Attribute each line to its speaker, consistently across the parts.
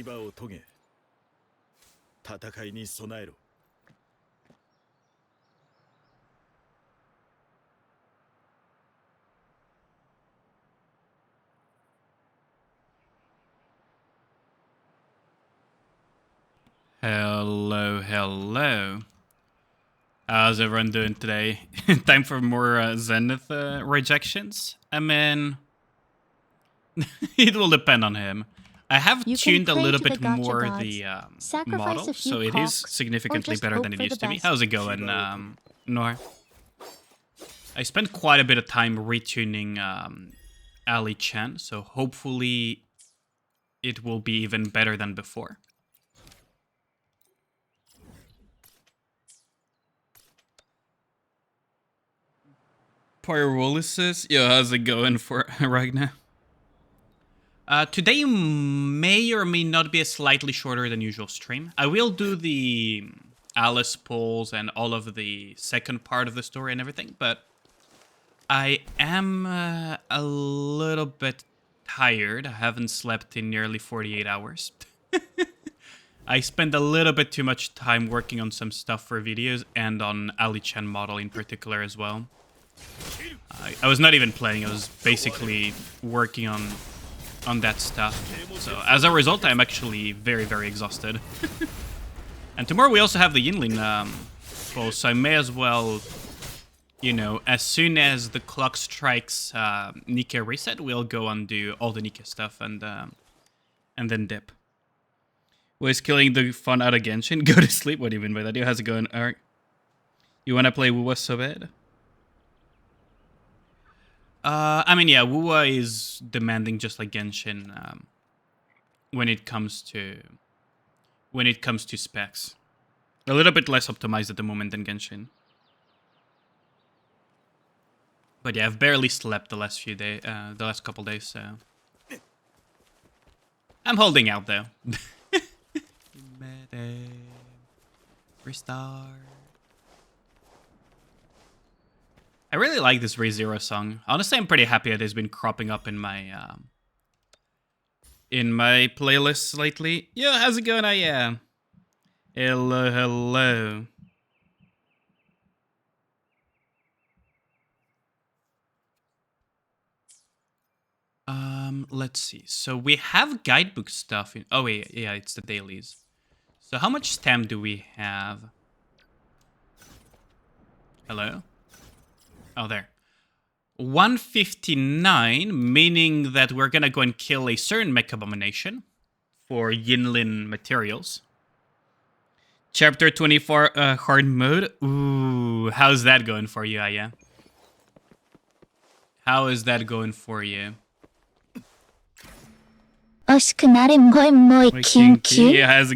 Speaker 1: 牙を研げ。戦いに備えろ。
Speaker 2: Hello, hello. How's everyone doing today? Time for more Zenith rejections? I mean, it will depend on him. I have tuned a little bit more the model, so it is significantly better than it used to be. How's it going, Noor? I spent quite a bit of time retuning Ali Chen, so hopefully it will be even better than before. Pyrolysis? Yo, how's it going for Ragnar? Today may or may not be a slightly shorter than usual stream. I will do the Alice polls and all of the second part of the story and everything, but I am a little bit tired. I haven't slept in nearly 48 hours. I spent a little bit too much time working on some stuff for videos and on Ali Chen model in particular as well. I was not even playing, I was basically working on that stuff. So as a result, I'm actually very, very exhausted. And tomorrow we also have the Yinlin poll, so I may as well, you know, as soon as the clock strikes Nikke reset, we'll go and do all the Nikke stuff and then dip. Was killing the fun out of Genshin? Go to sleep? What do you mean by that? How's it going, Eric? You wanna play Wuwa so bad? I mean, yeah, Wuwa is demanding just like Genshin when it comes to specs. A little bit less optimized at the moment than Genshin. But yeah, I've barely slept the last few days, the last couple days, so I'm holding out though. Restart. I really like this ReZero song. Honestly, I'm pretty happy it has been cropping up in my playlists lately. Yo, how's it going? Hello, hello. Let's see. So we have guidebook stuff in. Oh wait, yeah, it's the dailies. So how much stamp do we have? Hello? Oh, there. 159, meaning that we're gonna go and kill a certain mech abomination for Yinlin materials. Chapter 24 hard mode. Ooh, how's that going for you, Aya? How is that going for you?
Speaker 3: Yeah, how's it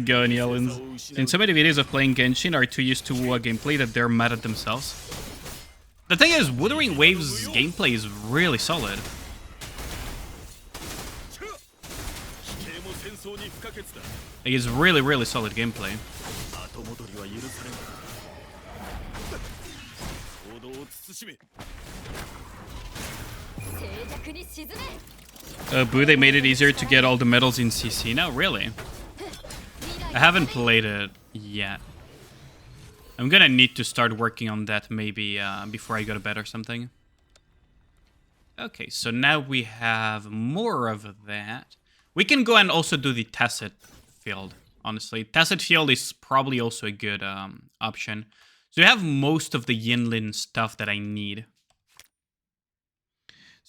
Speaker 2: going, Yellins? In so many videos of playing Genshin are too used to Wuwa gameplay that they're mad at themselves. The thing is, Wuthering Waves' gameplay is really solid. It is really, really solid gameplay. Boo, they made it easier to get all the medals in CC now? Really? I haven't played it yet. I'm gonna need to start working on that maybe before I go to bed or something. Okay, so now we have more of that. We can go and also do the Tacit field, honestly. Tacit field is probably also a good option. So we have most of the Yinlin stuff that I need.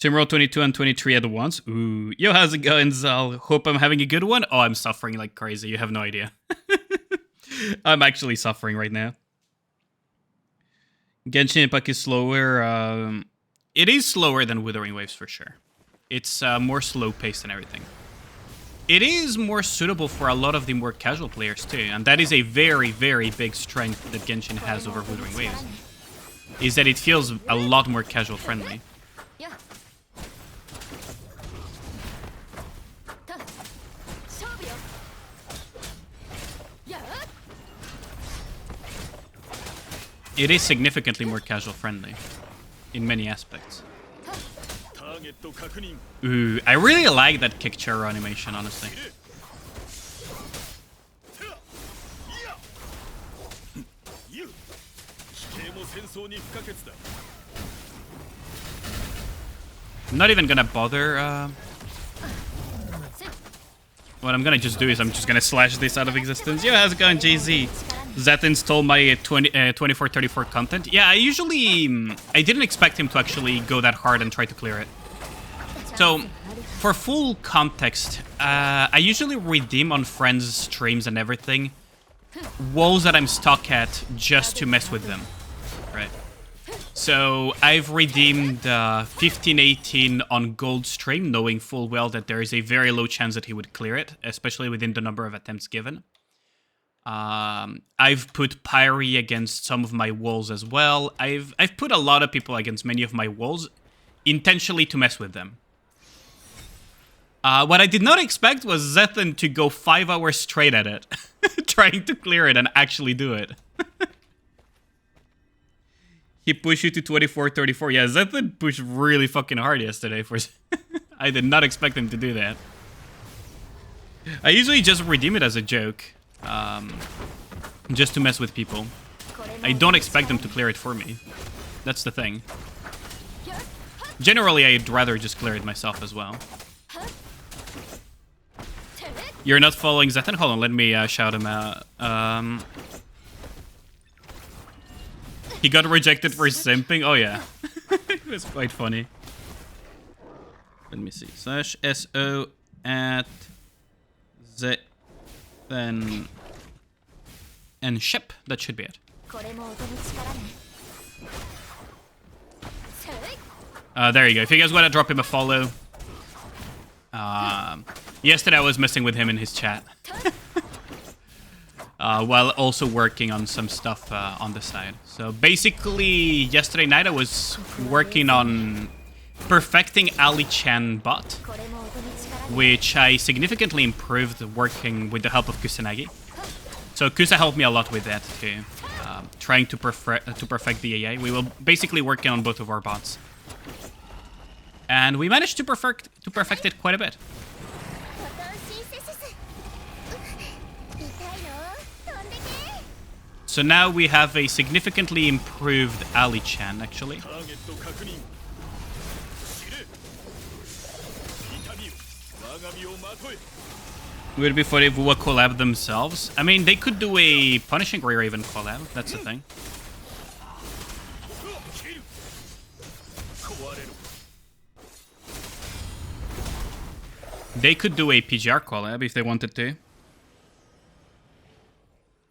Speaker 2: Simroll 22 and 23 at once. Ooh, yo, how's it going, Zal? Hope I'm having a good one. Oh, I'm suffering like crazy. You have no idea. I'm actually suffering right now. Genshin Impact is slower. It is slower than Wuthering Waves for sure. It's more slow-paced and everything. It is more suitable for a lot of the more casual players too, and that is a very, very big strength that Genshin has over Wuthering Waves. Is that it feels a lot more casual-friendly. It is significantly more casual-friendly in many aspects. Ooh, I really like that kick Charo animation, honestly.
Speaker 1: 奇形も戦争に不可欠だ。
Speaker 2: I'm not even gonna bother. What I'm gonna just do is I'm just gonna slash this out of existence. Yo, how's it going, JZ? Zethan stole my 2434 content. Yeah, I usually... I didn't expect him to actually go that hard and try to clear it. So, for full context, I usually redeem on friends' streams and everything walls that I'm stuck at just to mess with them, right? So, I've redeemed 1518 on Gold stream, knowing full well that there is a very low chance that he would clear it, especially within the number of attempts given. I've put Pyrie against some of my walls as well. I've put a lot of people against many of my walls intentionally to mess with them. What I did not expect was Zethan to go 5 hours straight at it, trying to clear it and actually do it. He pushed you to 2434. Yeah, Zethan pushed really fucking hard yesterday. I did not expect him to do that. I usually just redeem it as a joke. Just to mess with people. I don't expect them to clear it for me. That's the thing. Generally, I'd rather just clear it myself as well. You're not following Zethan? Hold on, let me shout him out. He got rejected for simping? Oh yeah. It was quite funny. Let me see. /SO at Zethan and ship. That should be it. There you go. If you guys want to drop him a follow. Yesterday I was messing with him in his chat. While also working on some stuff on the side. So basically, yesterday night I was working on perfecting Ali Chan bot, which I significantly improved working with the help of Kusanagi. So Kusa helped me a lot with that too, trying to perfect the AI. We were basically working on both of our bots, and we managed to perfect it quite a bit. So now we have a significantly improved Ali Chan, actually. Would it be funny if Wuwa collab themselves? I mean, they could do a Punishing Grey Raven collab, that's the thing. They could do a PGR collab if they wanted to.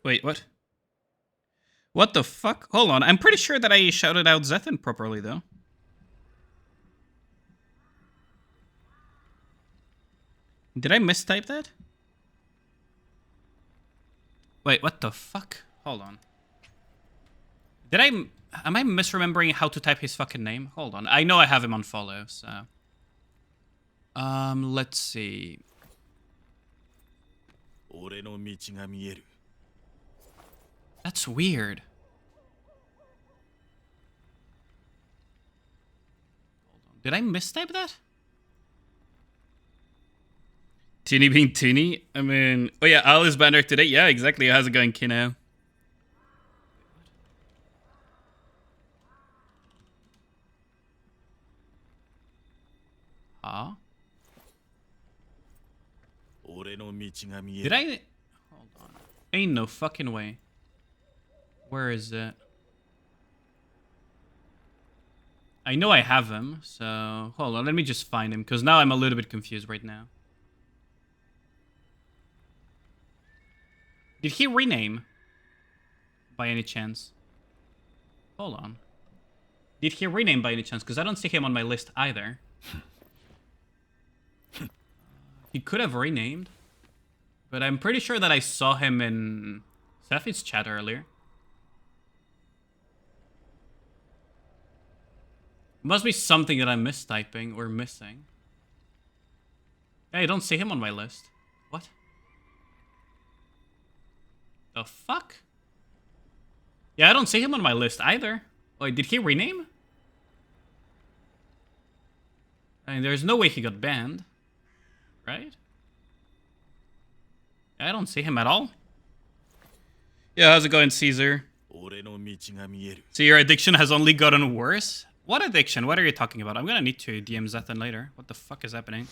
Speaker 2: Wait, what? What the fuck? Hold on, I'm pretty sure that I shouted out Zethan properly, though. Did I mistype that? Wait, what the fuck? Hold on. Am I misremembering how to type his fucking name? Hold on, I know I have him on follow, so... let's see... That's weird. Hold on. Did I mistype that? Teeny being teeny? I mean... Oh yeah, Alice Banner today. Yeah, exactly. How's it going, Kino? Huh? Did I... Hold on. Ain't no fucking way. Where is it? I know I have him, so... Hold on, let me just find him, because now I'm a little bit confused right now. Did he rename? By any chance? Hold on. Did he rename by any chance? Because I don't see him on my list either. He could have renamed. But I'm pretty sure that I saw him in Seffi's chat earlier. Must be something that I'm mistyping or missing. Hey, I don't see him on my list. What? The fuck? Yeah, I don't see him on my list either. Wait, did he rename? I mean, there's no way he got banned. Right? I don't see him at all. Yeah, how's it going, Caesar?
Speaker 1: 俺の道が見える。
Speaker 2: So your addiction has only gotten worse? What addiction? What are you talking about? I'm gonna need to DM Zethan later. What the fuck is happening?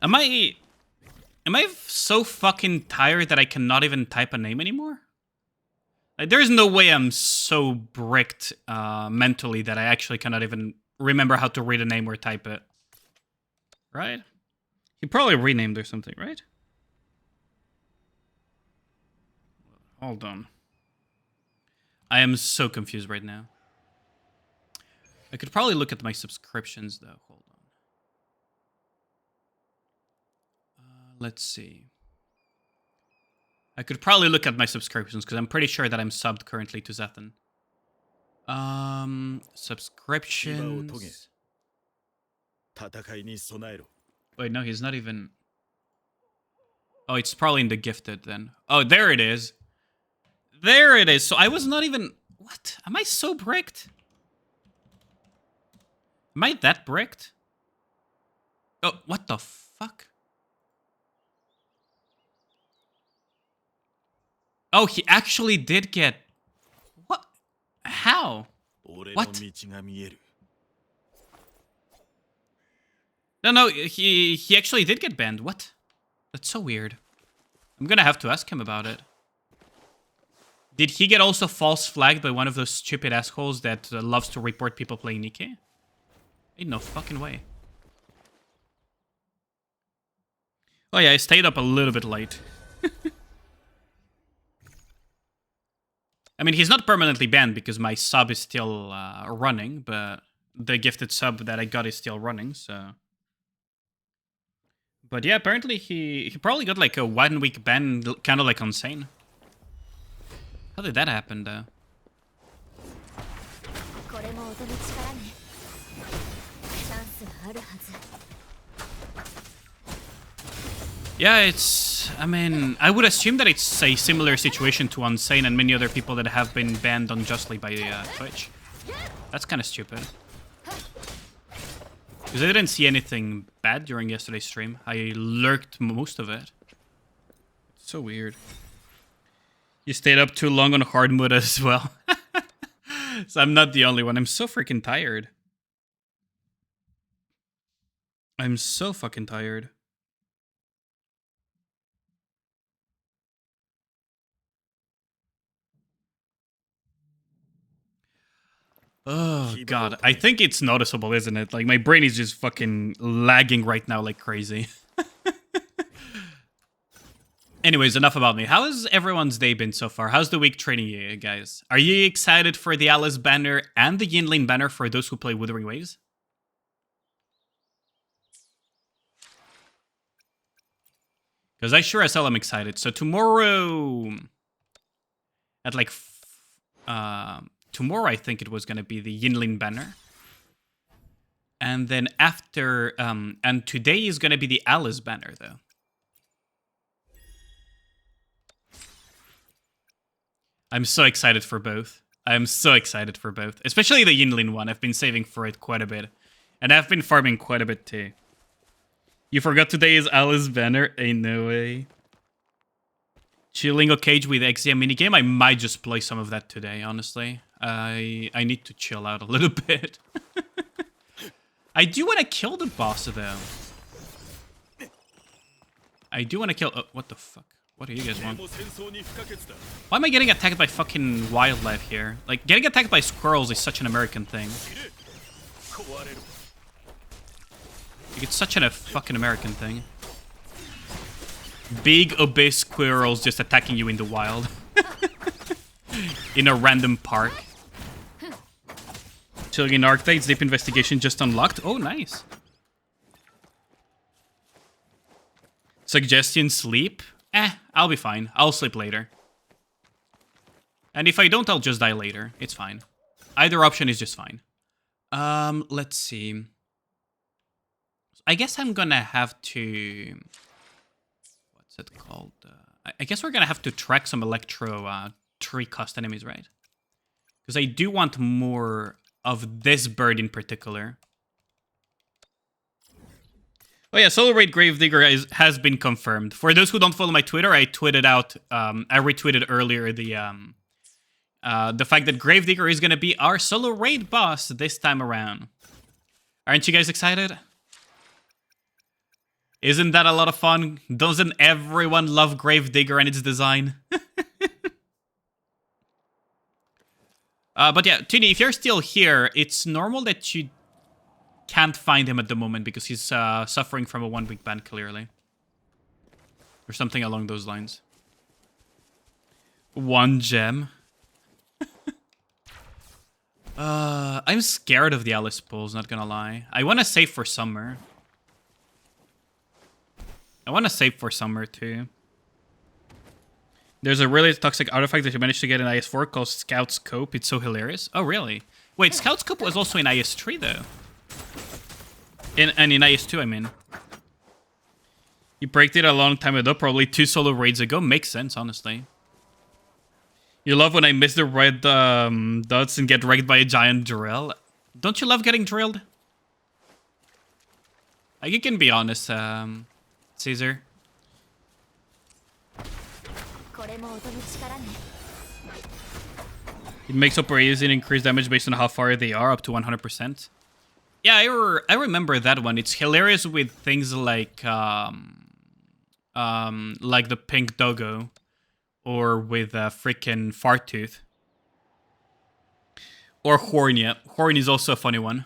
Speaker 2: Am I so fucking tired that I cannot even type a name anymore? Like, there's no way I'm so bricked mentally that I actually cannot even remember how to read a name or type it. Right? He probably renamed or something, right? Hold on. I am so confused right now. I could probably look at my subscriptions, though. Hold on. Let's see. I could probably look at my subscriptions, because I'm pretty sure that I'm subbed currently to Zethan. Subscriptions.
Speaker 1: 戦いに備えろ。
Speaker 2: Wait, no, he's not even... Oh, it's probably in the gifted, then. Oh, there it is. There it is. So I was not even... What? Am I so bricked? Am I that bricked? Oh, what the fuck? Oh, he actually did get... What? How?
Speaker 1: 俺の
Speaker 2: What?
Speaker 1: 道が見える。
Speaker 2: No, he actually did get banned. What? That's so weird. I'm gonna have to ask him about it. Did he get also false flagged by one of those stupid assholes that loves to report people playing Nikke? Ain't no fucking way. Oh yeah, I stayed up a little bit late. I mean, he's not permanently banned because my sub is still running, but the gifted sub that I got is still running, so... But yeah, apparently he probably got like a 1 week ban, kind of like insane. How did that happen, though? Yeah, it's... I mean, I would assume that it's a similar situation to Unsane and many other people that have been banned unjustly by Twitch. That's kind of stupid. Because I didn't see anything bad during yesterday's stream. I lurked most of it. So weird. You stayed up too long on hard mode as well. So I'm not the only one. I'm so freaking tired. I'm so fucking tired. Oh, God. I think it's noticeable, isn't it? Like, my brain is just fucking lagging right now like crazy. Anyways, enough about me. How has everyone's day been so far? How's the week treating you guys? Are you excited for the Alice banner and the Yinlin banner for those who play Wuthering Waves? Because I sure as hell am excited. So tomorrow... At like... tomorrow I think it was going to be the Yinlin banner. And then after... and today is going to be the Alice banner, though. I'm so excited for both. I'm so excited for both. Especially the Yinlin one. I've been saving for it quite a bit. And I've been farming quite a bit too. You forgot today is Alice banner? Ain't no way. Chilling a cage with Exia minigame? I might just play some of that today, honestly. I need to chill out a little bit. I do want to kill the boss, though. I do want to kill... Oh, what the fuck? What do you guys want? Why am I getting attacked by fucking wildlife here? Like, getting attacked by squirrels is such an American thing. Like, it's such a fucking American thing. Big, obese squirrels just attacking you in the wild. In a random park. Chilling in Arctics, Deep Investigation just unlocked. Oh, nice. Suggestion, sleep? I'll be fine. I'll sleep later. And if I don't, I'll just die later. It's fine. Either option is just fine. Let's see. I guess I'm gonna have to... What's it called? I guess we're gonna have to track some Electro tree cost enemies, right? Because I do want more of this bird in particular. Oh yeah, Solo Raid Gravedigger has been confirmed. For those who don't follow my Twitter, I tweeted out, I retweeted earlier the fact that Gravedigger is gonna be our Solo Raid boss this time around. Aren't you guys excited? Isn't that a lot of fun? Doesn't everyone love Gravedigger and its design? But yeah, Tuni, if you're still here, it's normal that you can't find him at the moment because he's suffering from a 1-week ban, clearly. Or something along those lines. 1 gem. I'm scared of the Alice pulls, not gonna lie. I want to save for summer. I want to save for summer too. There's a really toxic artifact that you managed to get in IS4 called Scout Scope. It's so hilarious. Oh, really? Wait, Scout Scope was also in IS3 though. And in IS2, I mean. You breaked it a long time ago, probably 2 solo raids ago. Makes sense, honestly. You love when I miss the red dots and get wrecked by a giant drill. Don't you love getting drilled? You can be honest, Caesar. It makes operators increase damage based on how far they are, up to 100%. Yeah, I remember that one. It's hilarious with things like the pink doggo, or with freaking Fartooth, or Hornia. Horny is also a funny one.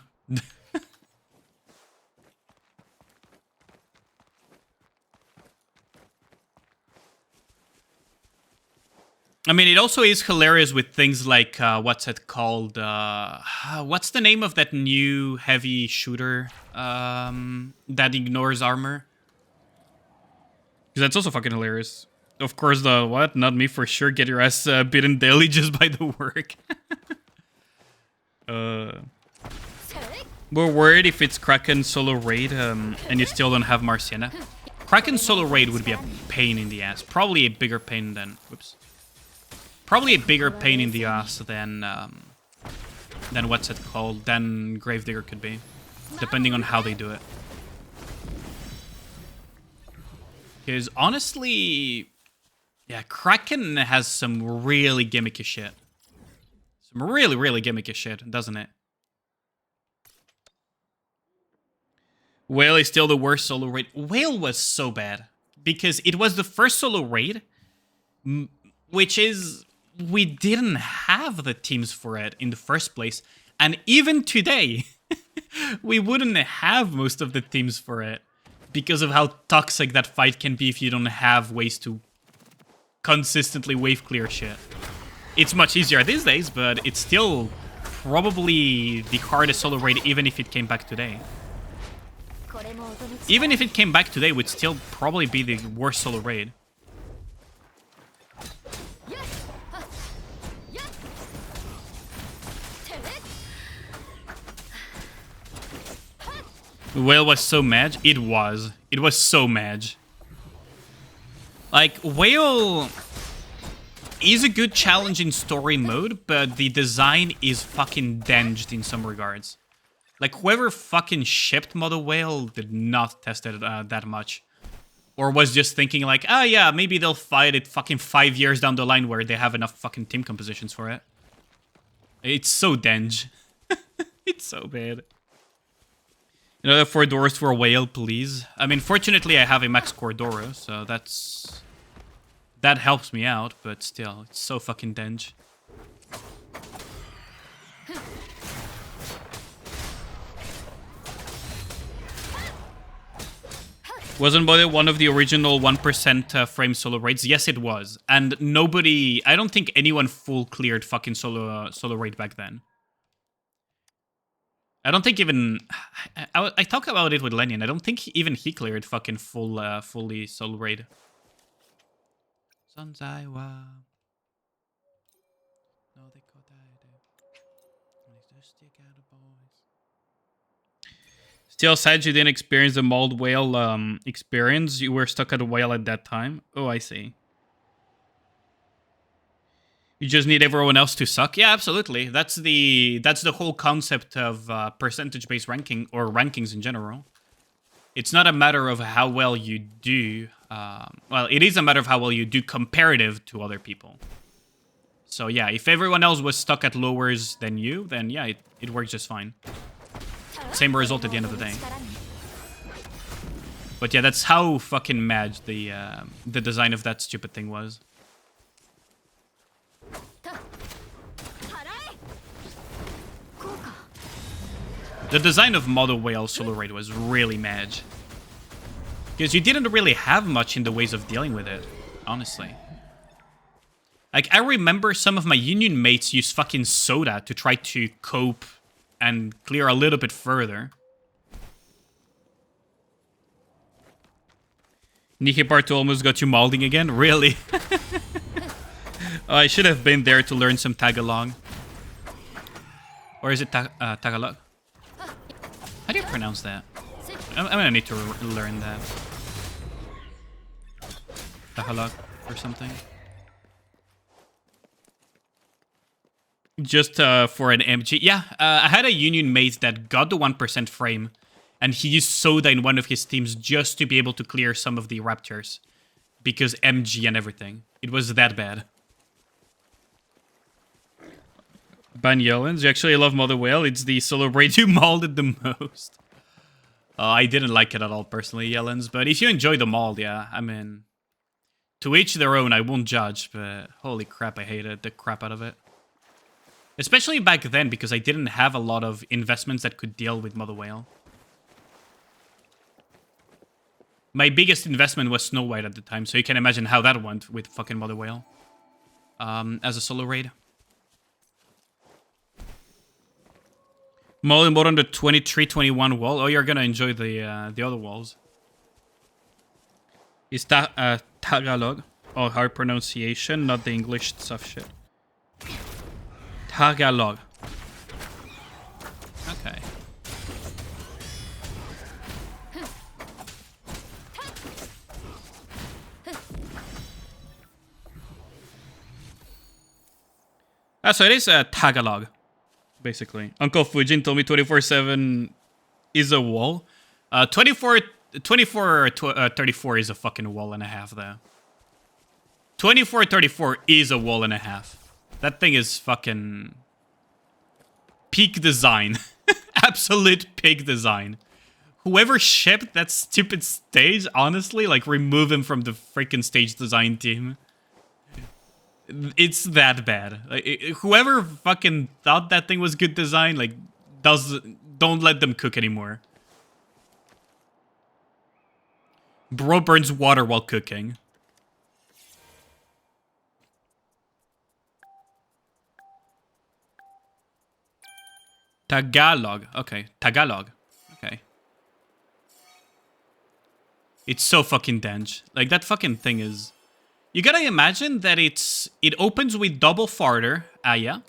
Speaker 2: I mean, it also is hilarious with things like, what's it called? What's the name of that new heavy shooter that ignores armor? Because that's also fucking hilarious. Of course, the what? Not me for sure. Get your ass beaten daily just by the work. We're worried if it's Kraken solo raid and you still don't have Marciana. Kraken solo raid would be a pain in the ass. Probably a bigger pain than... Whoops. Probably a bigger pain in the ass than what's it called? Than Gravedigger could be. Depending on how they do it. Because honestly... Yeah, Kraken has some really gimmicky shit. Some really, really gimmicky shit, doesn't it? Whale is still the worst solo raid. Whale was so bad. Because it was the first solo raid, which is... We didn't have the teams for it in the first place. And even today, we wouldn't have most of the teams for it. Because of how toxic that fight can be if you don't have ways to consistently wave clear shit. It's much easier these days, but it's still probably the hardest solo raid even if it came back today. Even if it came back today, it would still probably be the worst solo raid. Whale was so mad. It was. It was so mad. Like, Whale is a good challenge in story mode, but the design is fucking denged in some regards. Like, whoever fucking shipped Mother Whale did not test it that much. Or was just thinking like, ah, yeah, maybe they'll fight it fucking 5 years down the line where they have enough fucking team compositions for it. It's so denge. It's so bad. Another 4 doors for Whale, please. I mean, fortunately, I have a max core Doro, so that helps me out, but still, it's so fucking denge. Wasn't Bode one of the original 1% frame solo raids? Yes, it was. And nobody... I don't think anyone full cleared fucking solo raid back then. I don't think even... I talk about it with Lenin. I don't think even he cleared fucking fully solo raid. Sanzaiwa. No, they got Still sad you didn't experience the Mauled Whale experience. You were stuck at a whale at that time. Oh, I see. You just need everyone else to suck? Yeah, absolutely. That's the whole concept of percentage-based ranking, or rankings in general. It's not a matter of how well you do. Well, it is a matter of how well you do comparative to other people. So yeah, if everyone else was stuck at lowers than you, then yeah, it works just fine. Same result at the end of the day. But yeah, that's how fucking mad the design of that stupid thing was. The design of Mother Whale Solo Raid was really mad. Because you didn't really have much in the ways of dealing with it, honestly. Like, I remember some of my union mates use fucking soda to try to cope and clear a little bit further. Nihiparto almost got you malding again? Really? Oh, I should have been there to learn some Tagalog. Or is it Tagalog? How do you pronounce that? I'm gonna need to learn that. Tagalog or something. Just for an MG. Yeah, I had a union mate that got the 1% frame, and he used soda in one of his teams just to be able to clear some of the raptors. Because MG and everything. It was that bad. Ban Yellens, you actually love Mother Whale. It's the solo raid you molded the most. I didn't like it at all, personally, Yellens. But if you enjoy the mold, yeah, I mean... To each their own, I won't judge, but holy crap, I hated the crap out of it. Especially back then, because I didn't have a lot of investments that could deal with Mother Whale. My biggest investment was Snow White at the time, so you can imagine how that went with fucking Mother Whale. As a solo raid. More on the 23-21 wall. Oh, you're gonna enjoy the other walls. Is that Tagalog? Oh, hard pronunciation, not the English stuff shit. Tagalog. Okay. So it is Tagalog, basically. Uncle Fujin told me 24/7 is a wall. 24/34 is a fucking wall and a half, though. 24/34 is a wall and a half. That thing is fucking peak design. Absolute peak design. Whoever shipped that stupid stage, honestly, like, remove him from the freaking stage design team. It's that bad. Like, whoever fucking thought that thing was good design, like, don't let them cook anymore. Bro burns water while cooking. Tagalog. Okay, Tagalog. Okay. It's so fucking dense. Like, that fucking thing is... You gotta imagine that it opens with double farter, Aya.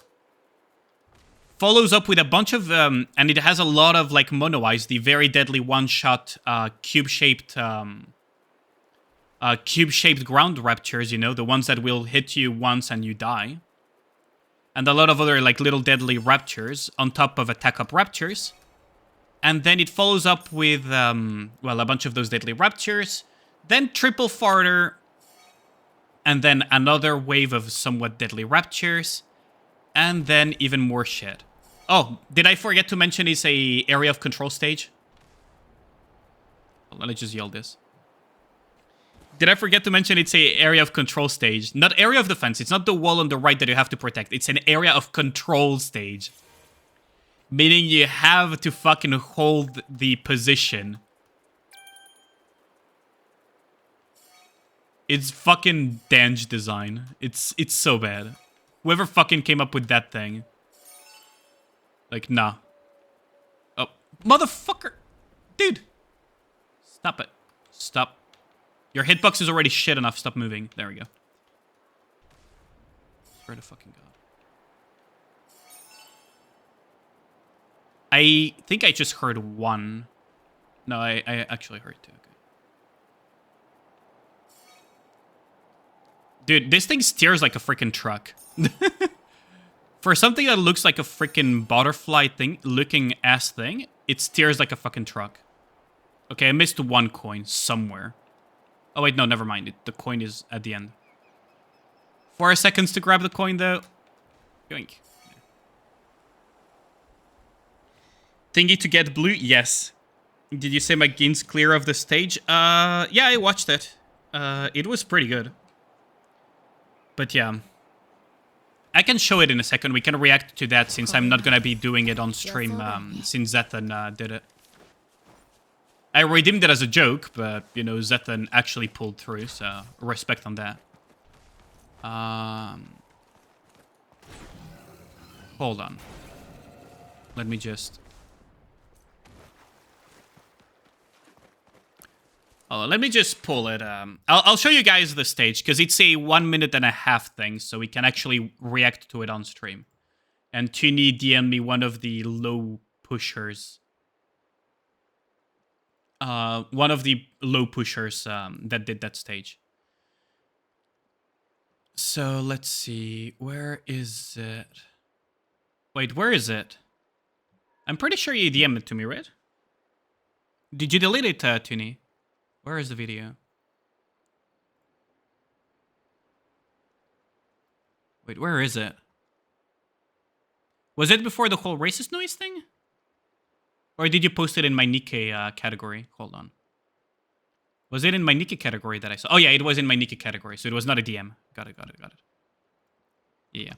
Speaker 2: Follows up with a bunch of... and it has a lot of, like, Mono Eyes, the very deadly one-shot cube-shaped ground raptors, you know? The ones that will hit you once and you die. And a lot of other, like, little deadly raptors on top of attack up raptors. And then it follows up with, well, a bunch of those deadly raptors. Then triple farter. And then another wave of somewhat deadly raptors. And then even more shit. Oh, did I forget to mention it's a area of control stage? Let me just yell this. Did I forget to mention it's a area of control stage? Not area of defense. It's not the wall on the right that you have to protect. It's an area of control stage. Meaning you have to fucking hold the position. It's fucking Dange design. It's so bad. Whoever fucking came up with that thing. Like, nah. Oh, motherfucker! Dude! Stop it. Stop. Your hitbox is already shit enough. Stop moving. There we go. Swear to fucking God. I think I just heard one. No, I actually heard two. Okay. Dude, this thing steers like a freaking truck. For something that looks like a freaking butterfly thing, looking ass thing, it steers like a fucking truck. Okay, I missed one coin somewhere. Oh wait, no, never mind. The coin is at the end. 4 seconds to grab the coin though. Yoink. Thingy to get blue? Yes. Did you say my game's clear of the stage? Yeah, I watched it. It was pretty good. But yeah. I can show it in a second. We can react to that since I'm not gonna be doing it on stream, since Zethan did it. I redeemed it as a joke, but, you know, Zethan actually pulled through, so respect on that. Hold on. Let me just... let me just pull it. I'll show you guys the stage, because it's a 1.5 minute thing, so we can actually react to it on stream. And Tuni DM'd me one of the low pushers. One of the low pushers that did that stage. So let's see. Where is it? Wait, where is it? I'm pretty sure you DM'd it to me, right? Did you delete it, Tuni? Where is the video? Wait, where is it? Was it before the whole racist noise thing? Or did you post it in my Nikkei category? Hold on. Was it in my Nikkei category that I saw? Oh yeah, it was in my Nikkei category, so it was not a DM. Got it. Yeah.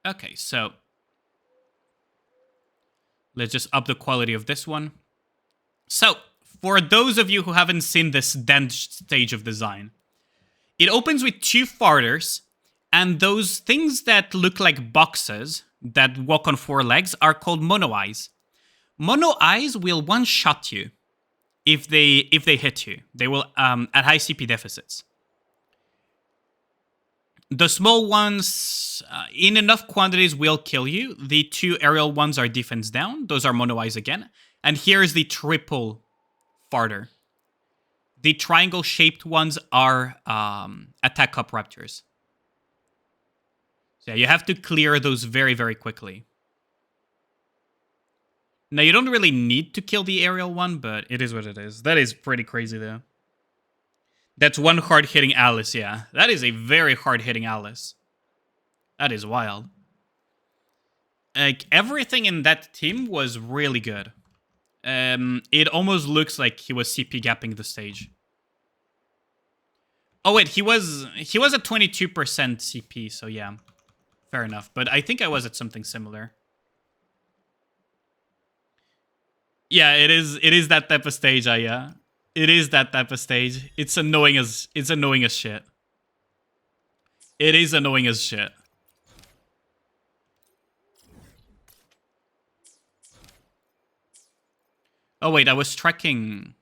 Speaker 2: Okay, so... let's just up the quality of this one. So, for those of you who haven't seen this dense stage of design, it opens with 2 farters, and those things that look like boxes that walk on 4 legs are called mono eyes. Mono eyes will one-shot you if they hit you. They will at high CP deficits. The small ones, in enough quantities, will kill you. The 2 aerial ones are defense down. Those are mono eyes again. And here's the triple farter. The triangle-shaped ones are attack up raptors. So yeah, you have to clear those very, very quickly. Now, you don't really need to kill the aerial one, but it is what it is. That is pretty crazy, though. That's one hard-hitting Alice, yeah. That is a very hard-hitting Alice. That is wild. Like, everything in that team was really good. It almost looks like he was CP gapping the stage. Oh, wait, he was at 22% CP, so yeah. Fair enough, but I think I was at something similar. Yeah, it is that type of stage, yeah. It is that type of stage. It's annoying as shit. It is annoying as shit. Oh wait, I was tracking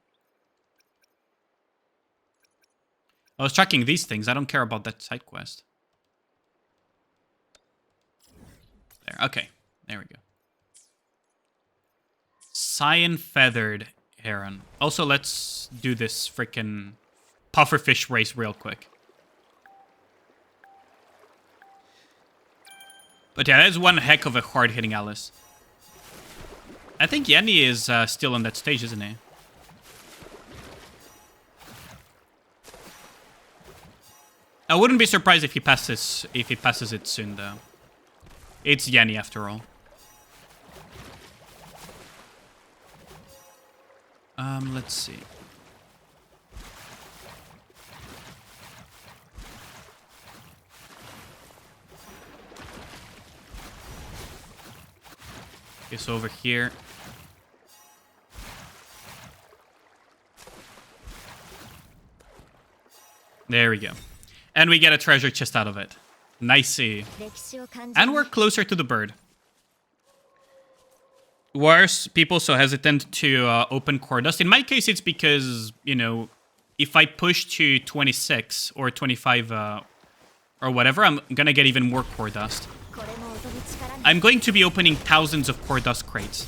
Speaker 2: these things. I don't care about that side quest. There. Okay. There we go. Cyan Feathered Heron. Also, let's do this freaking pufferfish race real quick. But yeah, that's one heck of a hard-hitting Alice. I think Yenny is still on that stage, isn't he? I wouldn't be surprised if he passes it soon, though. It's Yenny after all. Let's see. It's over here. There we go. And we get a treasure chest out of it. Nicey. And we're closer to the bird. Why are people so hesitant to open core dust? In my case, it's because, you know, if I push to 26 or 25 or whatever, I'm gonna get even more core dust. I'm going to be opening thousands of core dust crates.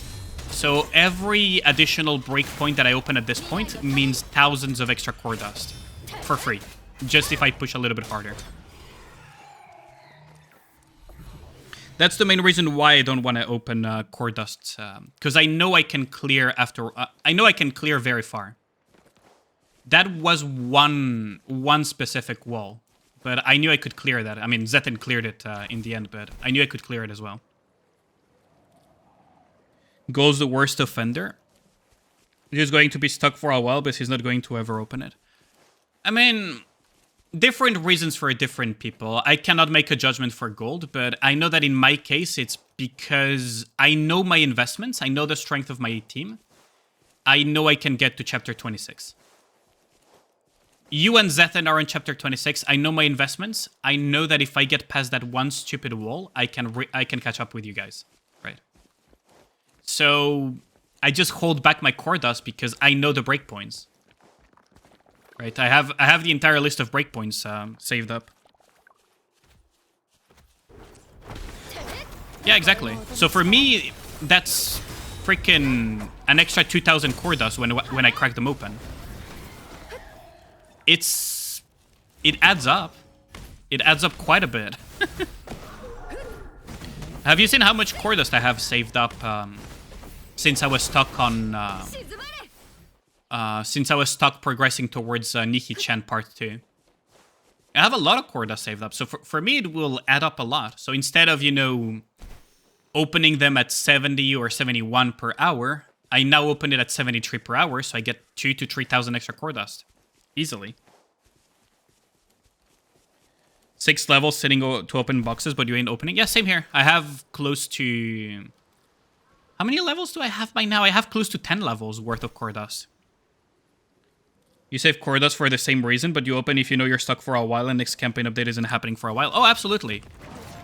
Speaker 2: So every additional breakpoint that I open at this point means thousands of extra core dust. For free. Just if I push a little bit harder. That's the main reason why I don't want to open Core Dust, because I know I can clear after. I know I can clear very far. That was one specific wall, but I knew I could clear that. I mean, Zetin cleared it in the end, but I knew I could clear it as well. Goal's the worst offender. He's going to be stuck for a while, but he's not going to ever open it. I mean, different reasons for different people. I cannot make a judgment for Gold, but I know that in my case, it's because I know my investments. I know the strength of my team. I know I can get to Chapter 26. You and Zethan are in Chapter 26. I know my investments. I know that if I get past that one stupid wall, I can catch up with you guys, right? So I just hold back my Core Dust because I know the breakpoints. Right, I have the entire list of breakpoints saved up. Yeah, exactly. So for me, that's freaking an extra 2,000 Core Dust when I crack them open. It adds up. It adds up quite a bit. Have you seen how much Core Dust I have saved up since I was stuck on? Since I was stuck progressing towards Nihi-chan Part 2. I have a lot of Core Dust saved up, so for me it will add up a lot. So instead of, you know, opening them at 70 or 71 per hour, I now open it at 73 per hour, so I get 2,000 to 3,000 extra Core Dust. Easily. 6 levels sitting to open boxes, but you ain't opening? Yeah, same here. I have close to... How many levels do I have by now? I have close to 10 levels worth of Core Dust. You save Core Dust for the same reason, but you open if you know you're stuck for a while and next campaign update isn't happening for a while. Oh, absolutely.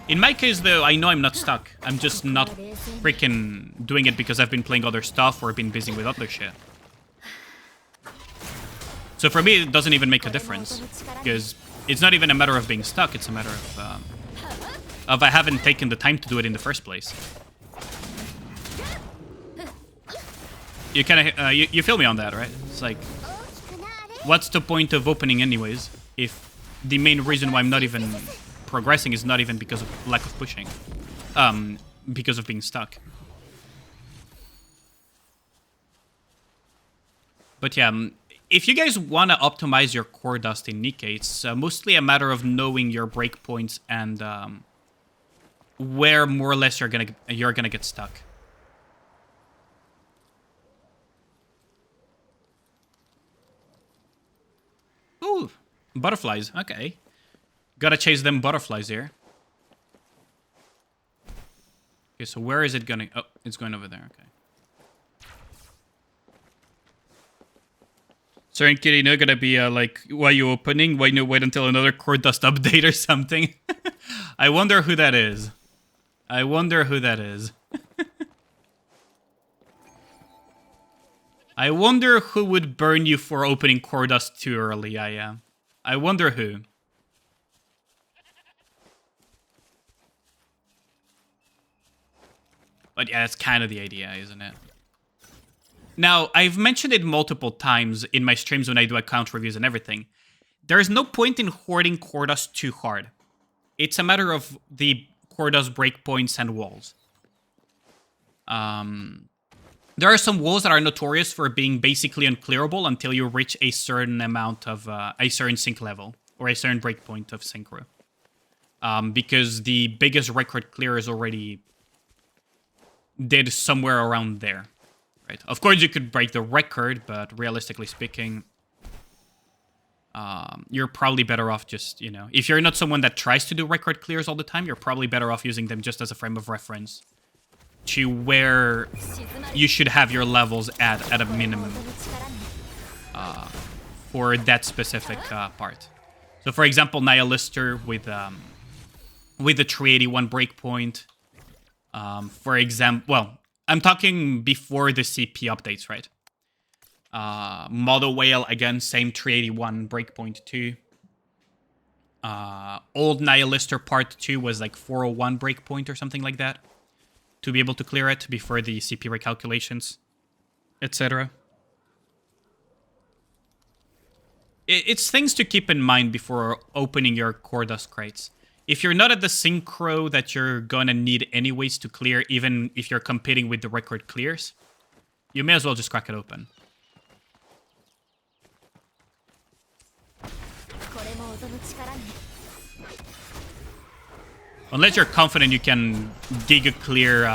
Speaker 2: In my case, though, I know I'm not stuck. I'm just not freaking doing it because I've been playing other stuff or been busy with other shit. So for me, it doesn't even make a difference. Because it's not even a matter of being stuck, it's a matter of I haven't taken the time to do it in the first place. You kind of, you feel me on that, right? It's like... What's the point of opening anyways, if the main reason why I'm not even progressing is not even because of lack of pushing? Because of being stuck. But yeah, if you guys want to optimize your Core Dust in Nikke, it's mostly a matter of knowing your breakpoints and where more or less you're gonna get stuck. Ooh, butterflies. Okay. Gotta chase them butterflies here. Okay, so where is it gonna... Oh, it's going over there. Okay. Certain Kitty, no, gonna be like, why you opening? Why you wait until another Core Dust update or something? I wonder who that is. I wonder who that is. I wonder who would burn you for opening Core Dust too early, I wonder who. But yeah, that's kind of the idea, isn't it? Now, I've mentioned it multiple times in my streams when I do account reviews and everything. There's no point in hoarding Core Dust too hard. It's a matter of the Core Dust breakpoints and walls. There are some walls that are notorious for being basically unclearable until you reach a certain amount of, a certain sync level, or a certain breakpoint of synchro. Because the biggest record clear is already dead somewhere around there. Right? Of course you could break the record, but realistically speaking, you're probably better off just, you know, if you're not someone that tries to do record clears all the time, you're probably better off using them just as a frame of reference to where you should have your levels at a minimum for that specific part. So, for example, Nihilister with the 381 breakpoint. For example, well, I'm talking before the CP updates, right? Model Whale, again, same 381 breakpoint too. Old Nihilister Part 2 was like 401 breakpoint or something like that, to be able to clear it before the CP recalculations, etc. It's things to keep in mind before opening your Core Dust crates. if you're not at the synchro that you're gonna need anyways to clear, even if you're competing with the record clears, you may as well just crack it open. Unless you're confident you can giga clear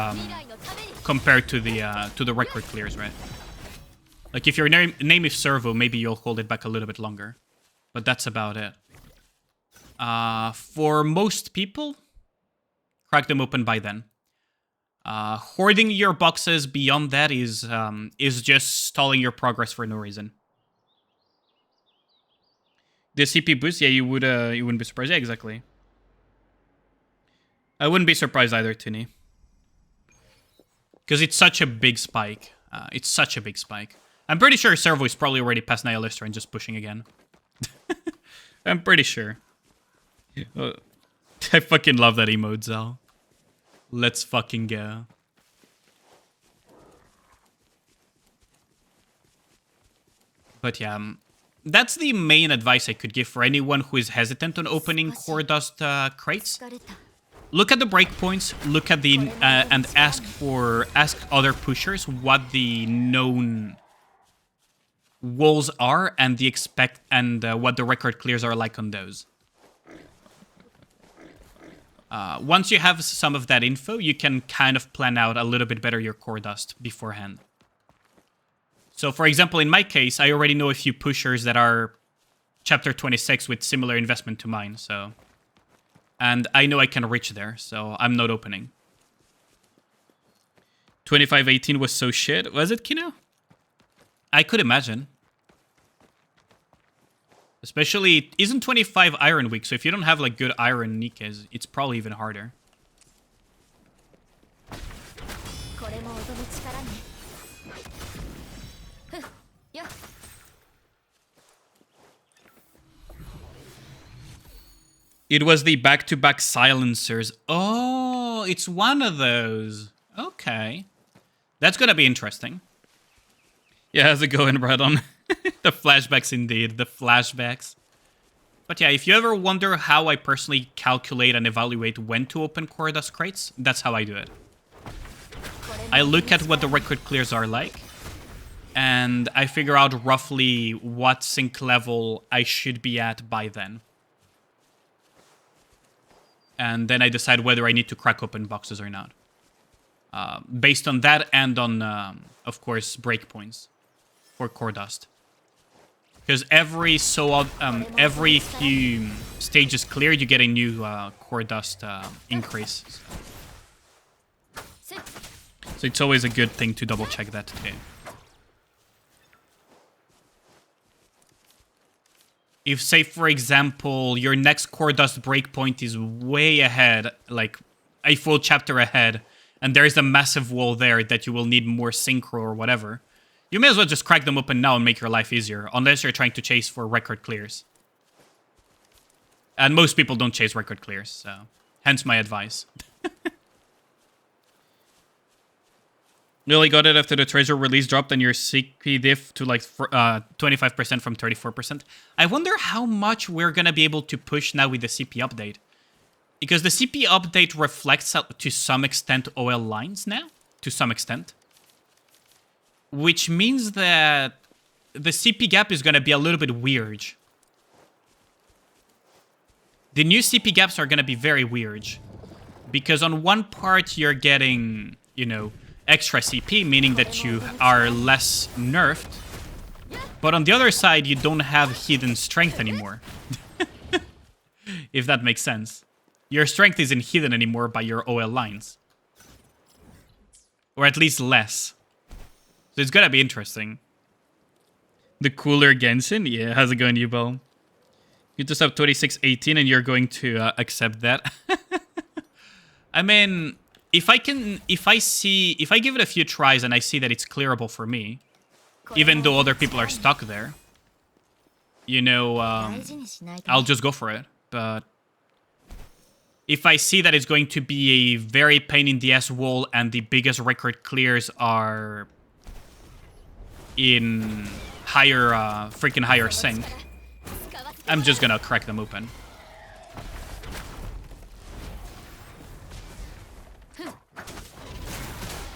Speaker 2: compared to the record clears, right? Like if your name is Servo, maybe you'll hold it back a little bit longer. But that's about it. For most people, crack them open by then. Hoarding your boxes beyond that is just stalling your progress for no reason. The CP boost, yeah, you wouldn't be surprised. Yeah, exactly. I wouldn't be surprised either, Tini. Because it's such a big spike. It's such a big spike. I'm pretty sure Servo is probably already past Nihilistor and just pushing again. I'm pretty sure. I fucking love that emote, Zal. Let's fucking go. But yeah, that's the main advice I could give for anyone who is hesitant on opening Core Dust crates. Look at the breakpoints, look at the and ask other pushers what the known walls are and what the record clears are like on those. Once you have some of that info, you can kind of plan out a little bit better your Core Dust beforehand. So, for example, in my case, I already know a few pushers that are Chapter 26 with similar investment to mine, so... And I know I can reach there, so I'm not opening. 2518 was so shit. Was it, Kino? I could imagine. Especially, isn't 25 Iron Week, so if you don't have like good Iron Nikkes, it's probably even harder. It was the back-to-back silencers. Oh, it's one of those. Okay. That's gonna be interesting. Yeah, how's it going, Bradon? The flashbacks indeed, the flashbacks. But yeah, if you ever wonder how I personally calculate and evaluate when to open Core Dust crates, that's how I do it. I look at what the record clears are like, and I figure out roughly what sync level I should be at by then. And then I decide whether I need to crack open boxes or not. Based on that and on, of course, breakpoints for Core Dust. Because every few stages cleared, you get a new Core Dust increase. So it's always a good thing to double check that too. If, say, for example, your next Core Dust breakpoint is way ahead, like a full chapter ahead, and there's a massive wall there that you will need more synchro or whatever, you may as well just crack them open now and make your life easier, unless you're trying to chase for record clears. And most people don't chase record clears, so hence my advice. Really got it after the treasure release dropped and your CP diff to like 25% from 34%. I wonder how much we're going to be able to push now with the CP update. Because the CP update reflects to some extent OL lines now. To some extent. Which means that the CP gap is going to be a little bit weird. The new CP gaps are going to be very weird. Because on one part you're getting, you know, extra CP, meaning that you are less nerfed. But on the other side, you don't have hidden strength anymore. If that makes sense. Your strength isn't hidden anymore by your OL lines. Or at least less. So it's gonna be interesting. The cooler Genshin? Yeah, how's it going, Yubel? You just have 2618 and you're going to accept that. I mean... If I give it a few tries and I see that it's clearable for me, even though other people are stuck there, you know, I'll just go for it. But if I see that it's going to be a very pain in the ass wall and the biggest record clears are in freaking higher sync, I'm just gonna crack them open.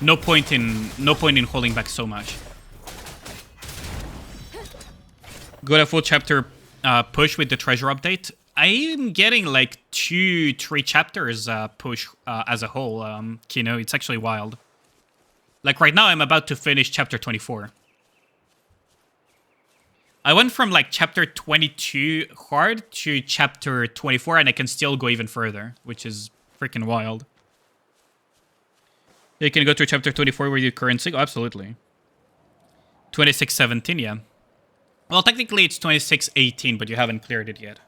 Speaker 2: No point in holding back so much. Got a full chapter push with the treasure update. I'm getting like 2-3 chapters push as a whole, Kino. It's actually wild. Like right now, I'm about to finish chapter 24. I went from like chapter 22 hard to chapter 24, and I can still go even further, which is freaking wild. You can go to chapter 24 with your currency? Oh, absolutely. 2617, yeah. Well, technically it's 2618, but you haven't cleared it yet.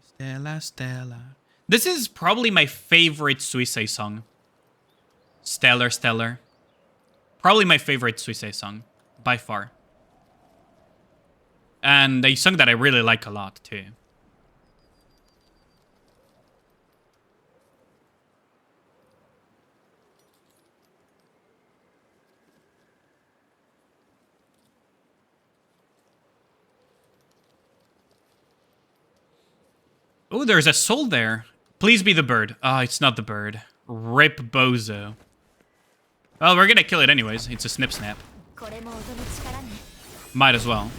Speaker 2: Stella, Stella. This is probably my favorite Suisei song. Stellar, Stellar. Probably my favorite Suisei song, by far. And a song that I really like a lot, too. Oh, there's a soul there. Please be the bird. Ah, it's not the bird. Rip Bozo. Well, we're gonna kill it anyways. It's a snip snap. Might as well.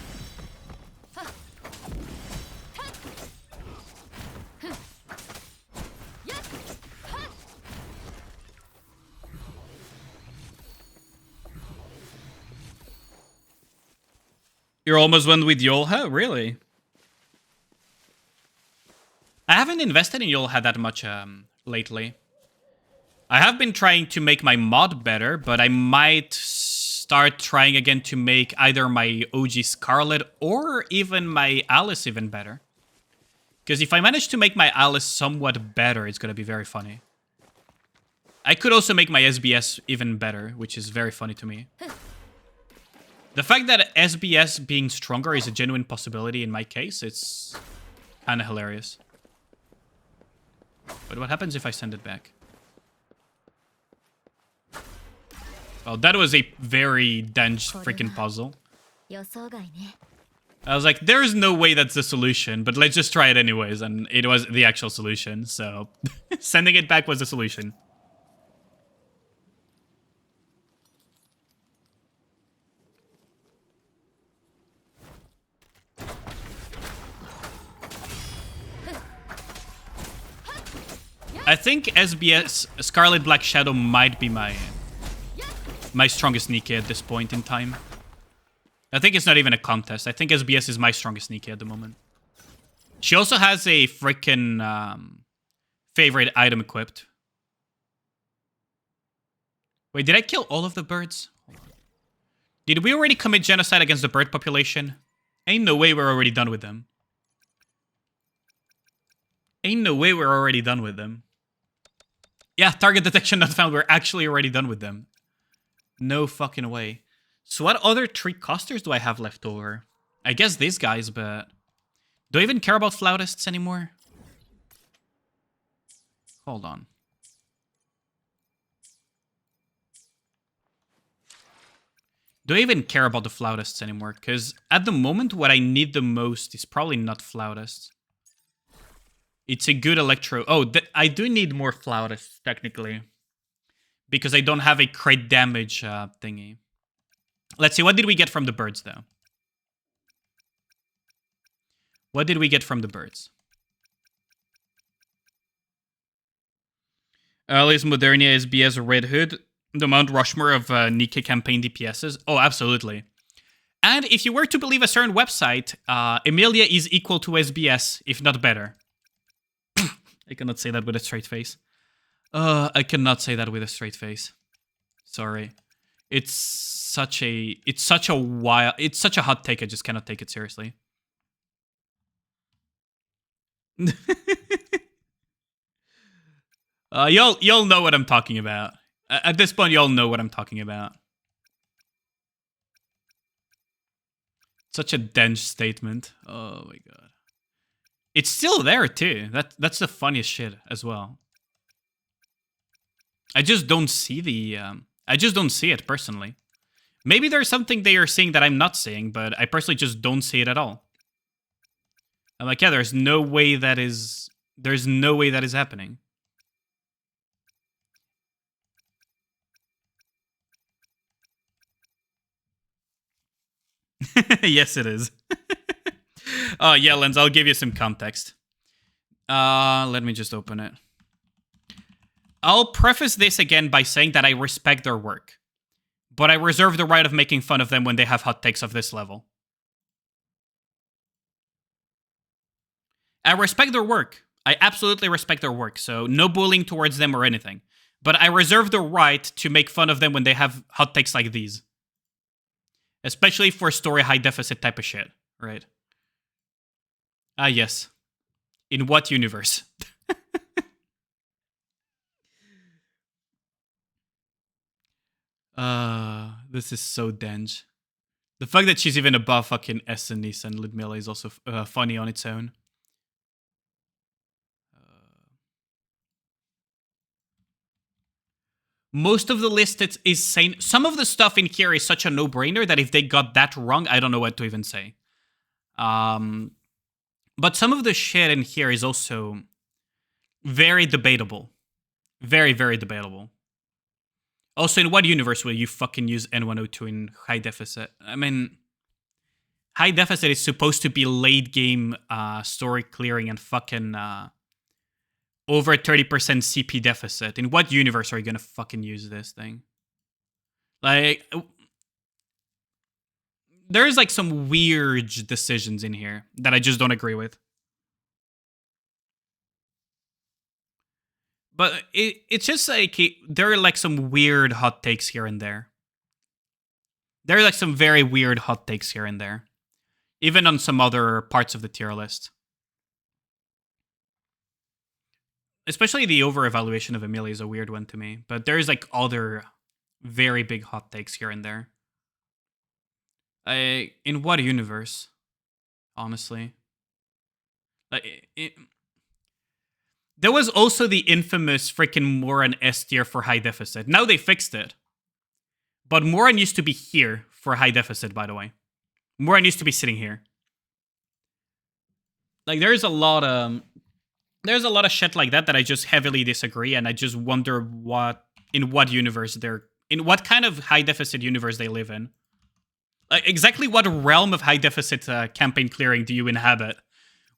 Speaker 2: You're almost one with Yolha? Really? I haven't invested in Yolha that much lately. I have been trying to make my mod better, but I might start trying again to make either my OG Scarlet or even my Alice even better. Because if I manage to make my Alice somewhat better, it's going to be very funny. I could also make my SBS even better, which is very funny to me. The fact that SBS being stronger is a genuine possibility in my case, it's kind of hilarious. But what happens if I send it back? Well, that was a very dense freaking puzzle. I was like, there's no way that's the solution, but let's just try it anyways, and it was the actual solution, so sending it back was the solution. I think SBS Scarlet Black Shadow might be my strongest Nikke at this point in time. I think it's not even a contest. I think SBS is my strongest Nikke at the moment. She also has a freaking favorite item equipped. Wait, did I kill all of the birds? Hold on. Did we already commit genocide against the bird population? Ain't no way we're already done with them. Ain't no way we're already done with them. Yeah, target detection not found. We're actually already done with them. No fucking way. So what other 3 costers do I have left over? I guess these guys, but... do I even care about flautists anymore? Hold on. Do I even care about the flautists anymore? Because at the moment, what I need the most is probably not flautists. It's a good electro... oh, I do need more flautists, technically. Because I don't have a crit damage thingy. Let's see, what did we get from the birds, though? What did we get from the birds? Alice Modernia SBS Red Hood. The Mount Rushmore of Nikke campaign DPSs. Oh, absolutely. And if you were to believe a certain website, Emilia is equal to SBS, if not better. I cannot say that with a straight face. I cannot say that with a straight face. Sorry. It's such a hot take, I just cannot take it seriously. Y'all know what I'm talking about. At this point, y'all know what I'm talking about. Such a dense statement. Oh my god. It's still there too. That's the funniest shit as well. I just don't see the... I just don't see it personally. Maybe there's something they are seeing that I'm not seeing, but I personally just don't see it at all. I'm like, yeah, there's no way that is There's no way that is happening. Yes, it is. Oh, yeah, Lens, I'll give you some context. Let me just open it. I'll preface this again by saying that I respect their work, but I reserve the right of making fun of them when they have hot takes of this level. I respect their work. I absolutely respect their work, so no bullying towards them or anything. But I reserve the right to make fun of them when they have hot takes like these. Especially for story high deficit type of shit, right? Ah, yes. In what universe? This is so dense. The fact that she's even above fucking Essen and Ludmilla is also funny on its own. Most of the list is sane. Some of the stuff in here is such a no-brainer that if they got that wrong, I don't know what to even say. But some of the shit in here is also very debatable. Very, very debatable. Also, in what universe will you fucking use N102 in high deficit? I mean, high deficit is supposed to be late game story clearing and fucking over 30% CP deficit. In what universe are you gonna fucking use this thing? Like, there's like some weird decisions in here that I just don't agree with. But it's just like, there are like some weird hot takes here and there. There are like some very weird hot takes here and there. Even on some other parts of the tier list. Especially the over-evaluation of Emilia is a weird one to me. But there's like other very big hot takes here and there. In what universe? Honestly. Like, there was also the infamous freaking Moran S tier for high deficit. Now they fixed it. But Moran used to be here for high deficit, by the way. Moran used to be sitting here. Like, there's a lot of shit like that I just heavily disagree, and I just wonder in what kind of high deficit universe they live in. Like, exactly what realm of high deficit campaign clearing do you inhabit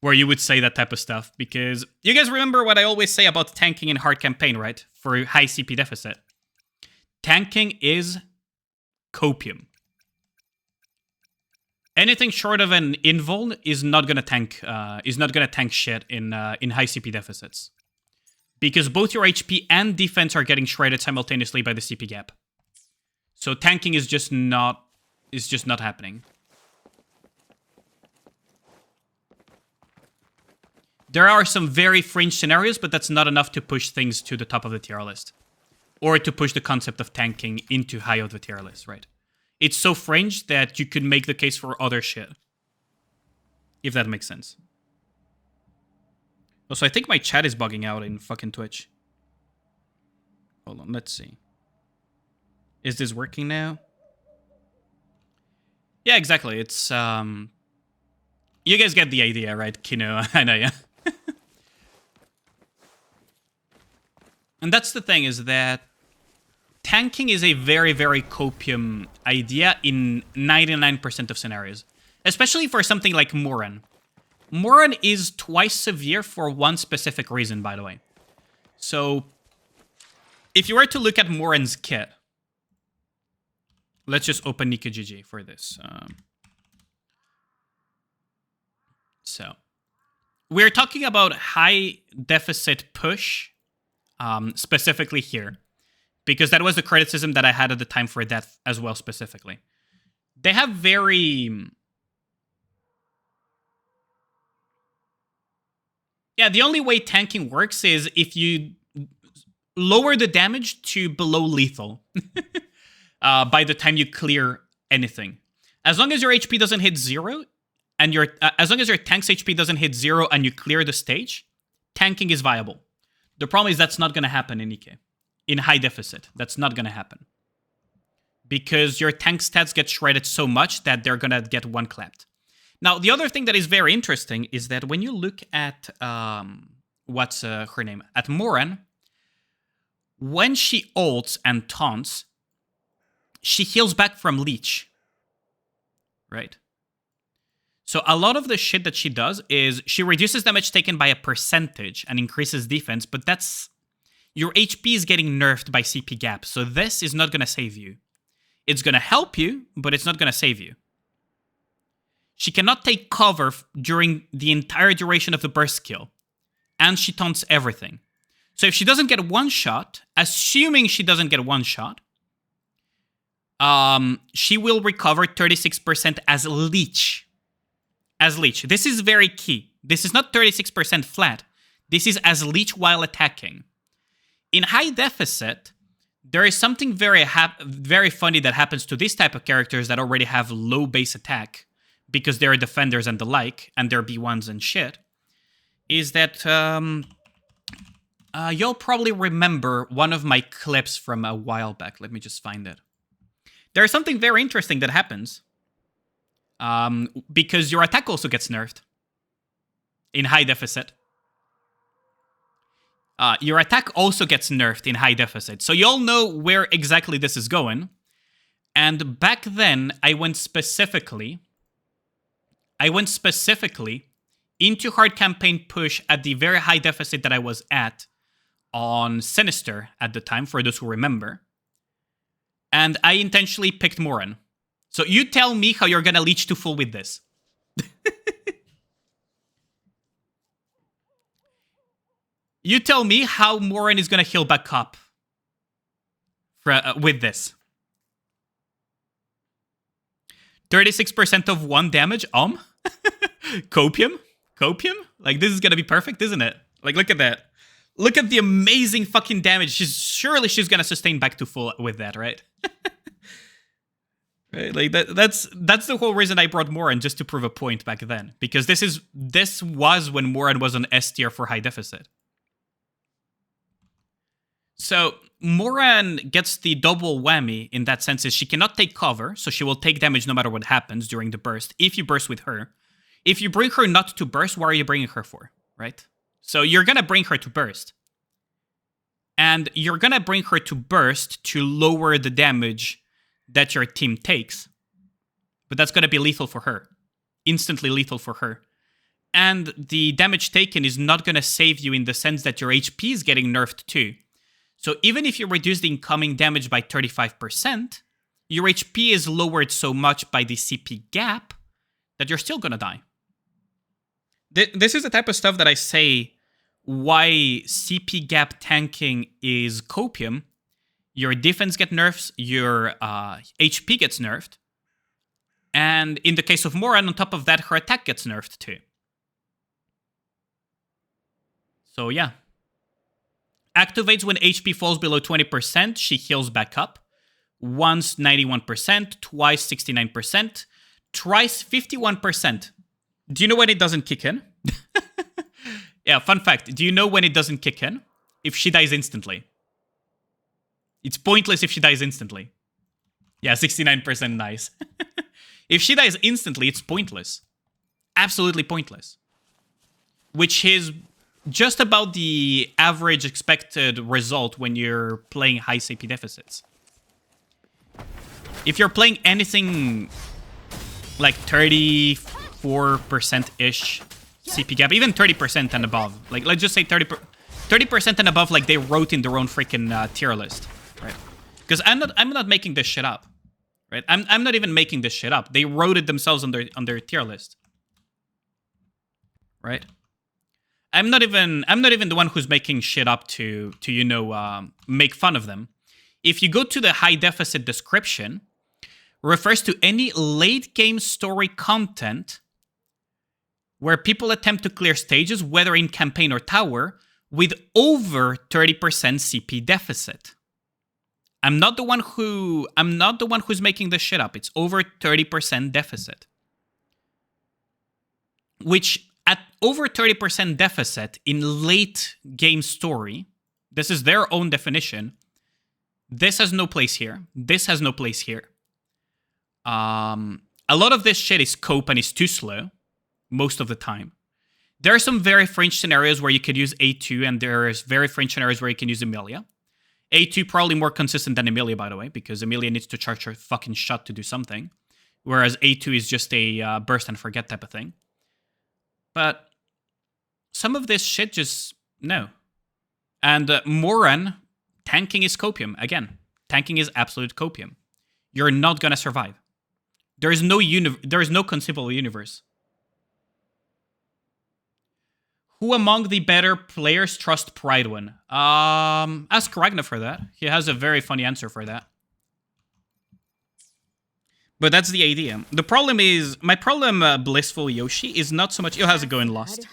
Speaker 2: where you would say that type of stuff? Because you guys remember what I always say about tanking in hard campaign, right? For high CP deficit. Tanking is copium. Anything short of an invul is not gonna tank. Shit in high CP deficits, because both your HP and defense are getting shredded simultaneously by the CP gap. So tanking is just not happening. There are some very fringe scenarios, but that's not enough to push things to the top of the tier list, or to push the concept of tanking into high of the tier list, right? It's so fringe that you could make the case for other shit. If that makes sense. Also, I think my chat is bugging out in fucking Twitch. Hold on, let's see. Is this working now? Yeah, exactly. It's, you guys get the idea, right? Kino, I know, yeah. And that's the thing, is that tanking is a very, very copium idea in 99% of scenarios. Especially for something like Moran. Moran is twice severe for one specific reason, by the way. So, if you were to look at Moran's kit, let's just open Nika GG for this. So, we're talking about high deficit push, specifically here. Because that was the criticism that I had at the time for that as well, specifically. They have very... Yeah, the only way tanking works is if you lower the damage to below lethal by the time you clear anything. As long as your HP doesn't hit 0, and as long as your tank's HP doesn't hit 0 and you clear the stage, tanking is viable. The problem is that's not going to happen in Nikke. In high deficit, that's not going to happen. Because your tank stats get shredded so much that they're going to get one-clapped. Now, the other thing that is very interesting is that when you look at what's her name? At Moran, when she ults and taunts, she heals back from Leech. Right? So a lot of the shit that she does is she reduces damage taken by a percentage and increases defense, but that's... Your HP is getting nerfed by CP gap, so this is not going to save you. It's going to help you, but it's not going to save you. She cannot take cover during the entire duration of the burst skill, and she taunts everything. So if she doesn't get one shot, assuming she doesn't get one shot, she will recover 36% as Leech. As Leech. This is very key. This is not 36% flat. This is as Leech while attacking. In high deficit, there is something very funny that happens to these type of characters that already have low base attack because they're defenders and the like, and they're B1s and shit, is that you'll probably remember one of my clips from a while back. Let me just find it. There's something very interesting that happens because your attack also gets nerfed in high deficit. Your attack also gets nerfed in high deficit. So you all know where exactly this is going. And back then, I went specifically into hard campaign push at the very high deficit that I was at on Sinister at the time, for those who remember. And I intentionally picked Moran. So you tell me how you're gonna leech to full with this. You tell me how Moran is gonna heal back up with this. 36% of 1 damage, Copium? Copium? Like, this is gonna be perfect, isn't it? Like, look at that. Look at the amazing fucking damage. Surely she's gonna sustain back to full with that, right? Right? Like, that's the whole reason I brought Moran, just to prove a point back then. Because this was when Moran was on S tier for high deficit. So, Moran gets the double whammy in that sense is she cannot take cover, so she will take damage no matter what happens during the burst, if you burst with her. If you bring her not to burst, what are you bringing her for, right? So you're gonna bring her to burst. And you're gonna bring her to burst to lower the damage that your team takes. But that's gonna be lethal for her. Instantly lethal for her. And the damage taken is not gonna save you in the sense that your HP is getting nerfed too. So even if you reduce the incoming damage by 35%, your HP is lowered so much by the CP gap that you're still gonna die. This is the type of stuff that I say why CP gap tanking is copium. Your defense gets nerfed, your HP gets nerfed, and in the case of Moran, on top of that, her attack gets nerfed too. So yeah. Activates when HP falls below 20%, she heals back up. Once 91%, twice 69%, thrice 51%. Do you know when it doesn't kick in? Yeah, fun fact. Do you know when it doesn't kick in? If she dies instantly. It's pointless if she dies instantly. Yeah, 69% nice. If she dies instantly, it's pointless. Absolutely pointless. Which is just about the average expected result when you're playing high CP deficits. If you're playing anything like 34%-ish CP gap, even 30% and above, like let's just say 30% and above, like they wrote in their own freaking tier list, right? Because I'm not making this shit up, right? I'm not even making this shit up. They wrote it themselves on their tier list, right? I'm not even the one who's making shit up to make fun of them. If you go to the high deficit description, refers to any late game story content where people attempt to clear stages, whether in campaign or tower, with over 30% CP deficit. I'm not the one who's making this shit up. It's over 30% deficit. Which at over 30% deficit in late game story, this is their own definition. This has no place here. This has no place here. A lot of this shit is cope and is too slow most of the time. There are some very fringe scenarios where you could use A2, and there's very fringe scenarios where you can use Emilia. A2 probably more consistent than Emilia, by the way, because Emilia needs to charge her fucking shot to do something, whereas A2 is just a burst and forget type of thing. But some of this shit just, no. And Moran, tanking is copium. Again, tanking is absolute copium. You're not gonna survive. There is no conceivable universe. Who among the better players trust Pridewin? Ask Ragnar for that. He has a very funny answer for that. But that's the idea. The problem is, my problem, Blissful Yoshi, is not so much... Oh, how's it going, Lost?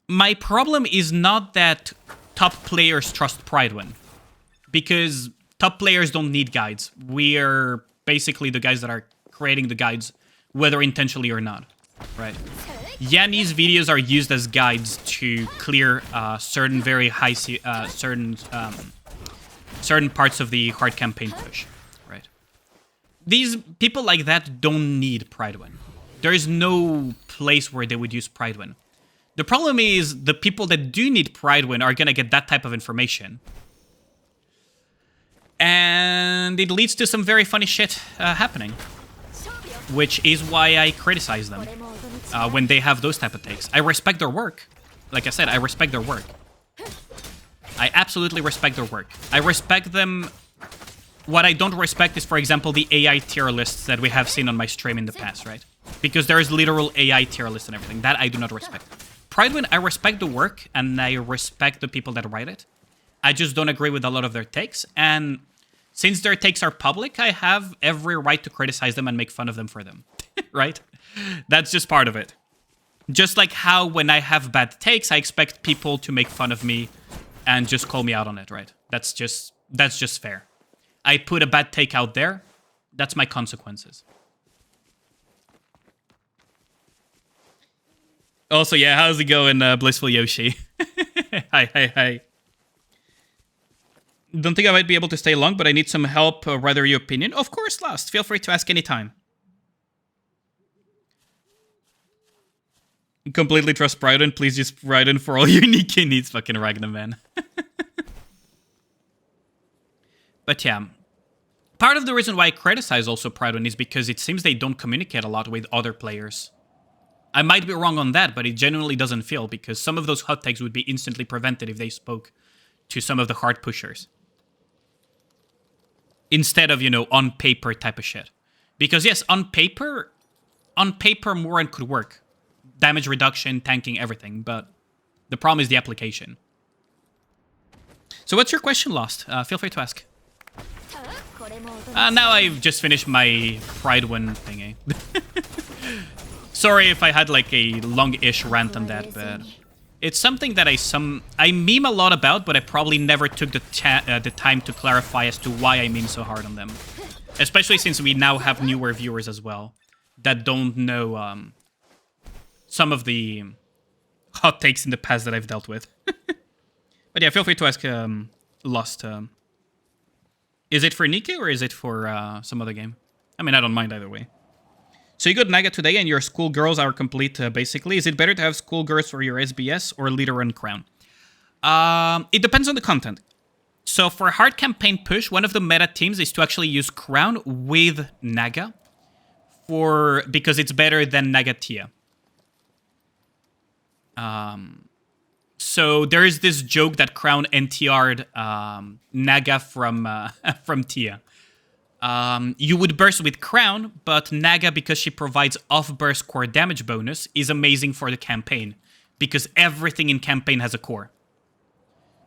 Speaker 2: My problem is not that top players trust Pridewin. Because top players don't need guides. We're basically the guys that are creating the guides, whether intentionally or not. Right? Yanni's videos are used as guides to clear certain very high... certain parts of the hard campaign push. Right? These people like that don't need Pridewin. There is no place where they would use Pridewin. The problem is the people that do need Pridewin are going to get that type of information. And it leads to some very funny shit happening. Which is why I criticize them when they have those type of takes. I respect their work. Like I said, I respect their work. I absolutely respect their work. I respect them. What I don't respect is, for example, the AI tier lists that we have seen on my stream in the past, right? Because there is literal AI tier lists and everything. That I do not respect. Pridewin, I respect the work, and I respect the people that write it. I just don't agree with a lot of their takes, and since their takes are public, I have every right to criticize them and make fun of them for them, right? That's just part of it. Just like how when I have bad takes, I expect people to make fun of me and just call me out on it, right? That's just fair. I put a bad take out there, that's my consequences. Also, yeah, how's it going, Blissful Yoshi? Hi. Don't think I might be able to stay long, but I need some help, rather your opinion. Of course, Lost. Feel free to ask anytime. Completely trust Pridewin. Please use Pridewin for all unique needs, fucking Ragnar, man. But yeah. Part of the reason why I criticize also Pridewin is because it seems they don't communicate a lot with other players. I might be wrong on that, but it genuinely doesn't feel, because some of those hot takes would be instantly prevented if they spoke to some of the hard pushers. Instead of, you know, on paper type of shit. Because yes, on paper, Moran could work. Damage reduction, tanking, everything, but the problem is the application. So what's your question, Lost? Feel free to ask. Now I've just finished my Pridewin thingy. Sorry if I had like a long-ish rant on that, but it's something that I meme a lot about, but I probably never took the time to clarify as to why I meme so hard on them. Especially since we now have newer viewers as well that don't know some of the hot takes in the past that I've dealt with. But yeah, feel free to ask Lost. Is it for Nikke or is it for some other game? I mean, I don't mind either way. So you got Naga today and your schoolgirls are complete, basically. Is it better to have schoolgirls for your SBS or leader and crown? It depends on the content. So for hard campaign push, one of the meta teams is to actually use crown with Naga because it's better than Naga Tia. So there is this joke that crown NTR'd Naga from Tia. You would burst with Crown, but Naga, because she provides off-burst core damage bonus, is amazing for the campaign, because everything in campaign has a core.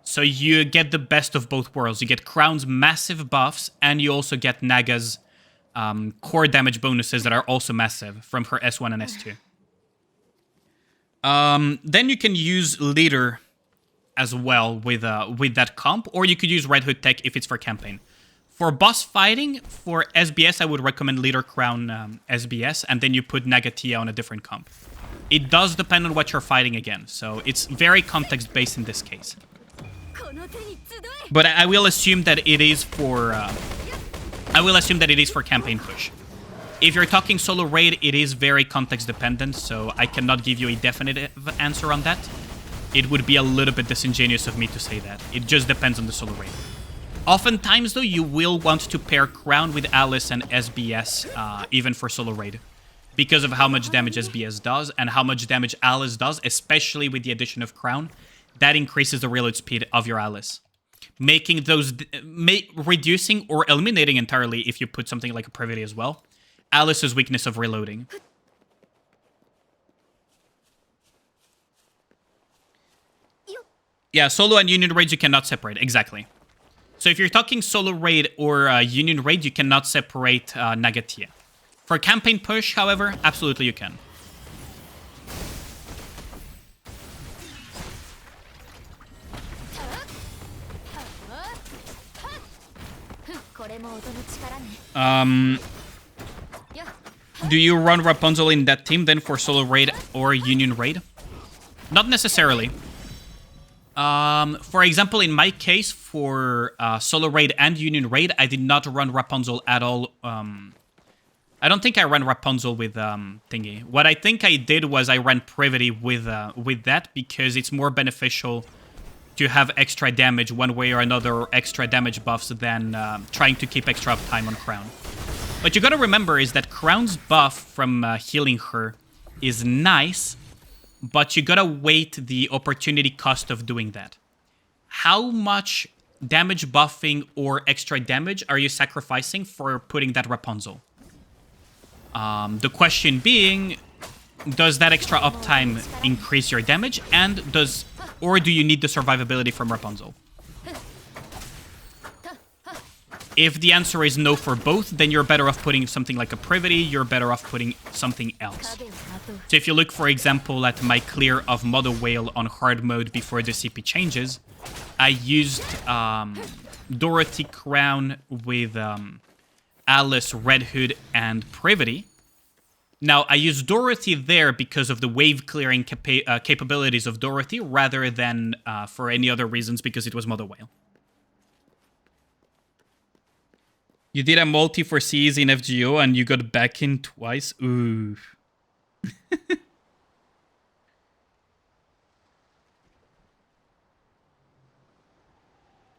Speaker 2: So you get the best of both worlds. You get Crown's massive buffs, and you also get Naga's core damage bonuses that are also massive from her S1 and S2. Then you can use Leader as well with that comp, or you could use Red Hood Tech if it's for campaign. For boss fighting, for SBS, I would recommend Leader Crown SBS, and then you put Naga Tia on a different comp. It does depend on what you're fighting again, so it's very context-based in this case. But I will assume that it is for... campaign push. If you're talking solo raid, it is very context dependent, so I cannot give you a definitive answer on that. It would be a little bit disingenuous of me to say that. It just depends on the solo raid. Oftentimes, though, you will want to pair Crown with Alice and SBS, even for solo raid, because of how much damage SBS does and how much damage Alice does, especially with the addition of Crown. That increases the reload speed of your Alice, making those reducing or eliminating entirely, if you put something like a Privity as well, Alice's weakness of reloading. Yeah, solo and union raids you cannot separate, exactly. So if you're talking solo raid or union raid, you cannot separate Nagatia. For campaign push, however, absolutely you can. Do you run Rapunzel in that team then for solo raid or union raid? Not necessarily. For example, in my case, for solo raid and union raid, I did not run Rapunzel at all. I don't think I ran Rapunzel with thingy. What I think I did was I ran Privity with that, because it's more beneficial to have extra damage one way or another, or extra damage buffs, than trying to keep extra uptime on Crown. What you gotta remember is that Crown's buff from healing her is nice, but you gotta wait the opportunity cost of doing that. How much damage buffing or extra damage are you sacrificing for putting that Rapunzel? The question being, does that extra uptime increase your damage, and or do you need the survivability from Rapunzel? If the answer is no for both, then you're better off putting something like a Privity, you're better off putting something else. So if you look, for example, at my clear of Mother Whale on hard mode before the CP changes, I used Dorothy Crown with Alice, Red Hood, and Privity. Now, I used Dorothy there because of the wave clearing capabilities of Dorothy, rather than for any other reasons, because it was Mother Whale. You did a multi for Cs in FGO and you got back in twice? Ooh.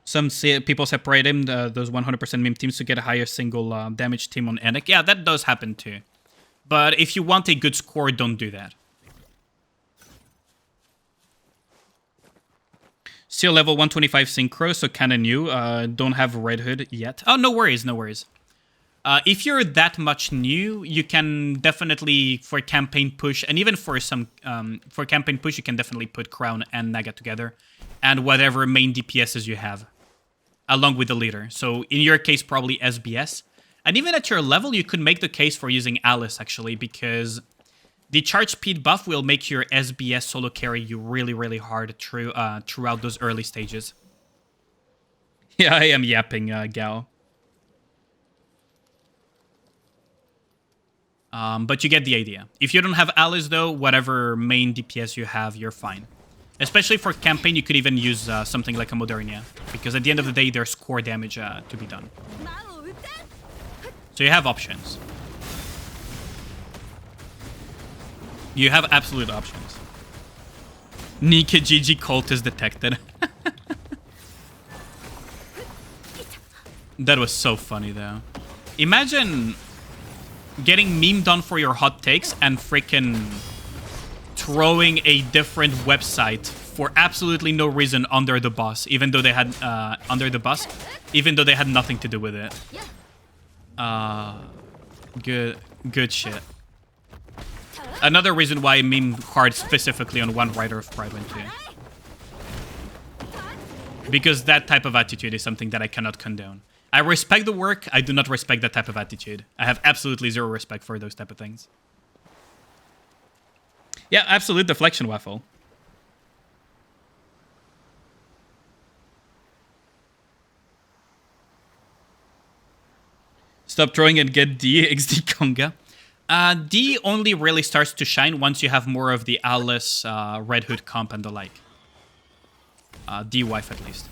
Speaker 2: Some people separate him, those 100% meme teams, to get a higher single damage team on Enoch. Yeah, that does happen too. But if you want a good score, don't do that. Still level 125 synchro, so kinda new. Don't have Red Hood yet. Oh, no worries, no worries. If you're that much new, you can definitely, for campaign push, and even for some for campaign push, you can definitely put Crown and Naga together, and whatever main DPSs you have, along with the leader. So in your case, probably SBS. And even at your level, you could make the case for using Alice, actually, because the charge speed buff will make your SBS solo carry you really, really hard throughout those early stages. Yeah, I am yapping, Gao. But you get the idea. If you don't have Alice, though, whatever main DPS you have, you're fine. Especially for campaign, you could even use something like a Modernia, because at the end of the day, there's core damage to be done. So you have options. You have absolute options. Nika GG cult is detected. That was so funny, though. Imagine getting memed on for your hot takes and freaking throwing a different website for absolutely no reason under the bus, even though they had even though they had nothing to do with it. Good shit. Another reason why I meme hard specifically on one writer of Pride 2. Because that type of attitude is something that I cannot condone. I respect the work, I do not respect that type of attitude. I have absolutely zero respect for those type of things. Yeah, absolute deflection, Waffle. Stop throwing and get D, XD Conga. D only really starts to shine once you have more of the Alice, Red Hood comp and the like. D wife at least.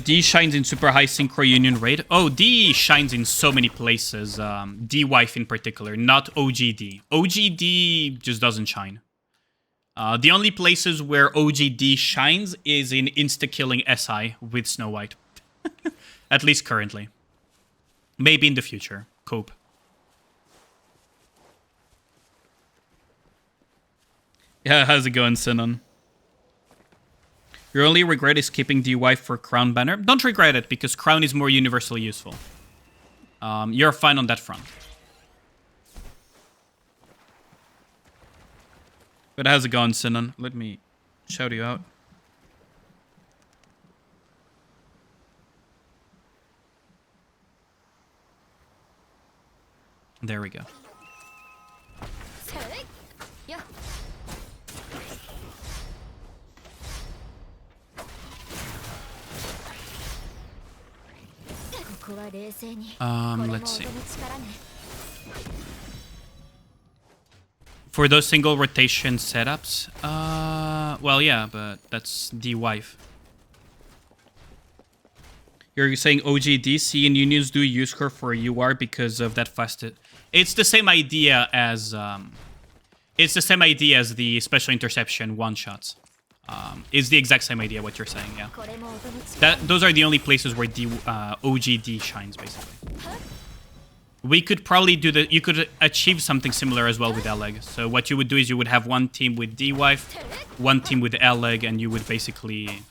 Speaker 2: D shines in super high synchro union raid. Oh, D shines in so many places. D wife in particular, not OGD. OGD just doesn't shine. The only places where OGD shines is in insta-killing SI with Snow White. At least currently. Maybe in the future. Cope. Yeah, how's it going, Sinon? Your only regret is keeping the wife for Crown banner. Don't regret it, because Crown is more universally useful. You're fine on that front. But how's it going, Sinon? Let me shout you out. There we go. Let's see. For those single rotation setups, well, yeah, but that's the wife. You're saying OGDC and unions do use her for UR because of that fasted. It's the same idea as the special interception one shots. It's the exact same idea what you're saying, yeah. Those are the only places where the OGD shines, basically. We could probably do you could achieve something similar as well with Eleg. So what you would do is you would have one team with D-Wife, one team with Eleg, and you would basically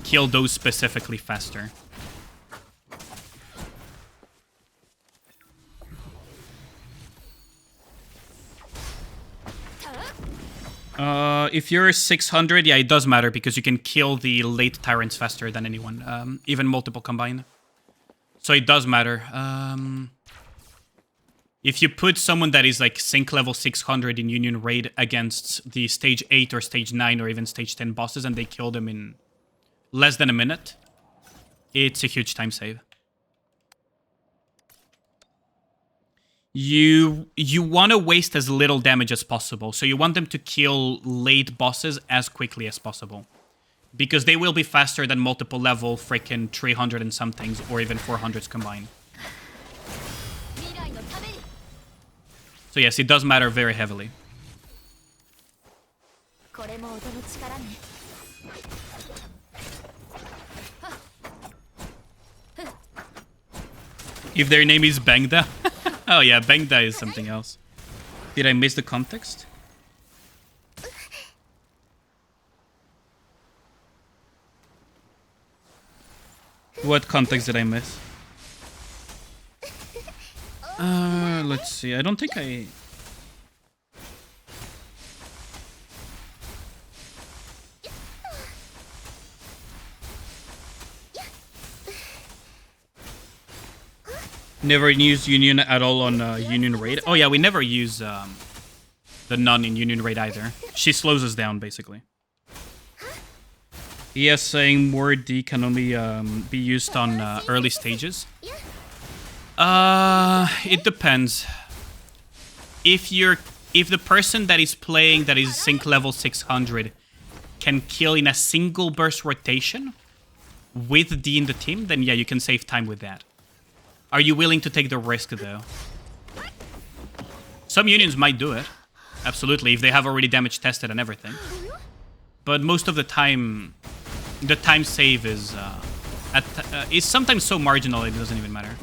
Speaker 2: kill those specifically faster. If you're 600, yeah, it does matter because you can kill the late Tyrants faster than anyone, even multiple combined. So it does matter. If you put someone that is like sync level 600 in Union Raid against the stage 8 or stage 9 or even stage 10 bosses and they kill them in less than a minute, it's a huge time save. You want to waste as little damage as possible. So you want them to kill late bosses as quickly as possible. Because they will be faster than multiple level freaking 300 and somethings or even 400s combined. So yes, it does matter very heavily. If their name is Bangda? Oh yeah, Bangda is something else. Did I miss the context? What context did I miss? Let's see. I don't think I... Never use Union at all on Union Raid. Oh yeah, we never use the Nun in Union Raid either. She slows us down, basically. ES saying more D can only be used on early stages. It depends. If the person that is playing that is sync level 600 can kill in a single burst rotation with D in the team, then yeah, you can save time with that. Are you willing to take the risk, though? Some unions might do it. Absolutely, if they have already damage tested and everything. But most of the time save is sometimes so marginal it doesn't even matter.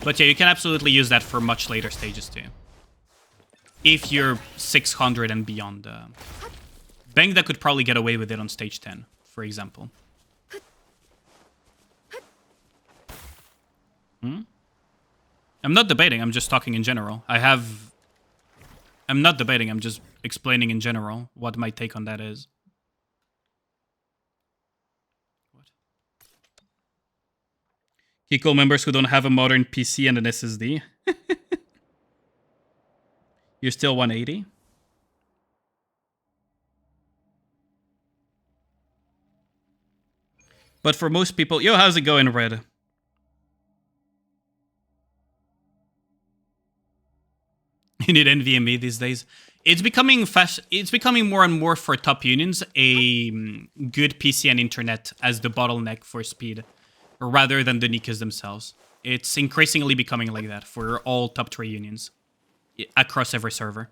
Speaker 2: But yeah, you can absolutely use that for much later stages, too. If you're 600 and beyond. Bangda could probably get away with it on stage 10, for example. I'm not debating, I'm just talking in general. I'm not debating, I'm just explaining in general what my take on that is. What? Kiko members who don't have a modern PC and an SSD. You're still 180? But for most people... Yo, how's it going, Red? You need NVMe these days. It's becoming It's becoming more and more for top unions a good PC and internet as the bottleneck for speed, rather than the Nikas themselves. It's increasingly becoming like that for all top 3 unions across every server.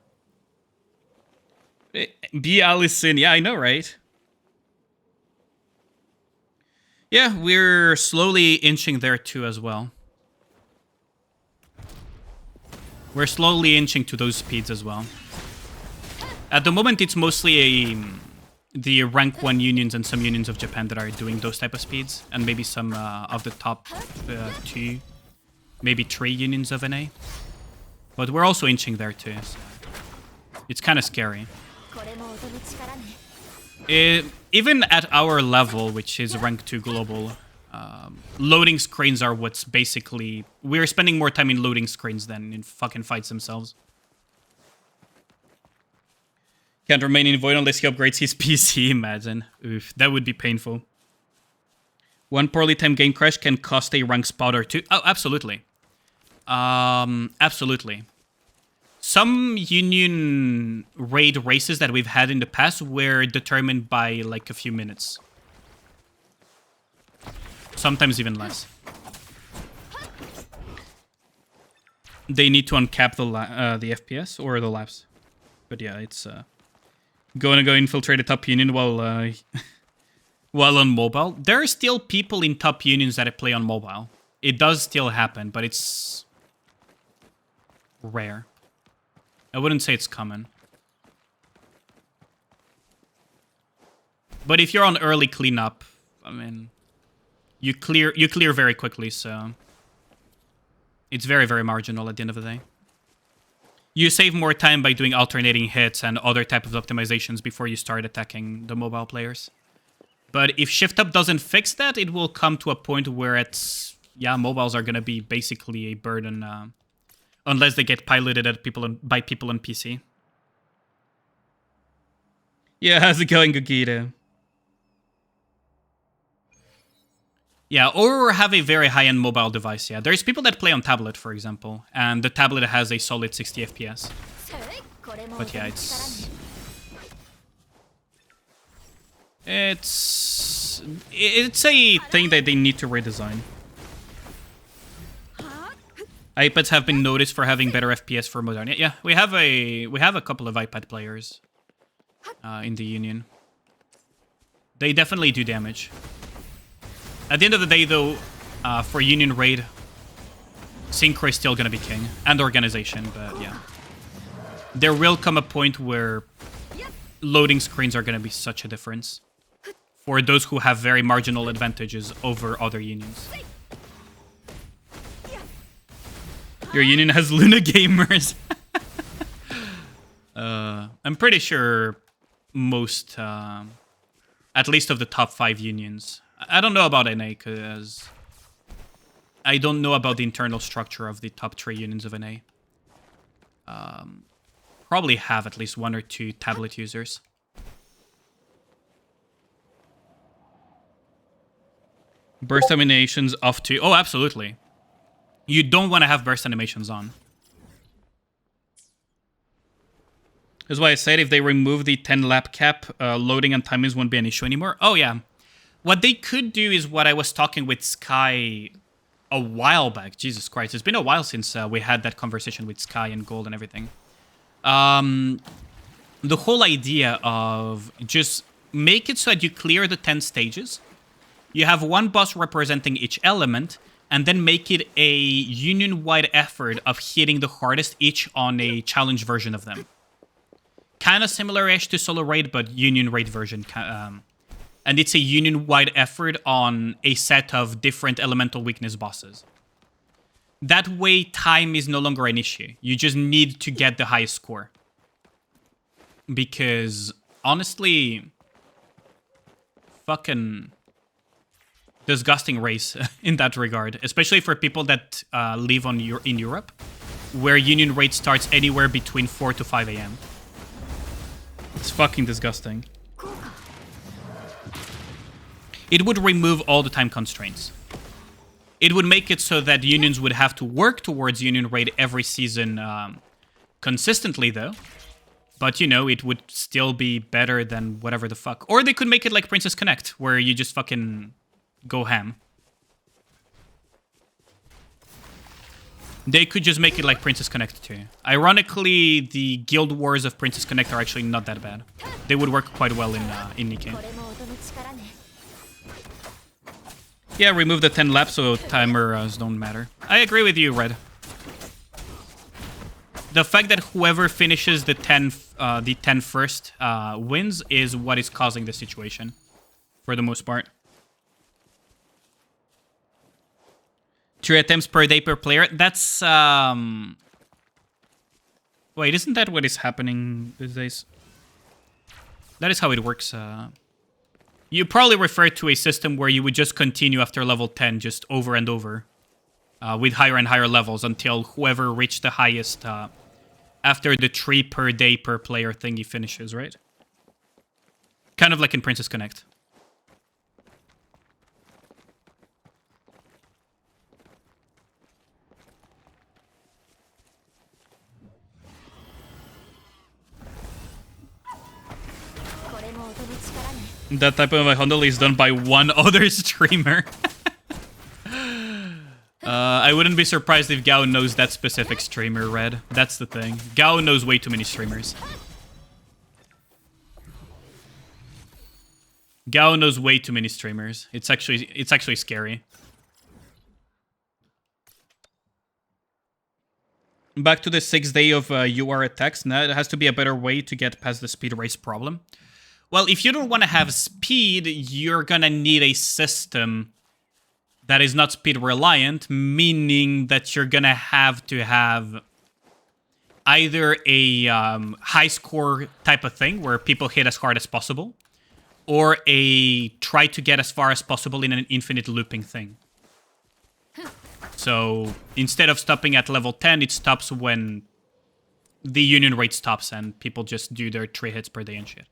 Speaker 2: Be Allison, yeah, I know, right? Yeah, we're slowly inching there too as well. We're slowly inching to those speeds as well. At the moment, it's mostly the rank 1 unions and some unions of Japan that are doing those type of speeds, and maybe some of the top 2, maybe 3 unions of NA. But we're also inching there too, so it's kind of scary. Even at our level, which is rank 2 global, loading screens are what's basically... We're spending more time in loading screens than in fucking fights themselves. Can't remain in Void unless he upgrades his PC, imagine. Oof, that would be painful. One poorly timed game crash can cost a rank spot or 2. Oh, absolutely. Absolutely. Some Union raid races that we've had in the past were determined by like a few minutes. Sometimes even less. They need to uncap the FPS or the laps. But yeah, it's gonna go infiltrate a top union while while on mobile. There are still people in top unions that play on mobile. It does still happen, but it's rare. I wouldn't say it's common. But if you're on early cleanup, I mean, you clear very quickly, so it's very, very marginal at the end of the day. You save more time by doing alternating hits and other type of optimizations before you start attacking the mobile players. But if Shift Up doesn't fix that, it will come to a point where it's... Yeah, mobiles are going to be basically a burden, unless they get piloted at by people on PC. Yeah, how's it going, Gogeta? Yeah, or have a very high-end mobile device, yeah. There's people that play on tablet, for example, and the tablet has a solid 60 FPS. But yeah, it's a thing that they need to redesign. iPads have been noticed for having better FPS for modern. Yeah, we have a couple of iPad players in the Union. They definitely do damage. At the end of the day, though, for Union Raid, Synchro is still gonna be king, and Organization, but yeah. There will come a point where loading screens are gonna be such a difference for those who have very marginal advantages over other unions. Your union has Luna gamers. I'm pretty sure most, at least of the top 5 unions. I don't know about NA, because I don't know about the internal structure of the top 3 unions of NA. Probably have at least 1 or 2 tablet users. Burst animations off to... Oh, absolutely. You don't want to have burst animations on. That's why I said if they remove the 10 lap cap, loading and timings won't be an issue anymore. Oh, yeah. What they could do is what I was talking with Sky a while back. Jesus Christ, it's been a while since we had that conversation with Sky and Gold and everything. The whole idea of just make it so that you clear the 10 stages, you have one boss representing each element, and then make it a union-wide effort of hitting the hardest each on a challenge version of them. Kind of similar-ish to Solo Raid, but Union Raid version. And it's a union-wide effort on a set of different elemental weakness bosses. That way, time is no longer an issue. You just need to get the highest score. Because, honestly, fucking disgusting race in that regard. Especially for people that live in Europe, where Union Raid starts anywhere between 4 to 5 a.m. It's fucking disgusting. It would remove all the time constraints. It would make it so that unions would have to work towards Union Raid every season consistently, though. But, you know, it would still be better than whatever the fuck. Or they could make it like Princess Connect, where you just fucking go ham. They could just make it like Princess Connect too. Ironically, the Guild Wars of Princess Connect are actually not that bad. They would work quite well in Nikke. Yeah, remove the 10 laps so timers don't matter. I agree with you, Red. The fact that whoever finishes the 10 first wins is what is causing the situation, for the most part. 3 attempts per day per player. That's wait, isn't that what is happening these days? That is how it works. You probably refer to a system where you would just continue after level 10, just over and over, with higher and higher levels until whoever reached the highest after the 3 per day per player thingy finishes, right? Kind of like in Princess Connect. That type of a handle is done by one other streamer. I wouldn't be surprised if Gao knows that specific streamer, Red. That's the thing. Gao knows way too many streamers. Gao knows way too many streamers. It's actually scary. Back to the 6th day of UR attacks. Now it has to be a better way to get past the speed race problem. Well, if you don't want to have speed, you're gonna need a system that is not speed reliant, meaning that you're gonna have to have either a high score type of thing where people hit as hard as possible, or a try to get as far as possible in an infinite looping thing. So instead of stopping at level 10, it stops when the union rate stops and people just do their 3 hits per day and shit.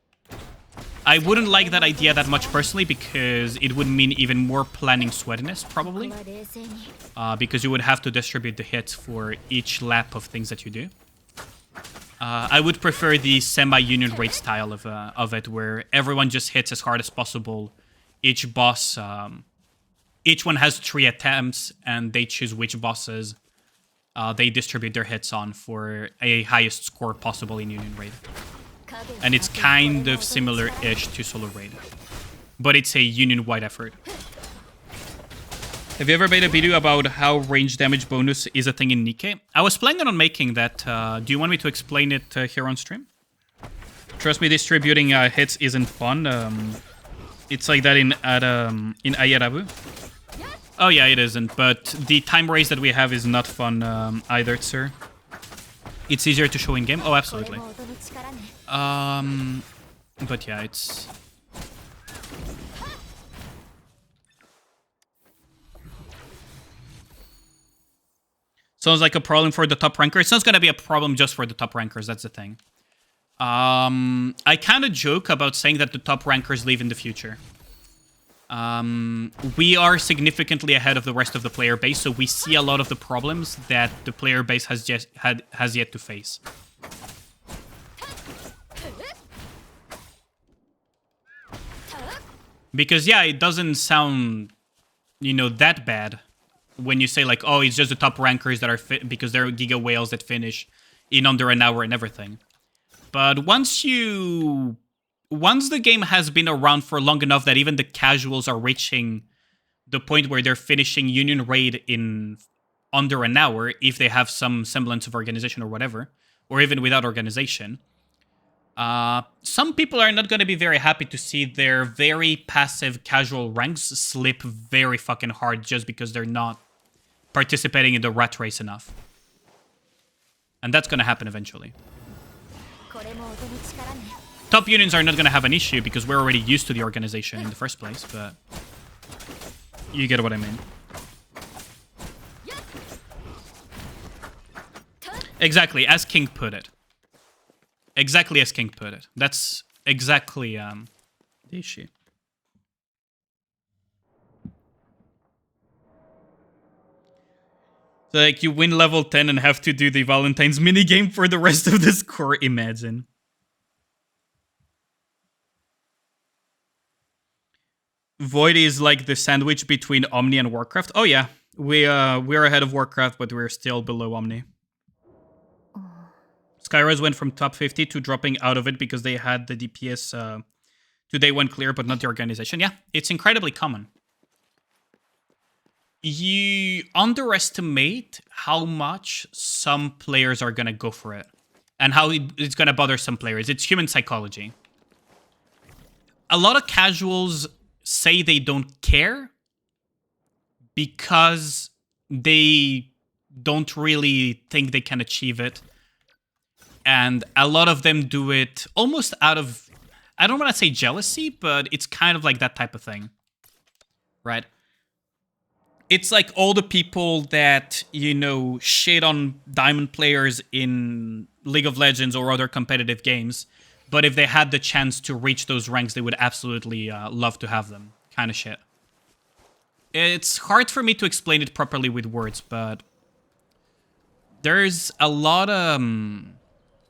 Speaker 2: I wouldn't like that idea that much personally because it would mean even more planning sweatiness, probably. Because you would have to distribute the hits for each lap of things that you do. I would prefer the semi-union rate style of it, where everyone just hits as hard as possible. Each boss, each one has 3 attempts, and they choose which bosses they distribute their hits on for a highest score possible in union raid. And it's kind of similar-ish to solo raid, but it's a union-wide effort. Have you ever made a video about how range damage bonus is a thing in Nikke? I was planning on making that. Do you want me to explain it here on stream? Trust me, distributing hits isn't fun. It's like that in Ayarabu. Oh yeah, it isn't, but the time race that we have is not fun either, sir. It's easier to show in-game? Oh, absolutely. But yeah, it's... Sounds like a problem for the top rankers. It's not gonna be a problem just for the top rankers, that's the thing. I kind of joke about saying that the top rankers leave in the future. We are significantly ahead of the rest of the player base, so we see a lot of the problems that the player base has yet to face. Because yeah, it doesn't sound, you know, that bad when you say like, oh, it's just the top rankers that are because they're Giga Whales that finish in under an hour and everything. But once the game has been around for long enough that even the casuals are reaching the point where they're finishing Union Raid in under an hour, if they have some semblance of organization or whatever, or even without organization, some people are not going to be very happy to see their very passive casual ranks slip very fucking hard just because they're not participating in the rat race enough. And that's going to happen eventually. Top unions are not going to have an issue because we're already used to the organization in the first place, but you get what I mean. Exactly, as King put it. Exactly as King put it. That's exactly the issue. So like you win level 10 and have to do the Valentine's minigame for the rest of the score, imagine. Void is like the sandwich between Omni and Warcraft. Oh yeah, we're ahead of Warcraft, but we're still below Omni. Skyrise went from top 50 to dropping out of it because they had the DPS today went clear, but not the organization. Yeah, it's incredibly common. You underestimate how much some players are gonna go for it, and how it's gonna bother some players. It's human psychology. A lot of casuals say they don't care because they don't really think they can achieve it. And a lot of them do it almost out of, I don't want to say jealousy, but it's kind of like that type of thing, right? It's like all the people that, you know, shit on diamond players in League of Legends or other competitive games, but if they had the chance to reach those ranks, they would absolutely love to have them, kind of shit. It's hard for me to explain it properly with words, but there's a lot of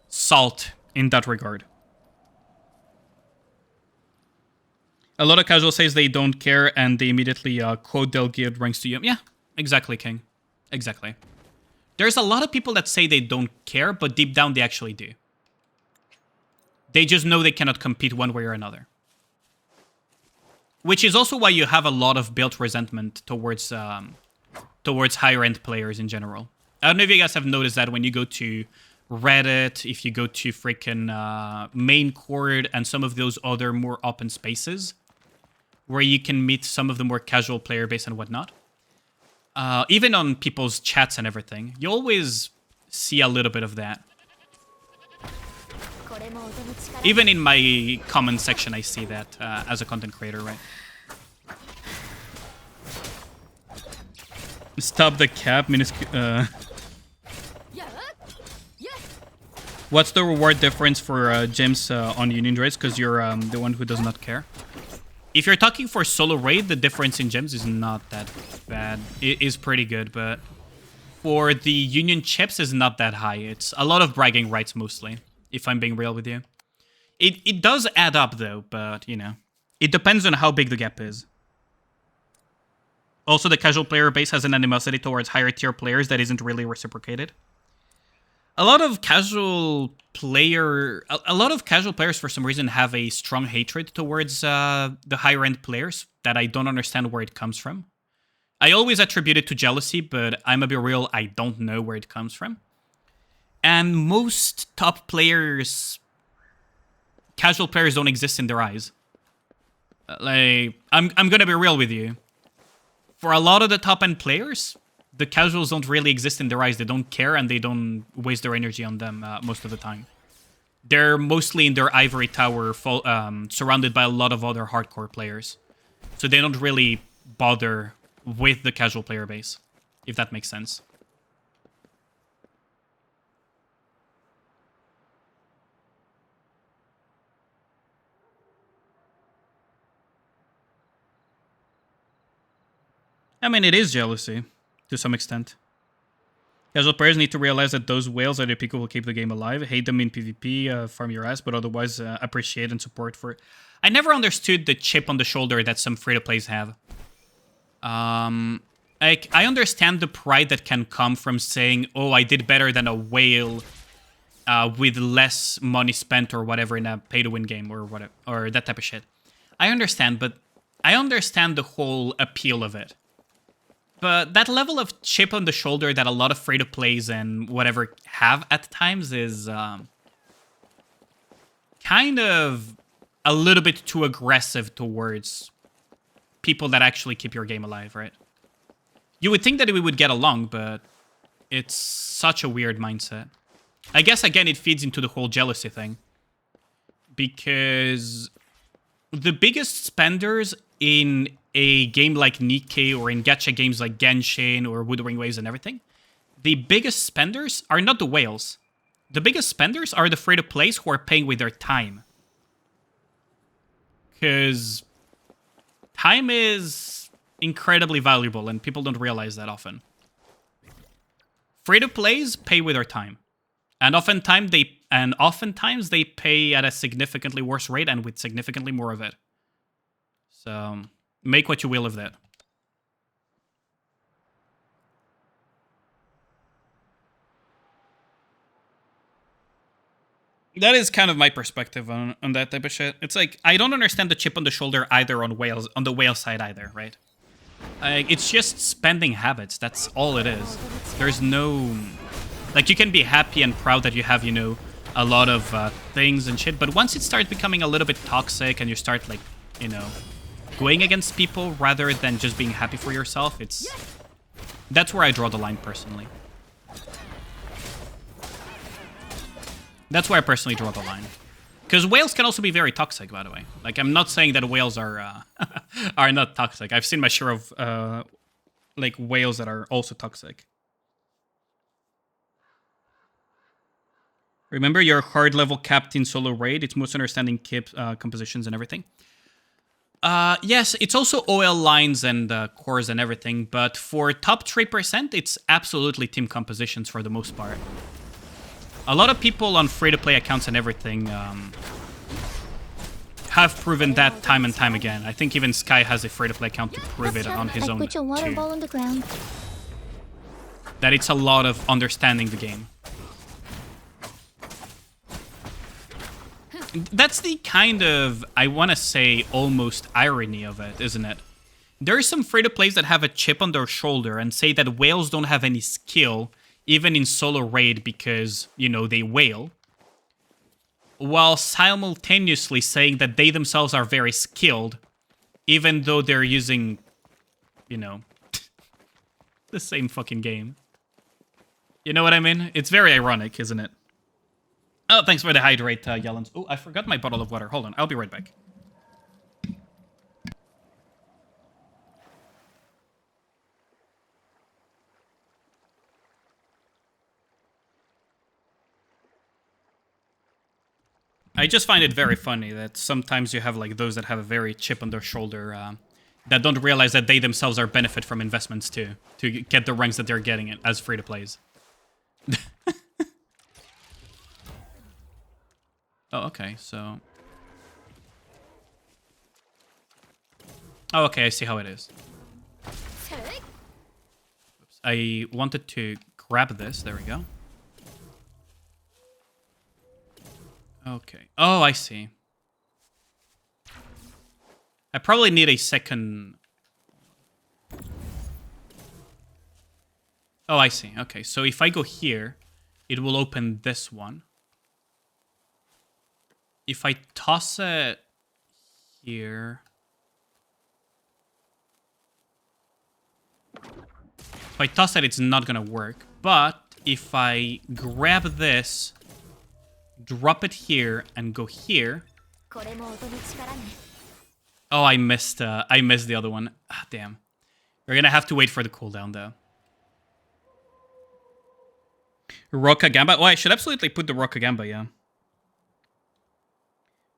Speaker 2: salt in that regard. A lot of casuals says they don't care and they immediately quote they'll give ranks to you. Yeah, exactly, King. Exactly. There's a lot of people that say they don't care, but deep down they actually do. They just know they cannot compete one way or another. Which is also why you have a lot of built resentment towards higher end players in general. I don't know if you guys have noticed that when you go to Reddit, if you go to freaking main court and some of those other more open spaces where you can meet some of the more casual player base and whatnot. Even on people's chats and everything, you always see a little bit of that. Even in my comment section, I see that as a content creator, right? Stop the cap, What's the reward difference for gems on Union raids? Because you're the one who does not care. If you're talking for solo raid, the difference in gems is not that bad. It is pretty good, but for the Union chips is not that high. It's a lot of bragging rights mostly, if I'm being real with you. It does add up though, but you know, it depends on how big the gap is. Also, the casual player base has an animosity towards higher tier players that isn't really reciprocated. A lot of casual players for some reason have a strong hatred towards the higher end players that I don't understand where it comes from. I always attribute it to jealousy, but I'm gonna be real, I don't know where it comes from. And most top players, casual players don't exist in their eyes. Like, I'm gonna be real with you. For a lot of the top end players, the casuals don't really exist in their eyes. They don't care and they don't waste their energy on them most of the time. They're mostly in their ivory tower, surrounded by a lot of other hardcore players. So they don't really bother with the casual player base, if that makes sense. I mean, it is jealousy, to some extent. Casual players need to realize that those whales are the people who will keep the game alive. Hate them in PvP, farm your ass, but otherwise appreciate and support for it. I never understood the chip on the shoulder that some free-to-plays have. I understand the pride that can come from saying, oh, I did better than a whale with less money spent or whatever in a pay-to-win game or whatever, or that type of shit. I understand, but I understand the whole appeal of it. But that level of chip on the shoulder that a lot of free-to-plays and whatever have at times is kind of a little bit too aggressive towards people that actually keep your game alive, right? You would think that we would get along, but it's such a weird mindset. I guess, again, it feeds into the whole jealousy thing. Because the biggest spenders in a game like Nikke or in gacha games like Genshin or Wuthering Waves and everything, the biggest spenders are not the whales. The biggest spenders are the free-to-plays who are paying with their time. Because time is incredibly valuable and people don't realize that often. Free-to-plays pay with their time. And oftentimes they pay at a significantly worse rate and with significantly more of it. So make what you will of that. That is kind of my perspective on that type of shit. It's like, I don't understand the chip on the shoulder either on the whale side either, right? It's just spending habits. That's all it is. There's no... Like, you can be happy and proud that you have, you know, a lot of things and shit, but once it starts becoming a little bit toxic and you start, like, you know, going against people rather than just being happy for yourself, it's... That's where I draw the line, personally. That's where I personally draw the line. Because whales can also be very toxic, by the way. Like, I'm not saying that whales are are not toxic. I've seen my share of, like, whales that are also toxic. Remember, your hard level capped in solo raid. It's most understanding compositions and everything. Yes, it's also OL lines and cores and everything. But for top 3%, it's absolutely team compositions for the most part. A lot of people on free-to-play accounts and everything have proven that time and time again. I think even Sky has a free-to-play account to prove it on his own
Speaker 3: put your water
Speaker 2: too.
Speaker 3: ball on the ground.
Speaker 2: That it's a lot of understanding the game. That's the kind of, I want to say, almost irony of it, isn't it? There are some free-to-plays that have a chip on their shoulder and say that whales don't have any skill even in solo raid because, you know, they whale, while simultaneously saying that they themselves are very skilled, even though they're using, you know, the same fucking game. You know what I mean? It's very ironic, isn't it? Oh, thanks for the hydrate, Yellens. Oh, I forgot my bottle of water. Hold on, I'll be right back. I just find it very funny that sometimes you have like those that have a very chip on their shoulder that don't realize that they themselves are benefit from investments too, to get the ranks that they're getting it as free-to-plays. Oh, okay, so... Oh, okay, I see how it is. Oops. I wanted to grab this, there we go. Okay. Oh, I see. I probably need a second... Oh, I see. Okay, so if I go here, it will open this one. If I toss it here... If I toss it, it's not gonna work. But if I grab this... drop it here and go here. Oh, I missed the other one. Ah, damn. We're gonna have to wait for the cooldown though. Roka Gamba. Oh, I should absolutely put the Roka Gamba, yeah.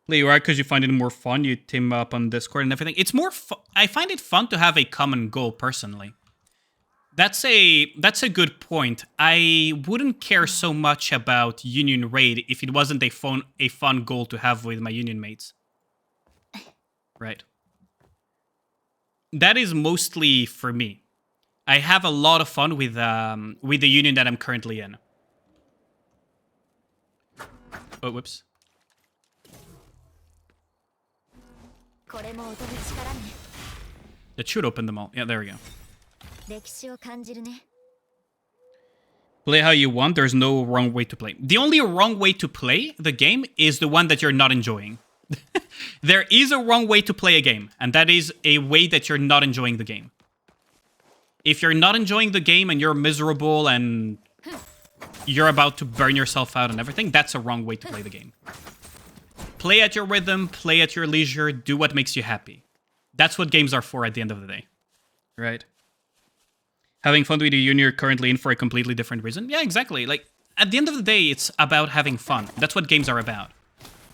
Speaker 2: Play you are because you find it more fun. You team up on Discord and everything. It's more I find it fun to have a common goal personally. That's a good point. I wouldn't care so much about Union Raid if it wasn't a fun goal to have with my Union mates. Right. That is mostly for me. I have a lot of fun with the Union that I'm currently in. Oh, whoops. That should open them all. Yeah, there we go. Play how you want. There's no wrong way to play. The only wrong way to play the game is the one that you're not enjoying. There is a wrong way to play a game, and that is a way that you're not enjoying the game. If you're not enjoying the game and you're miserable and you're about to burn yourself out and everything, that's a wrong way to play the game. Play at your rhythm, play at your leisure, do what makes you happy. That's what games are for at the end of the day. Right? Having fun with the Union you're currently in for a completely different reason? Yeah, exactly. Like, at the end of the day, it's about having fun. That's what games are about.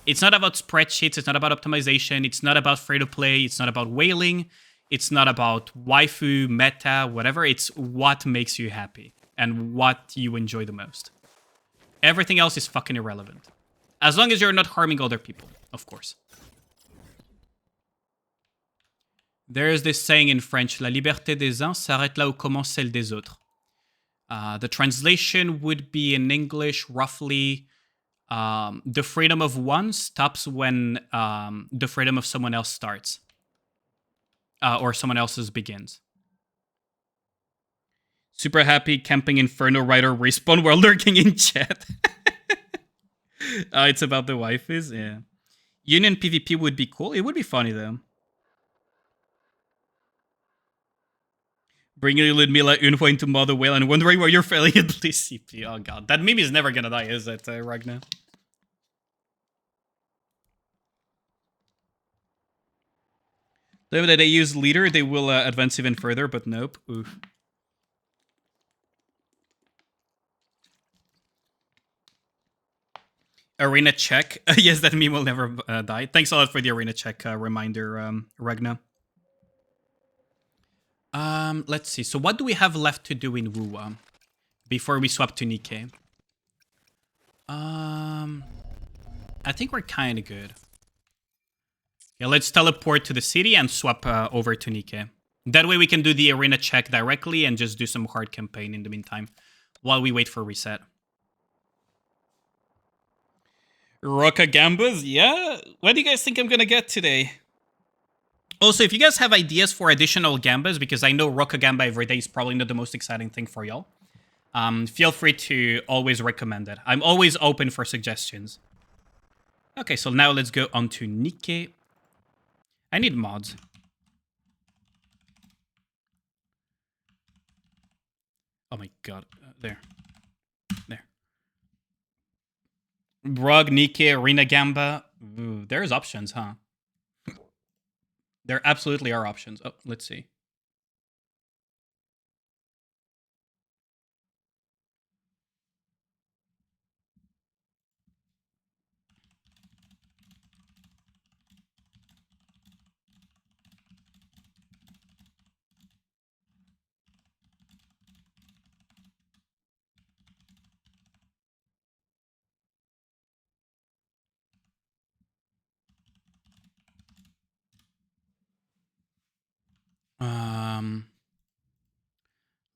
Speaker 2: It's not about spreadsheets, it's not about optimization, it's not about free-to-play, it's not about whaling, it's not about waifu, meta, whatever. It's what makes you happy. and what you enjoy the most. Everything else is fucking irrelevant. As long as you're not harming other people, of course. There's this saying in French, La liberté des uns s'arrête là où commence celle des autres. The translation would be in English roughly, the freedom of one stops when the freedom of someone else starts. Or someone else's begins. Super happy camping Inferno Rider respawn while lurking in chat. It's about the waifus, yeah. Union PvP would be cool. It would be funny though. Bringing Ludmilla Unhwa into Mother Whale and wondering why you're failing at Bliss CP. Oh god, that meme is never gonna die, is it, Ragnar? Though that they use leader, they will advance even further, but nope. Oof. Arena check. Yes, that meme will never die. Thanks a lot for the arena check reminder, Ragnar. Let's see. So what do we have left to do in Wuwa before we swap to Nikke? I think we're kind of good. Yeah, let's teleport to the city and swap over to Nikke. That way we can do the arena check directly and just do some hard campaign in the meantime while we wait for reset. Roka Gambas? Yeah? What do you guys think I'm gonna get today? Also, if you guys have ideas for additional Gambas, because I know Roka Gamba every day is probably not the most exciting thing for y'all, feel free to always recommend it. I'm always open for suggestions. Okay, so now let's go on to Nikke. I need mods. Oh my god. There. Brog, Nikke, Arena Gamba. Ooh, there's options, huh? There absolutely are options. Oh, let's see.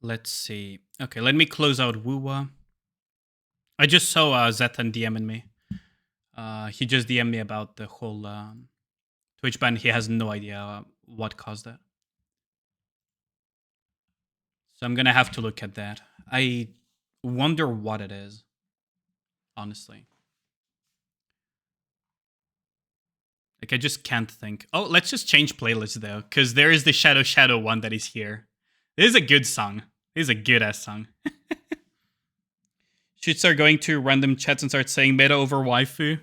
Speaker 2: Let's see. Okay, let me close out Wuwa. I just saw Zetan DMing me. He just DM'd me about the whole Twitch ban. He has no idea what caused that. So I'm gonna have to look at that. I wonder what it is, honestly. Like, I just can't think. Oh, let's just change playlist, though, because there is the Shadow one that is here. It is a good song. It is a good-ass song. Should start going to random chats and start saying meta over waifu.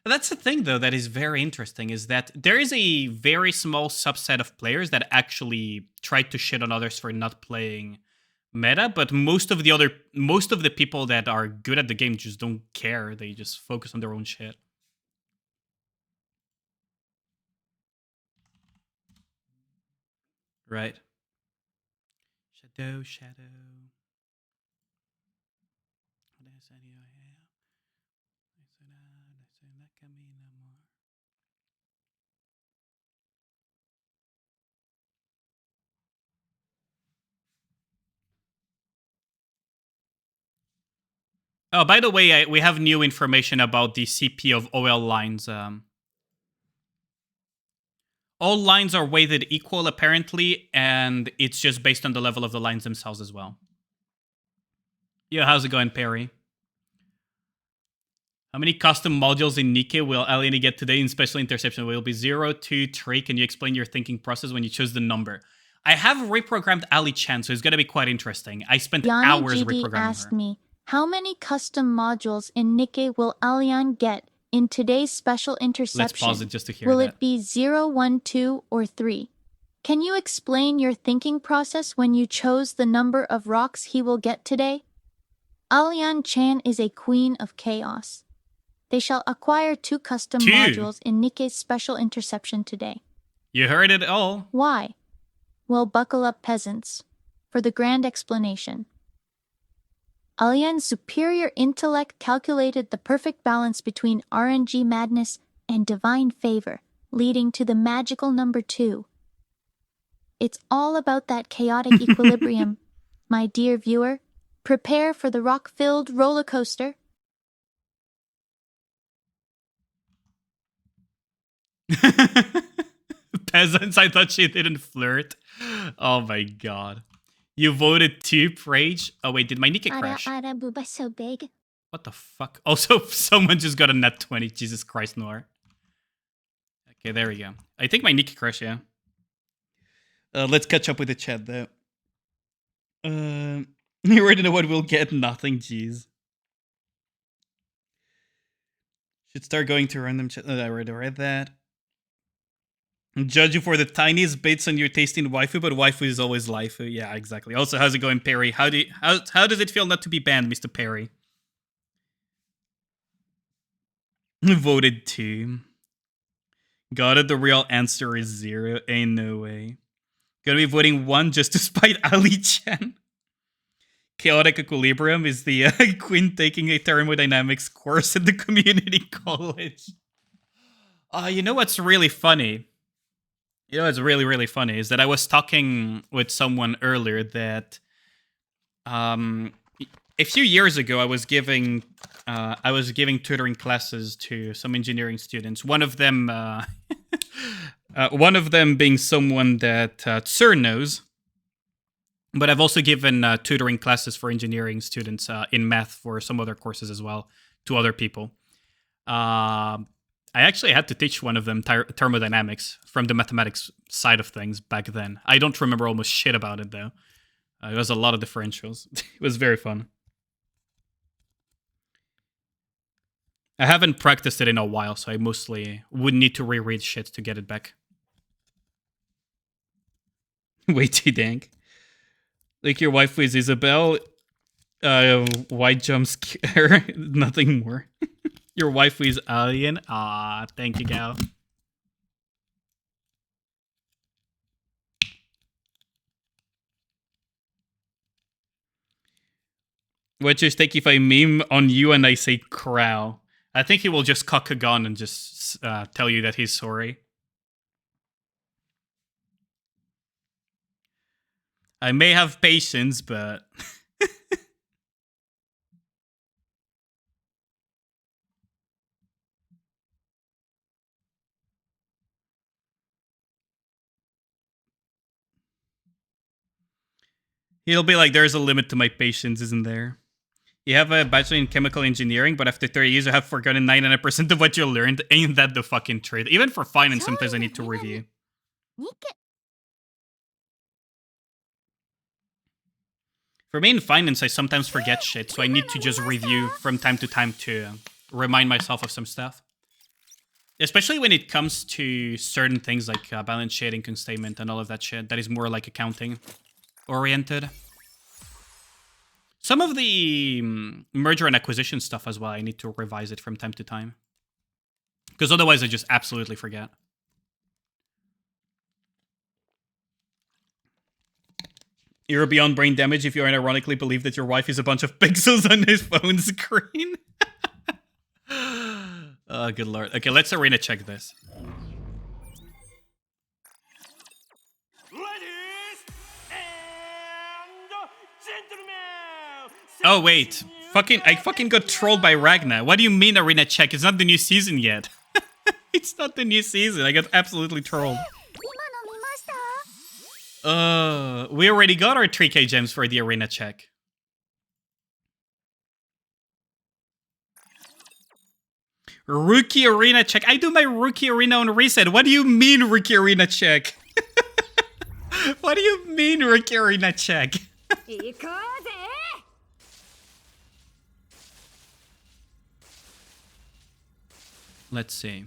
Speaker 2: That's the thing, though, that is very interesting, is that there is a very small subset of players that actually try to shit on others for not playing meta, but most of the people that are good at the game just don't care. They just focus on their own shit. Right. Shadow. Oh, by the way, we have new information about the CP of OL lines. All lines are weighted equal, apparently, and it's just based on the level of the lines themselves as well. Yo, how's it going, Perry? How many custom modules in Nikke will Alieni get today in Special Interception? Will it be 0, 2, 3? Can you explain your thinking process when you choose the number? I have reprogrammed Ali Chan, so it's going to be quite interesting. I spent hours reprogramming
Speaker 3: asked
Speaker 2: her.
Speaker 3: Me, how many custom modules in Nikke will Alian get in today's Special Interception?
Speaker 2: Let's pause it just to hear
Speaker 3: will
Speaker 2: that.
Speaker 3: It be 0, 1, 2, or 3? Can you explain your thinking process when you chose the number of rocks he will get today? Alian Chan is a queen of chaos. They shall acquire 2 custom modules in Nikke's Special Interception today.
Speaker 2: You heard it all.
Speaker 3: Why? Well, buckle up, peasants. for the grand explanation. Alian's superior intellect calculated the perfect balance between RNG madness and divine favor, leading to the magical number 2. It's all about that chaotic equilibrium, my dear viewer. Prepare for the rock-filled roller coaster.
Speaker 2: Peasants, I thought she didn't flirt. Oh my god. You voted 2, Prage? Oh wait, did my Nika crash?
Speaker 3: Booba so big.
Speaker 2: What the fuck? Also, someone just got a net 20. Jesus Christ, Noir. Okay, there we go. I think my Nika crashed, yeah. Let's catch up with the chat, though. You already know what we'll get. Nothing, jeez. Should start going to random chat. I already read that. Judge you for the tiniest bits on your taste in waifu, but waifu is always waifu. Yeah, exactly. Also, how's it going, Perry? How does it feel not to be banned, Mr. Perry? Voted 2. Got it. The real answer is 0. Ain't no way. Gonna be voting 1 just to spite Ali-chan. Chaotic Equilibrium is the queen taking a thermodynamics course at the community college. You know what's really funny? You know what's really, really funny is that I was talking with someone earlier that a few years ago I was giving tutoring classes to some engineering students. One of them being someone that Tsur knows. But I've also given tutoring classes for engineering students in math for some other courses as well to other people. I actually had to teach one of them thermodynamics from the mathematics side of things back then. I don't remember almost shit about it, though. It was a lot of differentials. It was very fun. I haven't practiced it in a while, so I mostly would need to reread shit to get it back. Way too dank. Like your wife is Isabel. White jump scare. Nothing more. Your wife is Alien. Ah, thank you, gal. What you think if I meme on you and I say crow? I think he will just cock a gun and just tell you that he's sorry. I may have patience, but... He'll be like, there's a limit to my patience, isn't there? You have a bachelor in chemical engineering, but after 30 years you have forgotten 99% of what you learned. Ain't that the fucking truth? Even for finance, sometimes I need to review. For me in finance, I sometimes forget shit, so I need to just review from time to time to remind myself of some stuff. Especially when it comes to certain things like balance sheet, income statement, and all of that shit that is more like accounting oriented. Some of the merger and acquisition stuff as well, I need to revise it from time to time. Because otherwise I just absolutely forget. You're beyond brain damage if you unironically believe that your wife is a bunch of pixels on his phone screen. Oh, good lord. Okay, let's arena check this.
Speaker 4: Ladies and gentlemen.
Speaker 2: Oh, wait. I fucking got trolled by Ragnar. What do you mean arena check? It's not the new season yet. It's not the new season. I got absolutely trolled. We already got our 3k gems for the arena check. Rookie arena check. I do my rookie arena on reset. What do you mean rookie arena check? What do you mean rookie arena check? Let's see.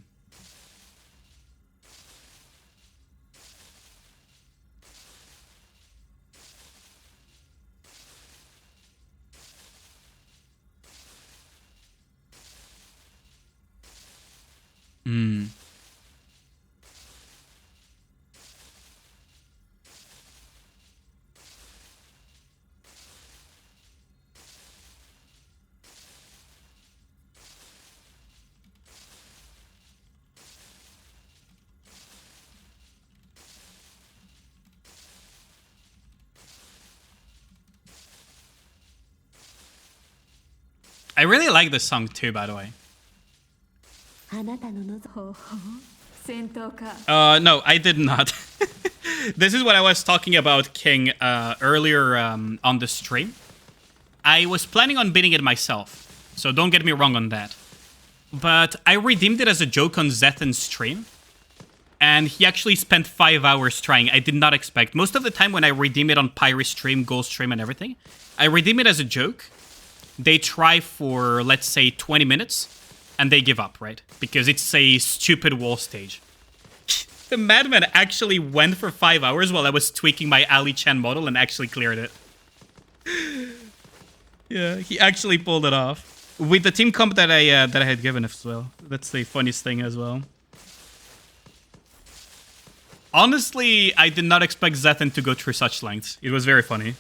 Speaker 2: I really like this song too, by the way.
Speaker 5: あなたの望ほうほう戦闘か
Speaker 2: No, I did not. This is what I was talking about, King, earlier on the stream. I was planning on beating it myself, so don't get me wrong on that. But I redeemed it as a joke on Zethan's stream, and he actually spent 5 hours trying. I did not expect. Most of the time when I redeem it on Pyre's stream, Gold stream, and everything, I redeem it as a joke. They try for, let's say, 20 minutes, and they give up, right? Because it's a stupid wall stage. The madman actually went for 5 hours while I was tweaking my Ali Chan model and actually cleared it. Yeah, he actually pulled it off. With the team comp that I had given as well. That's the funniest thing as well. Honestly, I did not expect Zethan to go through such lengths. It was very funny.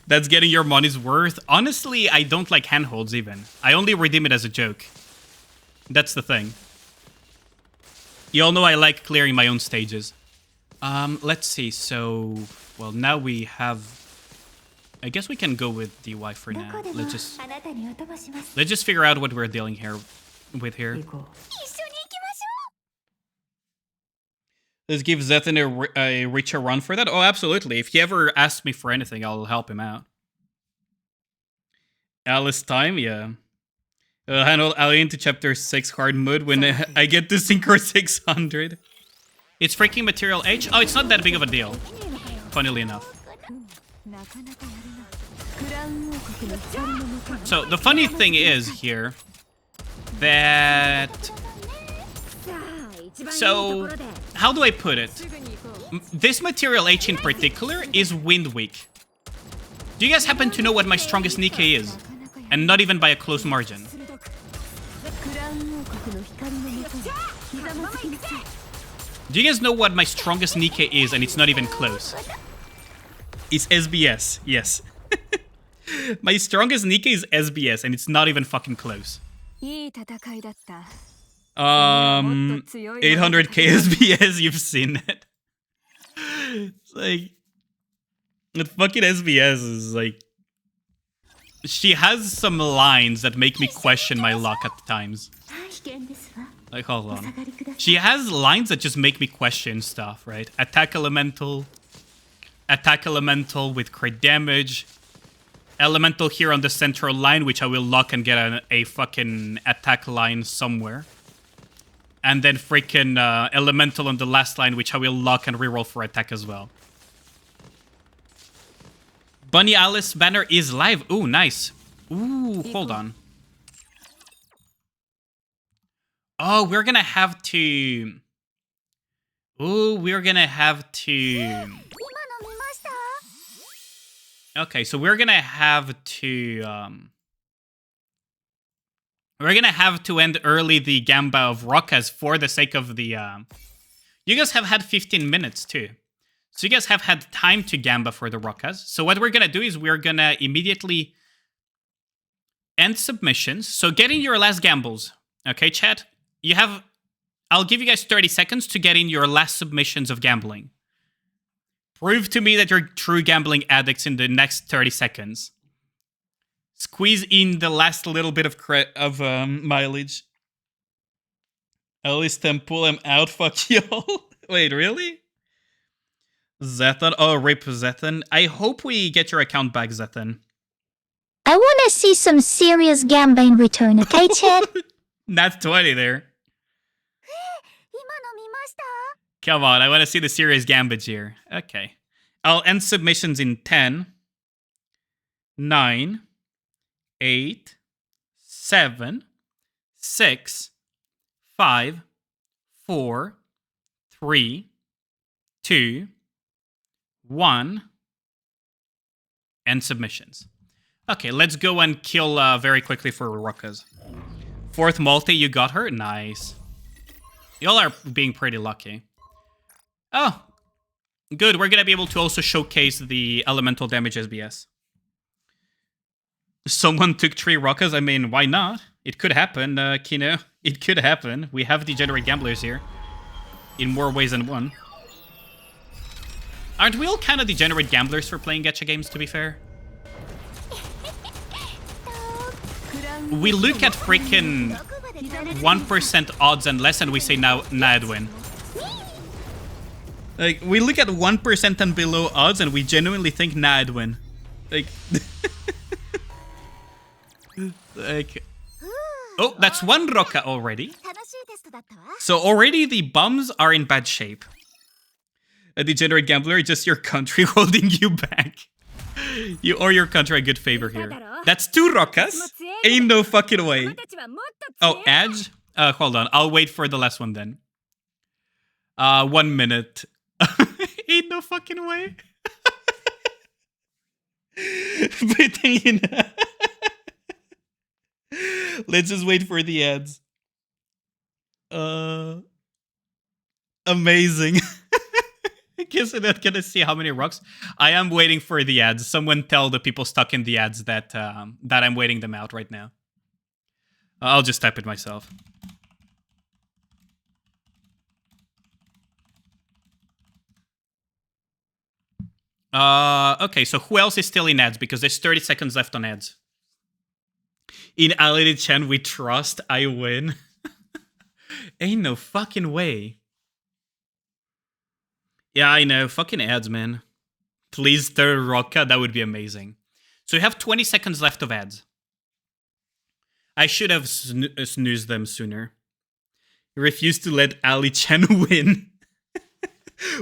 Speaker 2: That's getting your money's worth. Honestly, I don't like handholds even. I only redeem it as a joke. That's the thing. You all know I like clearing my own stages. Let's see. So, well, now we have... I guess we can go with DY for now. Let's just figure out what we're dealing with here.
Speaker 5: 行こう
Speaker 2: Let's give Zethan a richer run for that. Oh, absolutely. If he ever asks me for anything, I'll help him out. Alice time, yeah. Handle Ali into chapter 6 hard mode when I get to Synchro 600. It's freaking Material H? Oh, it's not that big of a deal. Funnily enough.
Speaker 5: なかなかやるなクラウン王国の光のもとに
Speaker 2: So, the funny thing is here that... So, how do I put it? This Material H in particular is wind weak. Do you guys happen to know what my strongest Nikkei is? And not even by a close margin.
Speaker 5: クラウン王国の光のもとにひざまずきなさい
Speaker 2: Do you guys know what my strongest Nikkei is and it's not even close? It's SBS, yes. My strongest Nikkei is SBS and it's not even fucking close.
Speaker 5: いい戦いだった
Speaker 2: 800k SBS, you've seen it. It's like... The fucking SBS is like... She has some lines that make me question my luck at times.
Speaker 5: 危険ですわ
Speaker 2: Like, hold
Speaker 5: お
Speaker 2: on.
Speaker 5: 下がりください
Speaker 2: She has lines that just make me question stuff, right? Attack elemental with crit damage, elemental here on the central line, which I will lock and get a fucking attack line somewhere. And then freaking elemental on the last line, which I will lock and reroll for attack as well. Bunny Alice banner is live. Ooh, nice. Ooh, hold on. Oh, we're gonna have to... Ooh, we're gonna have to...
Speaker 5: 今の見ました
Speaker 2: Okay, so we're gonna have to... We're gonna have to end early the Gamba of Rokas for the sake of the... You guys have had 15 minutes too. So you guys have had time to Gamba for the Rokas. So what we're gonna do is we're gonna immediately end submissions. So get in your last gambles. Okay, chat? You have... I'll give you guys 30 seconds to get in your last submissions of gambling. Prove to me that you're true gambling addicts in the next 30 seconds. Squeeze in the last little bit of mileage. At least then pull him out, fuck y'all. Wait, really? Zethan? Oh, rip Zethan. I hope we get your account back, Zethan.
Speaker 3: I want to see some serious gamba in return, okay, Chad?
Speaker 2: Not 20 there.
Speaker 5: 今の見ました
Speaker 2: Come on, I want to see the serious gambits here. Okay. I'll end submissions in 10, 9, 8, 7, 6, 5, 4, 3, 2, 1. End submissions. Okay, let's go and kill very quickly for Ruckas. 4th multi, you got her? Nice. Y'all are being pretty lucky. Oh, good. We're gonna be able to also showcase the elemental damage SBS. Someone took 3 Ruckas. I mean, why not? It could happen, Kino. It could happen. We have degenerate gamblers here. In more ways than one. Aren't we all kind of degenerate gamblers for playing gacha games, to be fair? we look at freaking 1% odds and less and we say now Nadwin. Like, we look at 1% and below odds and we genuinely think Nadwin. Like... like... Oh, that's one Roka already. So already the bums are in bad shape. A degenerate gambler, just your country holding you back. You owe your country a good favor here. That's 2 Rokas? Ain't no fucking way. Oh, Edge? Hold on. I'll wait for the last one then. 1 minute. Ain't no fucking way. But you know. Let's just wait for the ads. Amazing. I guess I'm not gonna see how many rocks. I am waiting for the ads. Someone tell the people stuck in the ads that that I'm waiting them out right now. I'll just type it myself. Okay, so who else is still in ads? Because there's 30 seconds left on ads. In Ali Chen, we trust. I win. Ain't no fucking way. Yeah, I know. Fucking ads, man. Please third Roka. That would be amazing. So you have 20 seconds left of ads. I should have snoozed them sooner. You refuse to let Ali Chen win.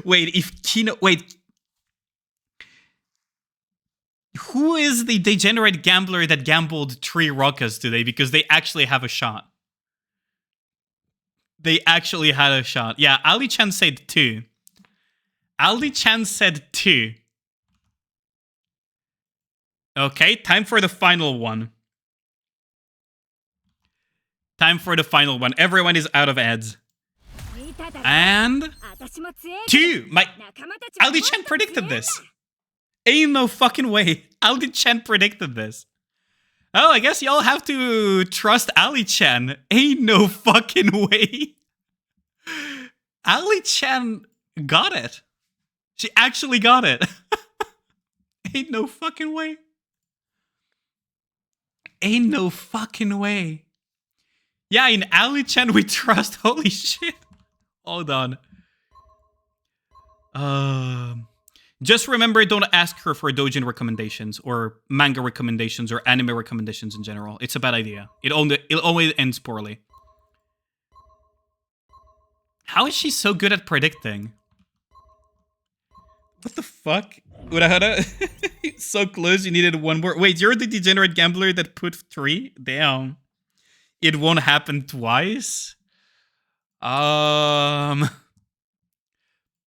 Speaker 2: Wait, if Kino... Wait. Who is the degenerate gambler that gambled 3 Rokas today? Because they actually have a shot. They actually had a shot. Yeah, Ali Chan said 2. Ali Chan said 2. Okay, time for the final one. Time for the final one. Everyone is out of ads. And... 2! Ali Chan predicted this. Ain't no fucking way. Ali Chan predicted this. Oh, I guess y'all have to trust Ali Chan. Ain't no fucking way. Ali Chan got it. She actually got it. Ain't no fucking way. Ain't no fucking way. Yeah, in Ali Chan we trust. Holy shit. Hold on. Just remember, don't ask her for doujin recommendations or manga recommendations or anime recommendations in general. It's a bad idea. It always ends poorly. How is she so good at predicting? What the fuck? Urahara? So close, you needed one more. Wait, you're the degenerate gambler that put 3? Damn. It won't happen twice?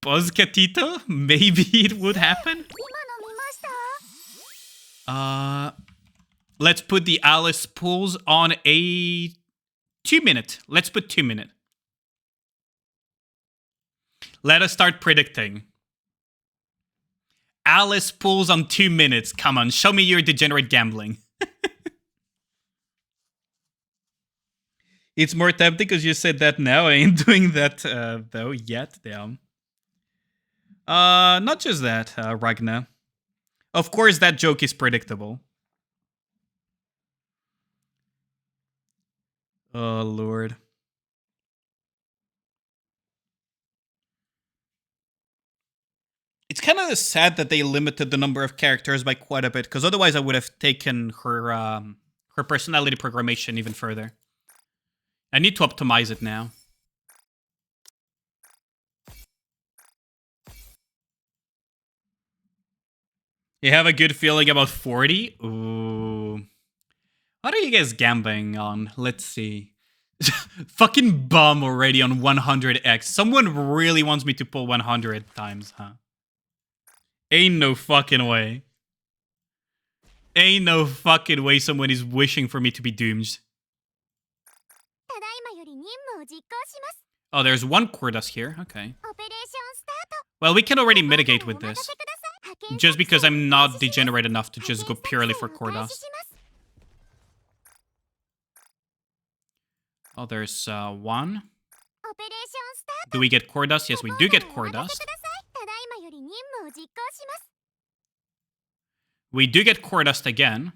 Speaker 2: Pozcatito? Maybe it would happen? Let's put the Alice pools on a 2-minute. Let's put 2-minute. Let us start predicting. Alice pulls on 2 minutes. Come on, show me your degenerate gambling. It's more tempting because you said that now. I ain't doing that though yet. Damn. Not just that, Ragna. Of course, that joke is predictable. Oh Lord. It's kind of sad that they limited the number of characters by quite a bit, because otherwise I would have taken her her personality programmation even further. I need to optimize it now. You have a good feeling about 40? Ooh. What are you guys gambling on? Let's see. Fucking bum already on 100x. Someone really wants me to pull 100 times, huh? Ain't no fucking way. Ain't no fucking way someone is wishing for me to be doomed. Oh, there's one Cordas here. Okay. Well, we can already mitigate with this. Just because I'm not degenerate enough to just go purely for Cordas. Oh, there's one. Do we get Cordas? Yes, we do get Cordas. We do get Cordas again.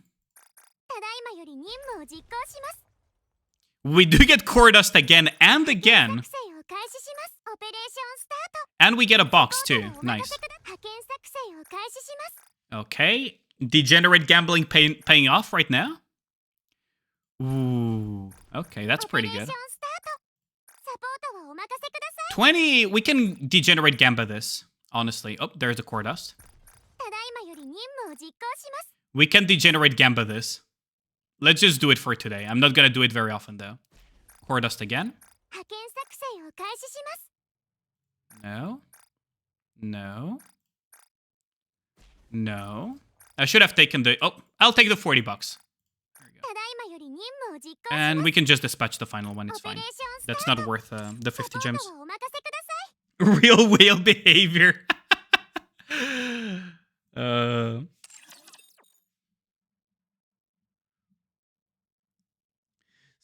Speaker 2: We do get core dust again and again.
Speaker 6: 作戦を開始します。オペレーションスタート。
Speaker 2: And we get a box
Speaker 6: コー
Speaker 2: too.
Speaker 6: ドをお任
Speaker 2: Nice.
Speaker 6: せくだ派遣作戦を開始します。
Speaker 2: Okay. Degenerate gambling paying off right now. Ooh. Okay, that's
Speaker 6: オペレ
Speaker 2: pretty
Speaker 6: ーション
Speaker 2: good.
Speaker 6: スタート。サポートはお任せください。
Speaker 2: 20. We can degenerate gamba this. Honestly. Oh, there's the core dust.
Speaker 6: ただいまより任務を実行します。
Speaker 2: We can degenerate gamba this. Let's just do it for today. I'm not gonna do it very often though. Core dust again.
Speaker 6: 派遣作戦を開始します。
Speaker 2: No. No. No. I should have taken the... Oh, I'll take the 40 bucks.
Speaker 6: ただいまより任務を実行し
Speaker 2: And
Speaker 6: ます。
Speaker 2: we can just dispatch the final one. It's
Speaker 6: オペレ
Speaker 2: fine.
Speaker 6: ーションスター
Speaker 2: That's
Speaker 6: ト。
Speaker 2: not worth the
Speaker 6: サ
Speaker 2: 50
Speaker 6: ポー
Speaker 2: gems.
Speaker 6: トはお任せください。
Speaker 2: Real whale behavior.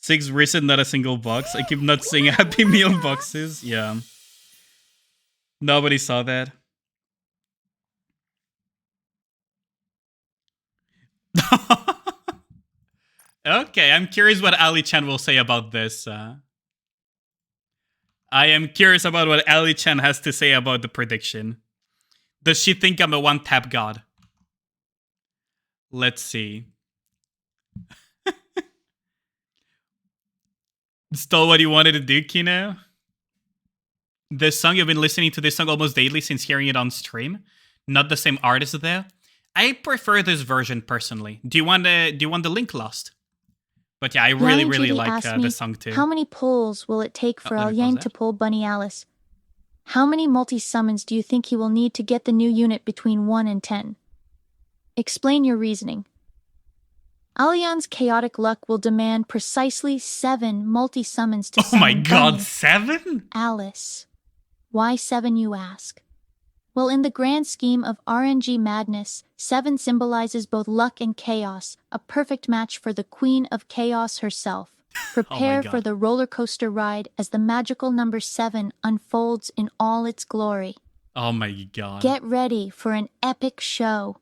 Speaker 2: Six recent, not a single box. I keep not seeing Happy Meal boxes. Yeah. Nobody saw that. Okay, I'm curious what Ali Chan will say about this. I am curious about what Ali Chan has to say about the prediction. Does she think I'm a one-tap god? Let's see. Still what you wanted to do, Kino? This song, you've been listening to this song almost daily since hearing it on stream. Not the same artist though. I prefer this version personally. Do you want the link lost? But yeah, I really,
Speaker 3: Yang
Speaker 2: really
Speaker 3: Judy
Speaker 2: like
Speaker 3: asked me,
Speaker 2: this song too.
Speaker 3: How many pulls will it take for
Speaker 2: let me
Speaker 3: Yang
Speaker 2: pause
Speaker 3: to
Speaker 2: that.
Speaker 3: pull Bunny Alice? How many multi-summons do you think he will need to get the new unit between 1 and 10? Explain your reasoning. Allian's chaotic luck will demand precisely 7 multi-summons to
Speaker 2: Oh my
Speaker 3: summon
Speaker 2: god,
Speaker 3: Bunny
Speaker 2: 7?
Speaker 3: Alice. Why 7, you ask? Well, in the grand scheme of RNG madness, 7 symbolizes both luck and chaos, a perfect match for the Queen of Chaos herself. Prepare for
Speaker 2: God.
Speaker 3: the roller coaster ride as the magical number 7 unfolds in all its glory.
Speaker 2: Oh my god.
Speaker 3: Get ready for an epic show.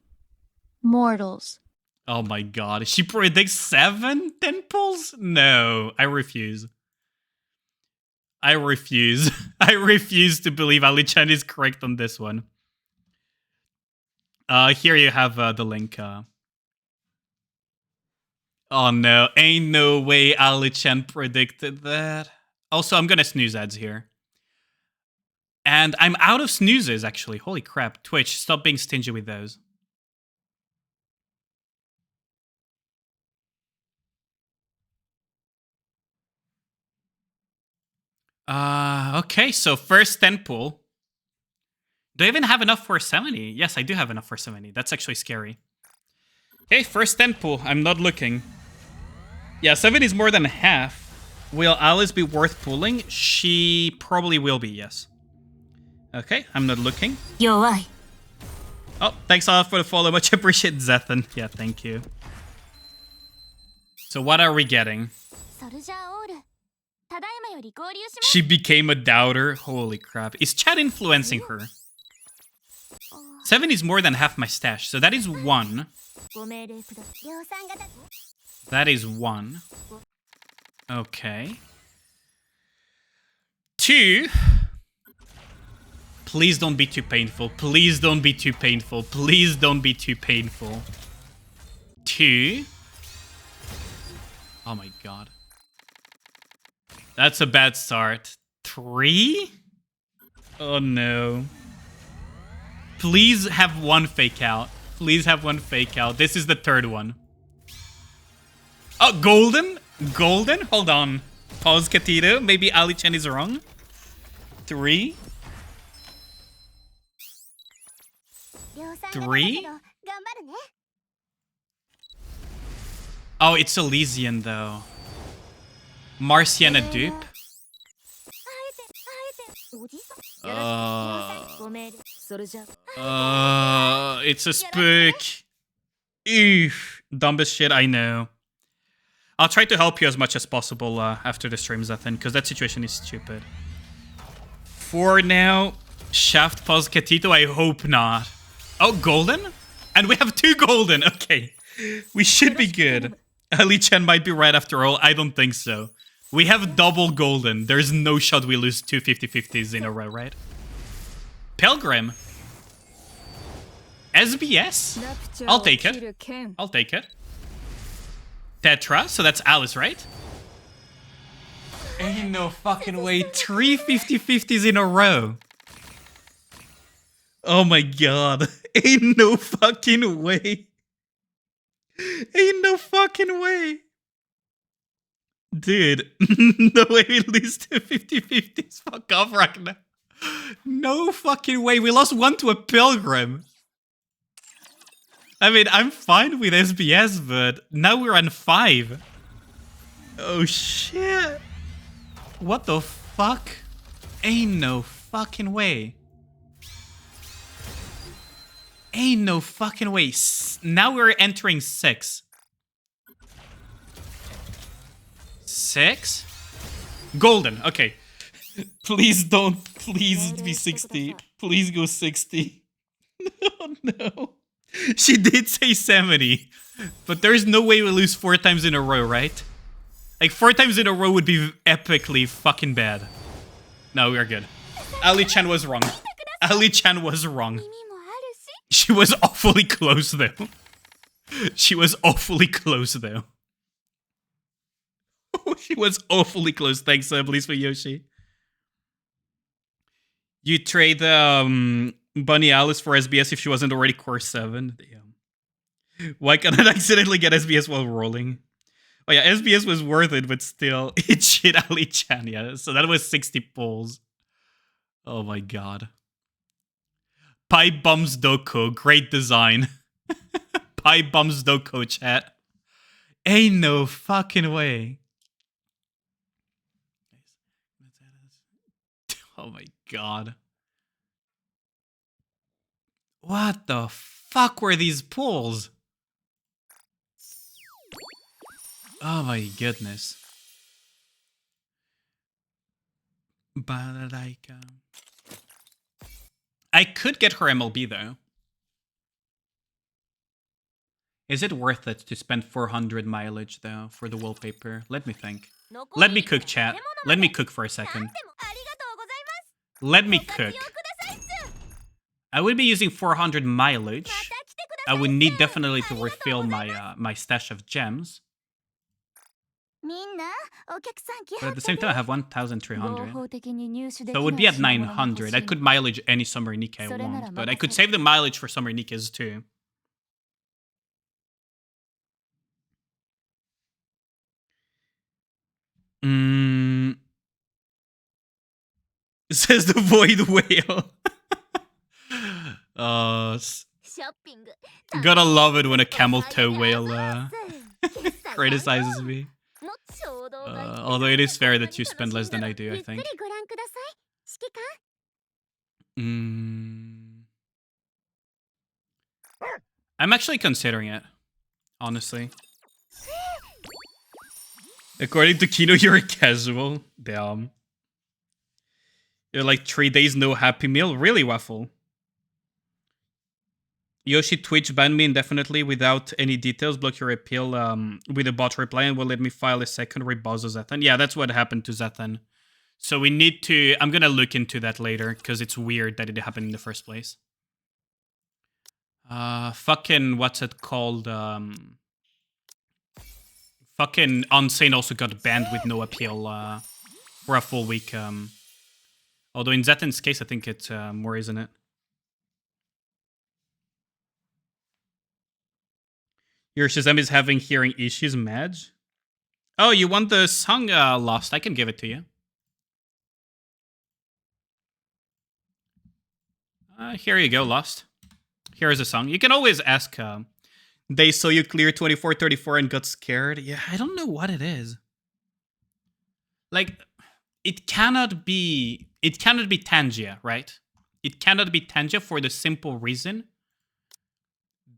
Speaker 3: Mortals.
Speaker 2: Oh my god. She predicts 7 10 pulls? No, I refuse. I refuse. I refuse to believe Ali Chan is correct on this one. Here you have the link. Oh no, ain't no way Ali Chan predicted that. Also, I'm gonna snooze ads here. And I'm out of snoozes, actually. Holy crap. Twitch, stop being stingy with those. Okay, so first 10 pull. Do I even have enough for 70? Yes, I do have enough for 70. That's actually scary. Okay, first 10 pull. I'm not looking. Yeah, 70 is more than half. Will Alice be worth pulling? She probably will be, yes. Okay, I'm not looking.
Speaker 5: 弱い。
Speaker 2: Oh, thanks a lot for the follow. Much appreciate Zethan. Yeah, thank you. So what are we getting?
Speaker 6: ソルジャーオール。ただいまより合流します。
Speaker 2: She became a doubter. Holy crap. Is chat influencing her? 7 is more than half my stash, so that is 1.
Speaker 6: ご命令ください。量産型。
Speaker 2: That is 1. Okay. 2. Please don't be too painful. Please don't be too painful. Please don't be too painful. 2. Oh my god. That's a bad start. 3? Oh no. Please have one fake out. Please have one fake out. This is the third one. Oh, golden? Golden? Hold on. Pause, Katito. Maybe Ali Chan is wrong. 3?
Speaker 6: 量産型だけど
Speaker 2: Three?
Speaker 6: 頑張るね。
Speaker 2: Oh, it's Elysian though. Marciana dupe?
Speaker 6: あえて。おじさん。量産ご命令。ソルジャー。
Speaker 2: It's a spook. Oof. Dumbest shit I know. I'll try to help you as much as possible after the stream, Zethan, because that situation is stupid. For now, Shaft pause Katito, I hope not. Oh, golden? And we have 2 golden. Okay. We should be good. Ali Chan might be right after all. I don't think so. We have double golden. There's no shot we lose two 50-50s in a row, right? Pilgrim. SBS? I'll take it. I'll take it. Tetra, so that's Alice, right? Ain't no fucking way. 3 50-50s in a row. Oh my god. Ain't no fucking way. Ain't no fucking way. Dude, no way we lose to 50-50s. Fuck off, Ragnar. No fucking way. We lost one to a Pilgrim. I mean, I'm fine with SBS, but now we're on 5. Oh shit. What the fuck? Ain't no fucking way. Ain't no fucking way. Now we're entering 6. 6? Golden, okay. Please don't, please be 60. Please go 60. Oh no. She did say 70. But there's no way we lose 4 times in a row, right? Like 4 times in a row would be epically fucking bad. No, we're good. Ali-chan was wrong. Ali-chan was wrong. She was awfully close though. She was awfully close though. She was awfully close. Thanks, please, for Yoshi. You trade Bunny Alice for SBS if she wasn't already core 7. Damn. Why can't I accidentally get SBS while rolling? Oh yeah, SBS was worth it, but still, it shit Ali-chan, yeah. So that was 60 pulls. Oh my god. Pi Bums Doko, great design. Pi Bums Doko, chat. Ain't no fucking way. Oh my god. What the fuck were these pulls? Oh my goodness. Balalaika. I could get her MLB though. Is it worth it to spend 400 mileage though for the wallpaper? Let me think. Let me cook, chat. Let me cook for a second. Let me cook. I would be using 400 mileage. I would need definitely to refill my my stash of gems. But at the same time, I have 1,300. So it would be at 900. I could mileage any Summer Nikkei I want, but I could save the mileage for Summer Nikkeis too. Says the Void Whale. Gotta love it when a camel toe whale criticizes me. Although it is fair that you spend less than I do, I think. I'm actually considering it, honestly. According to Kino, you're a casual. Damn. You're like 3 days no Happy Meal? Really, Waffle? Yoshi Twitch banned me indefinitely without any details. Block your appeal with a bot reply and will let me file a secondary boss of Zethan. Yeah, that's what happened to Zethan. So we need to... I'm gonna look into that later, because it's weird that it happened in the first place. Fucking... What's it called? Fucking Unsane also got banned with no appeal for a full week. Although in Zethan's case, I think it's more, isn't it? Your Shazam is having hearing issues, Madge? Oh, you want the song Lost? I can give it to you. Here you go, Lost. Here's a song. You can always ask... they saw you clear 2434 and got scared. Yeah, I don't know what it is. Like, it cannot be Tangia, right? It cannot be Tangia for the simple reason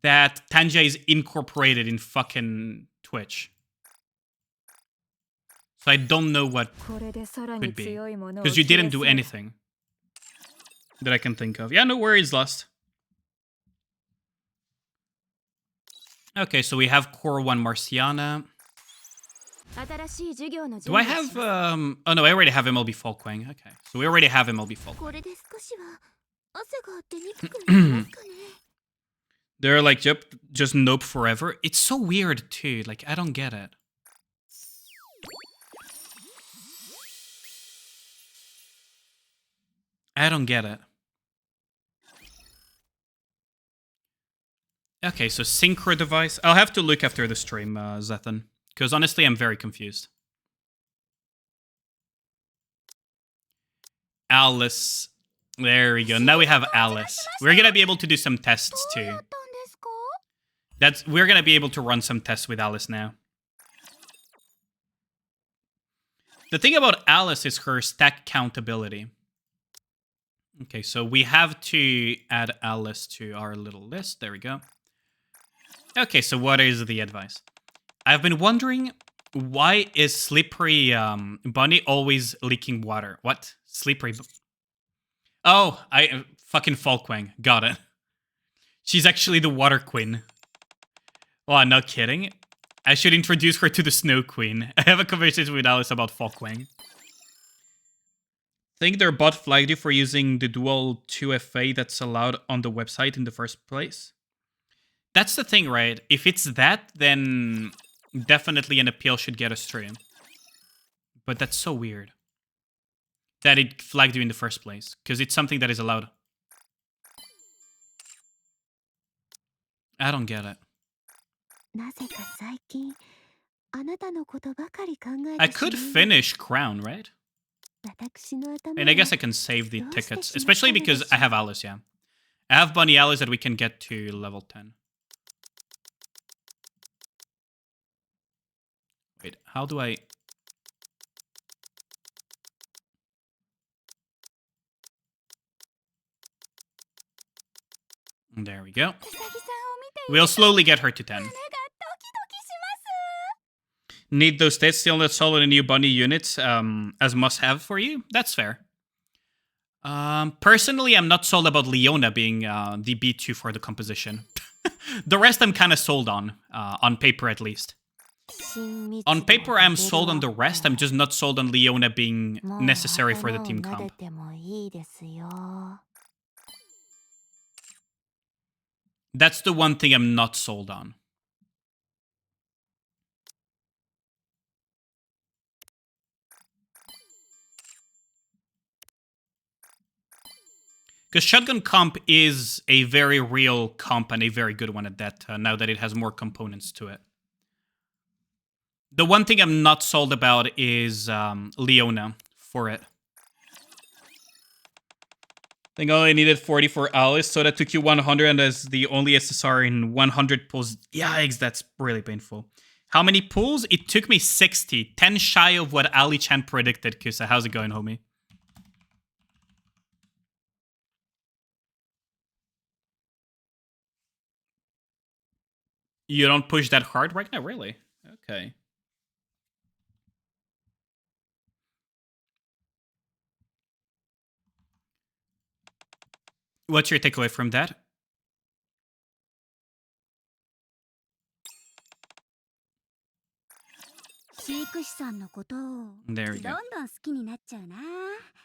Speaker 2: that Tangia is incorporated in fucking Twitch. So I don't know what could be. Because you didn't do anything that I can think of. Yeah, no worries, Lost. Okay, so we have Core 1 Marciana.
Speaker 6: 新しい授業の
Speaker 2: Do
Speaker 6: 準
Speaker 2: I
Speaker 6: 備を
Speaker 2: have
Speaker 6: します
Speaker 2: Oh no, I already have MLB Folkwang. Okay. So we already have MLB Folkwang.
Speaker 6: これで少しは汗が出にくくなりますかね
Speaker 2: They're like, yep, just nope forever. It's so weird too. Like, I don't get it. I don't get it. Okay, so synchro device. I'll have to look after the stream, Zethan. Because honestly, I'm very confused. Alice. There we go. Now we have Alice. We're gonna be able to do some tests
Speaker 6: どう
Speaker 2: too.
Speaker 6: やったんですか
Speaker 2: We're gonna be able to run some tests with Alice now. The thing about Alice is her stack count ability. Okay, so we have to add Alice to our little list. There we go. Okay, so what is the advice? I've been wondering, why is Slippery Bunny always leaking water? What? Slippery... Oh, fucking Folkwang. Got it. She's actually the Water Queen. Oh, I'm not kidding. I should introduce her to the Snow Queen. I have a conversation with Alice about Folkwang. Think their bot flagged you for using the dual 2FA that's allowed on the website in the first place? That's the thing, right? If it's that, then definitely an appeal should get us through. But that's so weird. That it flagged you in the first place. Because it's something that is allowed. I don't get it.
Speaker 5: なぜか最近あなたのことばかり考え
Speaker 2: I
Speaker 5: て
Speaker 2: could
Speaker 5: しまい
Speaker 2: finish Crown, right?
Speaker 5: 私の頭
Speaker 2: And I guess I
Speaker 5: は
Speaker 2: can save the
Speaker 5: どうして
Speaker 2: tickets.
Speaker 5: しまった
Speaker 2: Especially
Speaker 5: のでしょう
Speaker 2: because I have Alice, yeah. I have Bunny Alice that we can get to level 10. Wait, how do I... There we go.
Speaker 5: うさぎさんを見て
Speaker 2: We'll slowly get her to 10.
Speaker 5: 胸がドキドキします
Speaker 2: Need those stats still not solid in new bunny units as must have for you? That's fair. Personally, I'm not sold about Leona being the B2 for the composition. The rest I'm kind of sold on paper at least. On paper, I'm sold on the rest. I'm just not sold on Leona being necessary for the team comp.
Speaker 5: てもいいですよ
Speaker 2: That's the one thing I'm not sold on. Because Shotgun Comp is a very real comp and a very good one at that, now that it has more components to it. The one thing I'm not sold about is Leona for it. I think I only needed 40 for Alice, so that took you 100, and as the only SSR in 100 pulls. Yikes, that's really painful. How many pulls? It took me 60, 10 shy of what Ali Chan predicted. Kusa, how's it going, homie? You don't push that hard right now, really? Okay. What's your takeaway from that?
Speaker 5: 飼育師さんのことを
Speaker 2: There we
Speaker 5: ど
Speaker 2: go.
Speaker 5: んどん好きになっちゃうな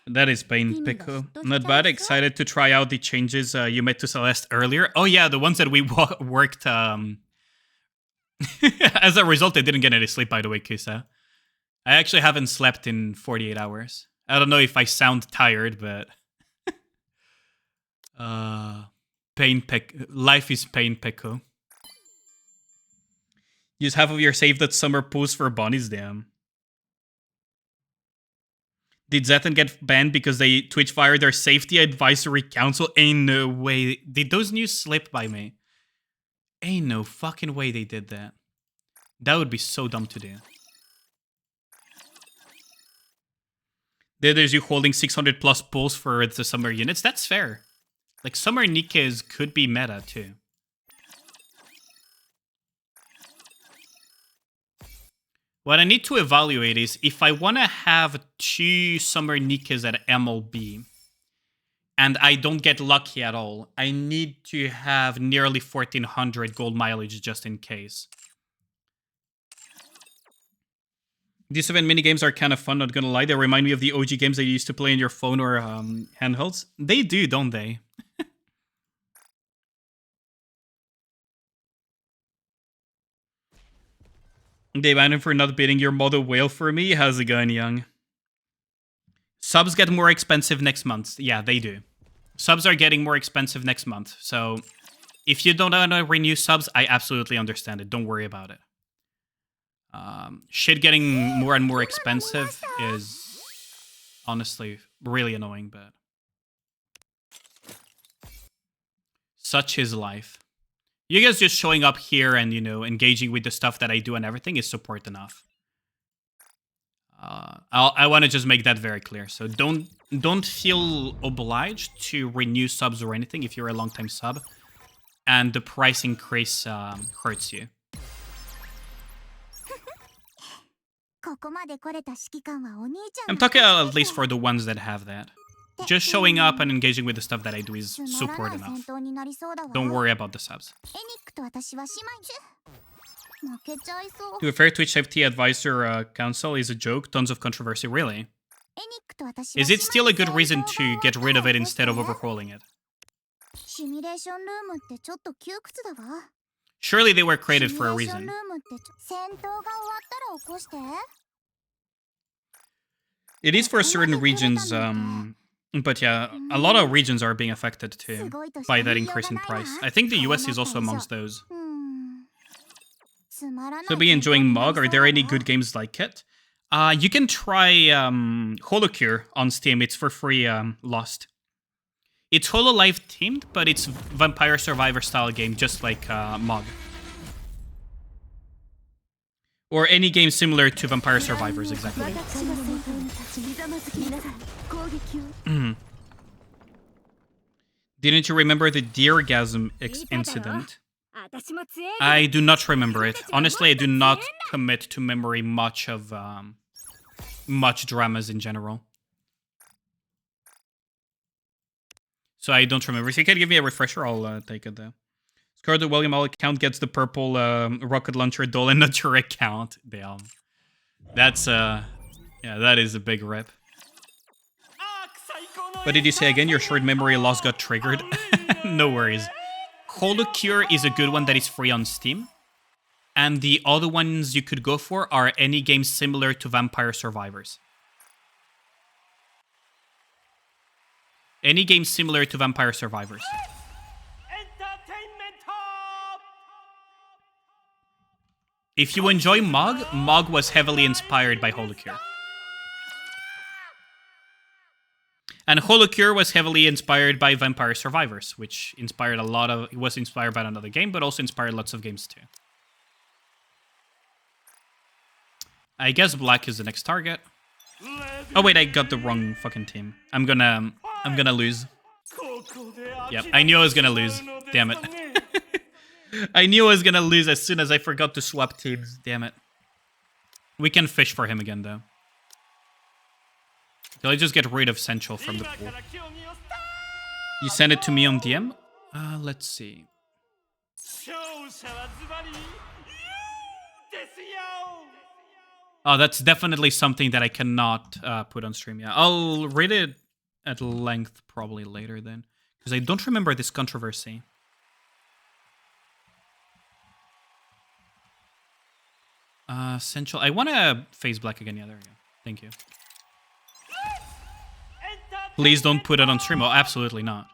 Speaker 2: That is Pain Pickle. Not bad. Excited to try out the changes you made to Celeste earlier. Oh yeah, the ones that we worked. As a result, I didn't get any sleep, by the way, Kisa. I actually haven't slept in 48 hours. I don't know if I sound tired, but... Life is Pain Pickle. Use half of your save that summer pools for bunnies, damn. Did Zethan get banned because they Twitch fired their safety advisory council? Ain't no way. Did those news slip by me? Ain't no fucking way they did that. That would be so dumb to do. There's you holding 600 plus pulls for the summer units. That's fair. Like, summer Nikes could be meta, too. What I need to evaluate is if I want to have 2 summer Nikes at MLB, and I don't get lucky at all, I need to have nearly 1400 gold mileage just in case. These 7 minigames are kind of fun, not gonna lie. They remind me of the OG games that you used to play in your phone or handhelds. They do, don't they? They banned him for not bidding your mother whale for me. How's it going, Young? Subs get more expensive next month. Yeah, they do. Subs are getting more expensive next month. So if you don't want to renew subs, I absolutely understand it. Don't worry about it. Shit getting more and more expensive is honestly really annoying, but such is life. You guys just showing up here and, you know, engaging with the stuff that I do and everything is support enough. I want to just make that very clear. So don't feel obliged to renew subs or anything if you're a long-time sub and the price increase hurts you. I'm talking at least for the ones that have that. Just showing up and engaging with the stuff that I do is support enough. Don't worry about the subs. To be fair, Twitch Safety Advisor Council is a joke. Tons of controversy, really. Is it still a good reason to get rid of it instead of overhauling it? Surely they were created for a reason. It is for certain regions, but yeah, a lot of regions are being affected too by that increase in price. I think the US is also amongst those. So be enjoying Mog. Are there any good games like it? You can try Holocure on Steam. It's for free, Lost. It's Hololive themed, but it's Vampire Survivor style game, just like Mog. Or any game similar to Vampire Survivors, exactly. Didn't you remember the Deergasm incident? I do not remember it. Honestly, I do not commit to memory much of much dramas in general. So I don't remember. If you can give me a refresher, I'll take it though. Scarlet William, all account gets the purple rocket launcher doll and not your account. Damn. That's yeah, that is a big rip. What did you say again? Your short memory loss got triggered? No worries. Holocure is a good one that is free on Steam. And the other ones you could go for are any games similar to Vampire Survivors. Any game similar to Vampire Survivors. If you enjoy Mog, Mog was heavily inspired by Holocure. And Holocure was heavily inspired by Vampire Survivors, which inspired a lot of... It was inspired by another game, but also inspired lots of games too. I guess Black is the next target. Oh wait, I got the wrong fucking team. I'm gonna lose. Yep, I knew I was gonna lose. Damn it. I knew I was gonna lose as soon as I forgot to swap teams. Damn it. We can fish for him again though. Can I just get rid of Central from the pool? You send it to me on DM? Let's see. Oh, that's definitely something that I cannot put on stream. Yeah, I'll read it at length probably later then. Because I don't remember this controversy. Central. I want to face Black again. Yeah, there we go. Thank you. Please don't put it on stream. Oh, absolutely not.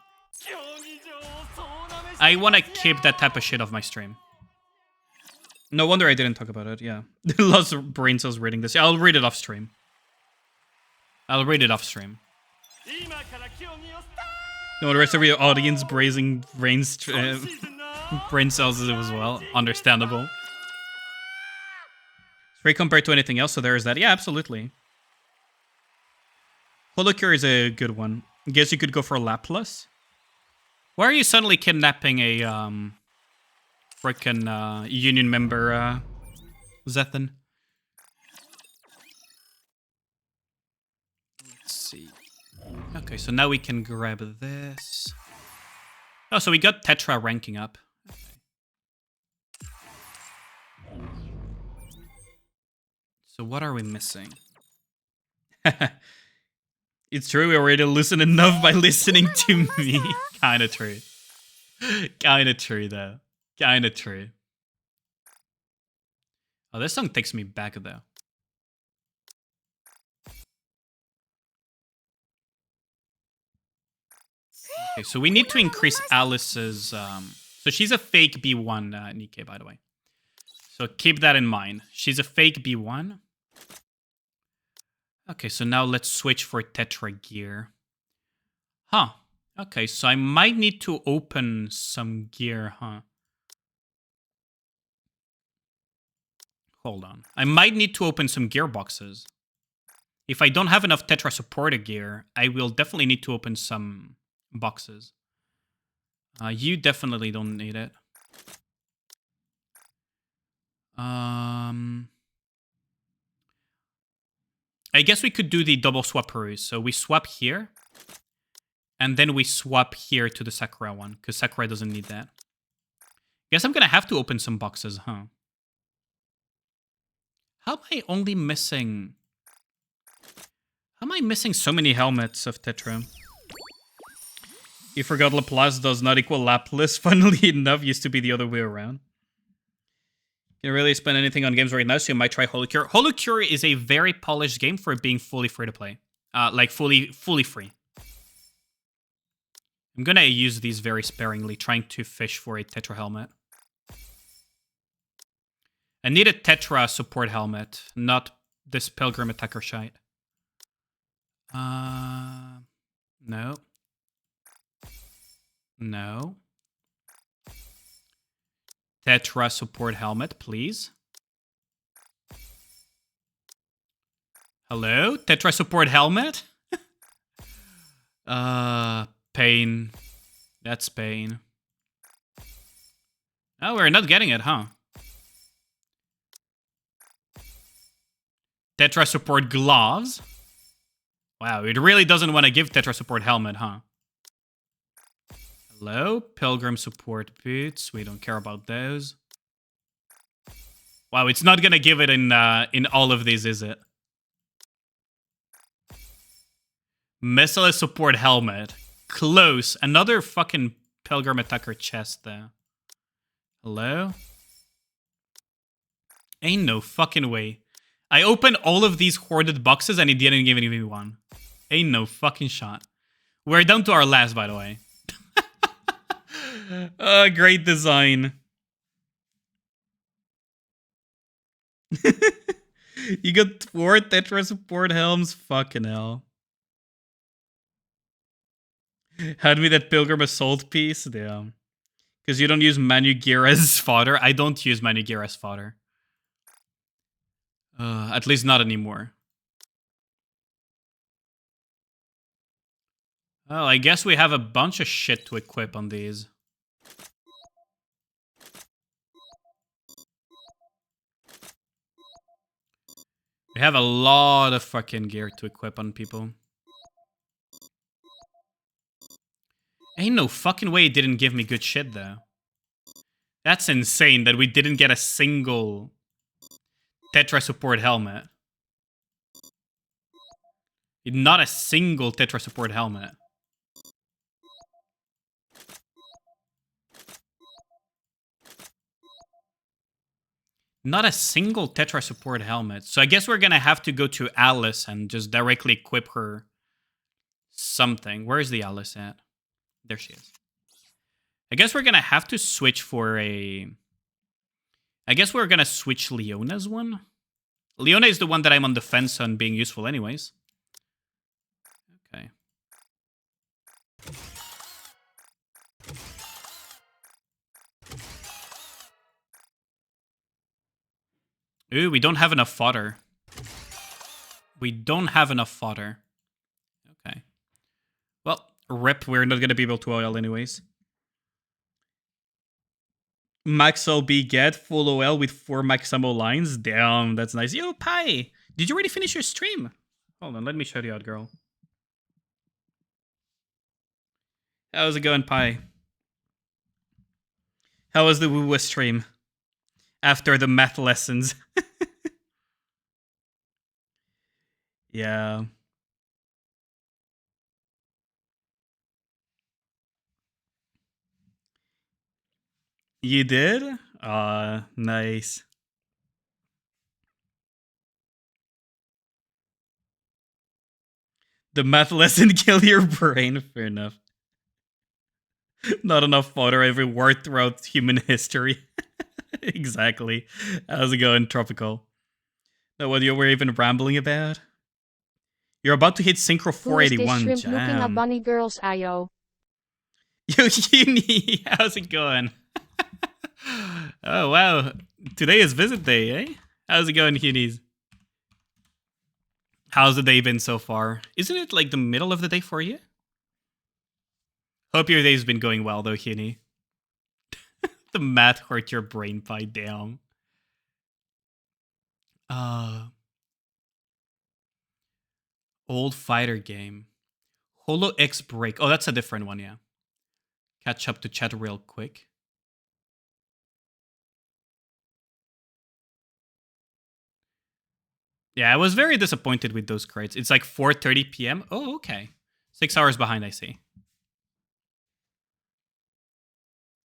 Speaker 2: I want to keep that type of shit off my stream. No wonder I didn't talk about it, yeah. Lots of brain cells reading this. I'll read it off stream. I'll read it off stream. No, the rest of your audience braising brain cells as well. Understandable. It's very compared to anything else, so there is that. Yeah, absolutely. Holocure is a good one. I guess you could go for Laplace. Why are you suddenly kidnapping a frickin' union member, Zethan? Let's see. Okay, so now we can grab this. Oh, so we got Tetra ranking up. Okay. So what are we missing? It's true, we already listen enough by listening to me. Kinda true. Kinda true, though. Kinda true. Oh, this song takes me back, though. Okay, so we need to increase Alice's... So she's a fake B1, Nikke, by the way. So keep that in mind. She's a fake B1. Okay, so now let's switch for Tetra gear. Huh. Okay, so I might need to open some gear, huh? Hold on. I might need to open some gearboxes. If I don't have enough Tetra supported gear, I will definitely need to open some boxes. You definitely don't need it. I guess we could do the double swapperoo. So we swap here. And then we swap here to the Sakura one. Because Sakura doesn't need that. Guess I'm going to have to open some boxes, huh? How am I only missing... How am I missing so many helmets of Tetra? You forgot Laplace does not equal Laplas. Funnily enough, used to be the other way around. Can't really spend anything on games right now, so you might try Holocure. Holocure is a very polished game for being fully free to play. Like fully free. I'm gonna use these very sparingly, trying to fish for a Tetra helmet. I need a Tetra support helmet, not this Pilgrim Attacker shite. No. No. Tetra support helmet, please. Hello? Tetra support helmet? Pain. That's pain. Oh, we're not getting it, huh? Tetra support gloves? Wow, it really doesn't want to give Tetra support helmet, huh? Hello? Pilgrim support boots. We don't care about those. Wow, it's not gonna give it in all of these, is it? Missile support helmet. Close. Another fucking Pilgrim Attacker chest there. Hello? Ain't no fucking way. I opened all of these hoarded boxes and it didn't give me one. Ain't no fucking shot. We're down to our last, by the way. Great design. You got 4 Tetra support helms? Fucking hell. Hand me that Pilgrim Assault piece? Damn. Because you don't use Manu Gear as fodder? I don't use Manu Gear as fodder. At least not anymore. Well, I guess we have a bunch of shit to equip on these. We have a lot of fucking gear to equip on people. Ain't no fucking way it didn't give me good shit, though. That's insane that we didn't get a single Tetra support helmet. Not a single Tetra support helmet. Not a single Tetra support helmet. So I guess we're gonna have to go to Alice and just directly equip her something. Where is the Alice at? There she is. I guess we're gonna have to switch for a... I guess we're gonna switch Leona's one. Leona is the one that I'm on the fence on being useful anyways. Okay. Ooh, we don't have enough fodder. We don't have enough fodder. Okay. Well, rip, we're not gonna be able to oil anyways. Max LB get full OL with 4 Maxamo lines. Damn, that's nice. Yo, Pi! Did you already finish your stream? Hold on, let me show you out, girl. How's it going, Pi? How was the Woo stream? After the math lessons. Yeah. You did? Nice. The math lesson killed your brain. Fair enough. Not enough fodder every word throughout human history. Exactly. How's it going, Tropical? Know what you were even rambling about? You're about to hit Synchro
Speaker 7: Who is this
Speaker 2: 481
Speaker 7: shrimp looking at
Speaker 2: jam.
Speaker 7: bunny girls, Ayo?
Speaker 2: Yo, Yuni, how's it going? Oh, wow. Today is visit day, eh? How's it going, Hunis? How's the day been so far? Isn't it like the middle of the day for you? Hope your day's been going well, though, Huni. The math hurt your brain pie down. Old fighter game. Holo X Break. Oh, that's a different one, yeah. Catch up to chat real quick. Yeah, I was very disappointed with those crates. It's like 4:30 p.m. Oh, okay. 6 hours behind, I see.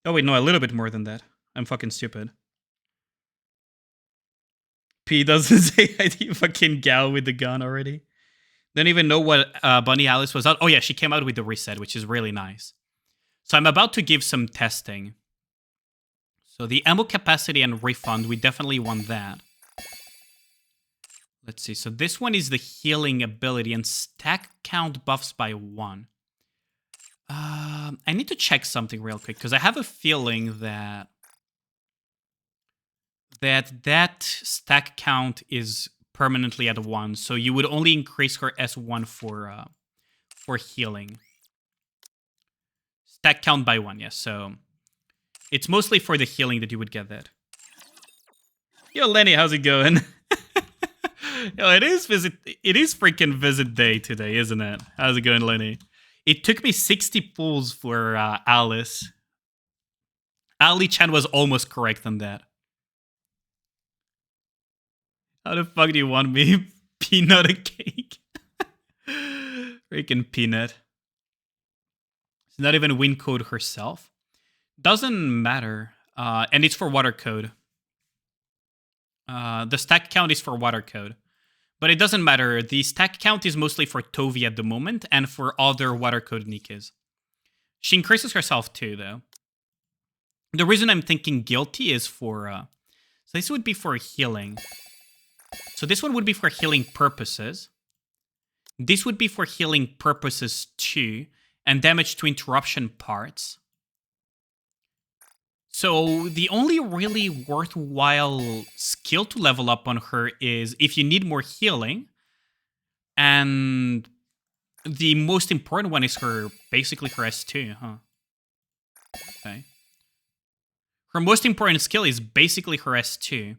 Speaker 2: Oh, wait, no, a little bit more than that. I'm fucking stupid. P doesn't say I fucking gal with the gun already. Don't even know what Bunny Alice was out. Oh, yeah, she came out with the reset, which is really nice. So I'm about to give some testing. So the ammo capacity and refund, we definitely want that. Let's see. So this one is the healing ability and stack count buffs by 1. I need to check something real quick because I have a feeling that that stack count is permanently at 1. So you would only increase her S1 for healing. Stack count by 1, yes. So it's mostly for the healing that you would get that. Yo, Lenny, how's it going? Yo, it is freaking visit day today, isn't it? How's it going, Lenny? It took me 60 pulls for Alice. Ali Chan was almost correct on that. How the fuck do you want me? Peanut a cake? Freaking Peanut. It's not even win code herself. Doesn't matter. And it's for water code. The stack count is for water code. But it doesn't matter. The stack count is mostly for Tovi at the moment and for other water code Nikas. She increases herself too, though. The reason I'm thinking guilty is for... so this would be for healing. So this one would be for healing purposes. This would be for healing purposes too. And damage to interruption parts. So the only really worthwhile skill to level up on her is if you need more healing. And the most important one is basically her S2, huh? Okay. Her most important skill is basically her S2.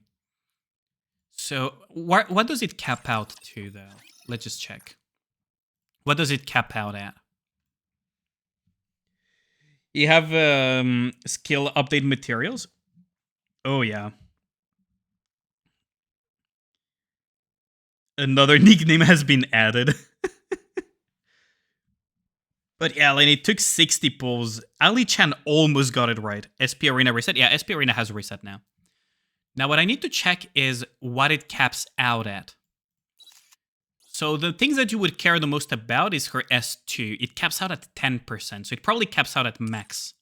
Speaker 2: So what does it cap out to, though? Let's just check. What does it cap out at? You have skill update materials. Oh, yeah. Another nickname has been added. But yeah, Lenny, it took 60 pulls. Ali Chan almost got it right. SP Arena reset. Yeah, SP Arena has a reset now. Now, what I need to check is what it caps out at. So the things that you would care the most about is her S2. It caps out at 10%, so it probably caps out at max.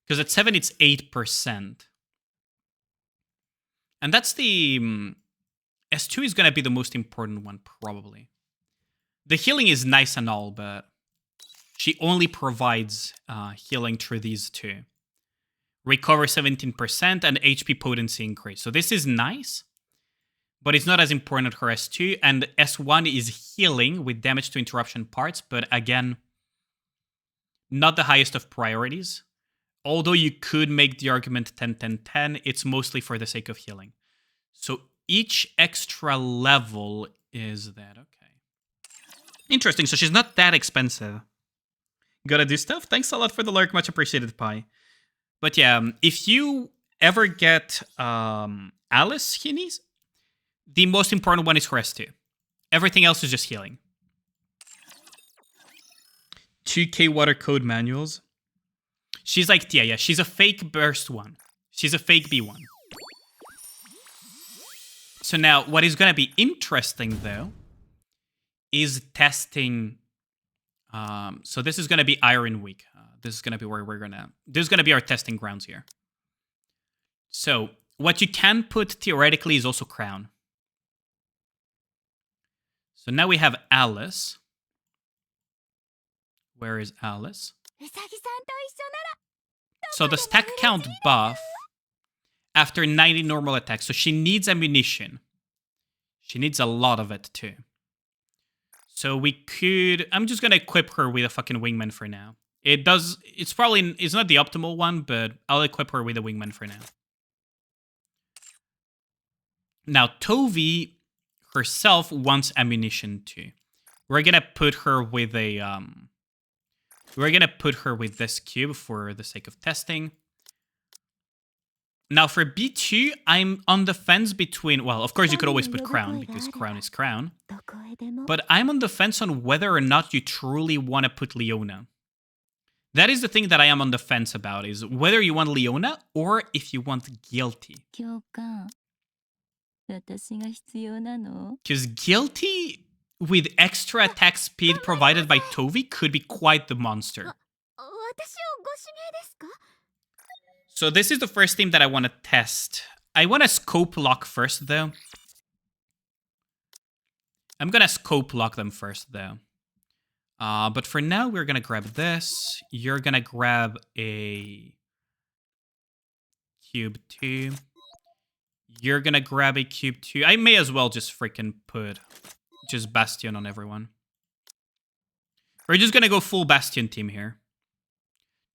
Speaker 2: Because at 7, it's 8%. And that's the... S2 is going to be the most important one, probably. The healing is nice and all, but she only provides healing through these two. Recover 17% and HP potency increase. So this is nice. But it's not as important at her S2, and S1 is healing with damage to interruption parts, but again, not the highest of priorities. Although you could make the argument 10-10-10, it's mostly for the sake of healing. So each extra level is that, okay. Interesting, so she's not that expensive. Gotta do stuff? Thanks a lot for the lurk, much appreciated, Pi. But yeah, if you ever get Alice Hinis, the most important one is her S2. Everything else is just healing. 2K water code manuals. She's like, yeah, she's a fake burst one. She's a fake B1. So now, what is going to be interesting, though, is testing... so this is going to be Iron Week. This is going to be where we're going to... This is going to be our testing grounds here. So, what you can put, theoretically, is also Crown. So now we have Alice. Where is Alice? So the stack count buff after 90 normal attacks. So she needs ammunition. She needs a lot of it too. So we could... I'm just going to equip her with a fucking wingman for now. It's probably... It's not the optimal one, but I'll equip her with a wingman for now. Now, Tovi herself wants ammunition too. We're going to put her with a... We're going to put her with this cube for the sake of testing. Now for B2, I'm on the fence between... Well, of course you could always put Crown, because Crown is Crown. But I'm on the fence on whether or not you truly want to put Leona. That is the thing that I am on the fence about, is whether you want Leona or if you want Guilty. Because Guilty... with extra attack speed provided by Tovi could be quite the monster. So this is the first team that I want to test. I want to scope lock first, though. I'm going to scope lock them first, though. But for now, we're going to grab this. You're going to grab a cube 2. You're going to grab a cube 2. I may as well just freaking put... just Bastion on everyone. We're just gonna go full Bastion team here.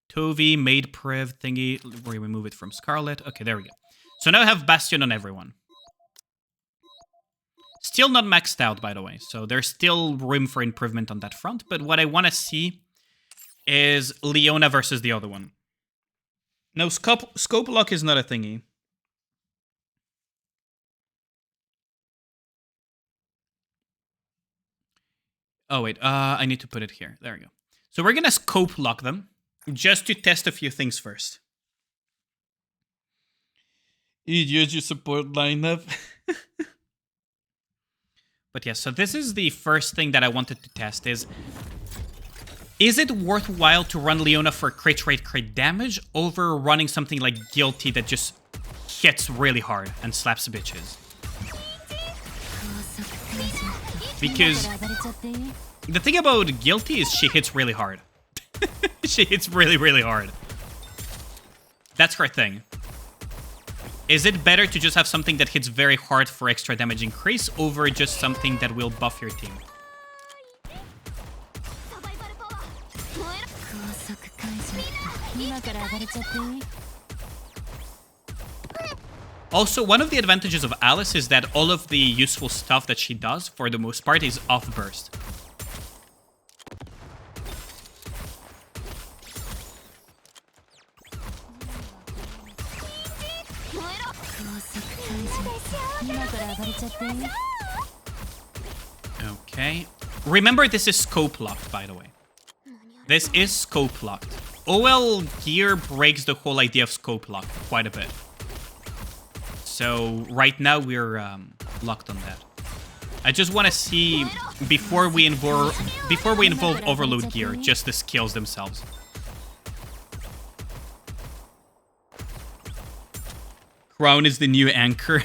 Speaker 2: Tovi, Maid Priv thingy. We remove it from Scarlet. Okay, there we go. So now I have Bastion on everyone. Still not maxed out, by the way. So there's still room for improvement on that front. But what I want to see is Leona versus the other one. No, scope lock is not a thingy. Oh, wait. I need to put it here. There we go. So we're going to scope lock them just to test a few things first. Use your support lineup. But yeah, so this is the first thing that I wanted to test is it worthwhile to run Leona for crit rate, crit damage over running something like Guilty that just hits really hard and slaps bitches? Because the thing about Guilty is she hits really hard. She hits really, really hard. That's her thing. Is it better to just have something that hits very hard for extra damage increase over just something that will buff your team? Also, one of the advantages of Alice is that all of the useful stuff that she does, for the most part, is off burst. Okay. Remember, this is scope locked, by the way. This is scope locked. OL gear breaks the whole idea of scope lock quite a bit. So right now we're locked on that. I just want to see before we involve overload gear, just the skills themselves. Crown is the new anchor.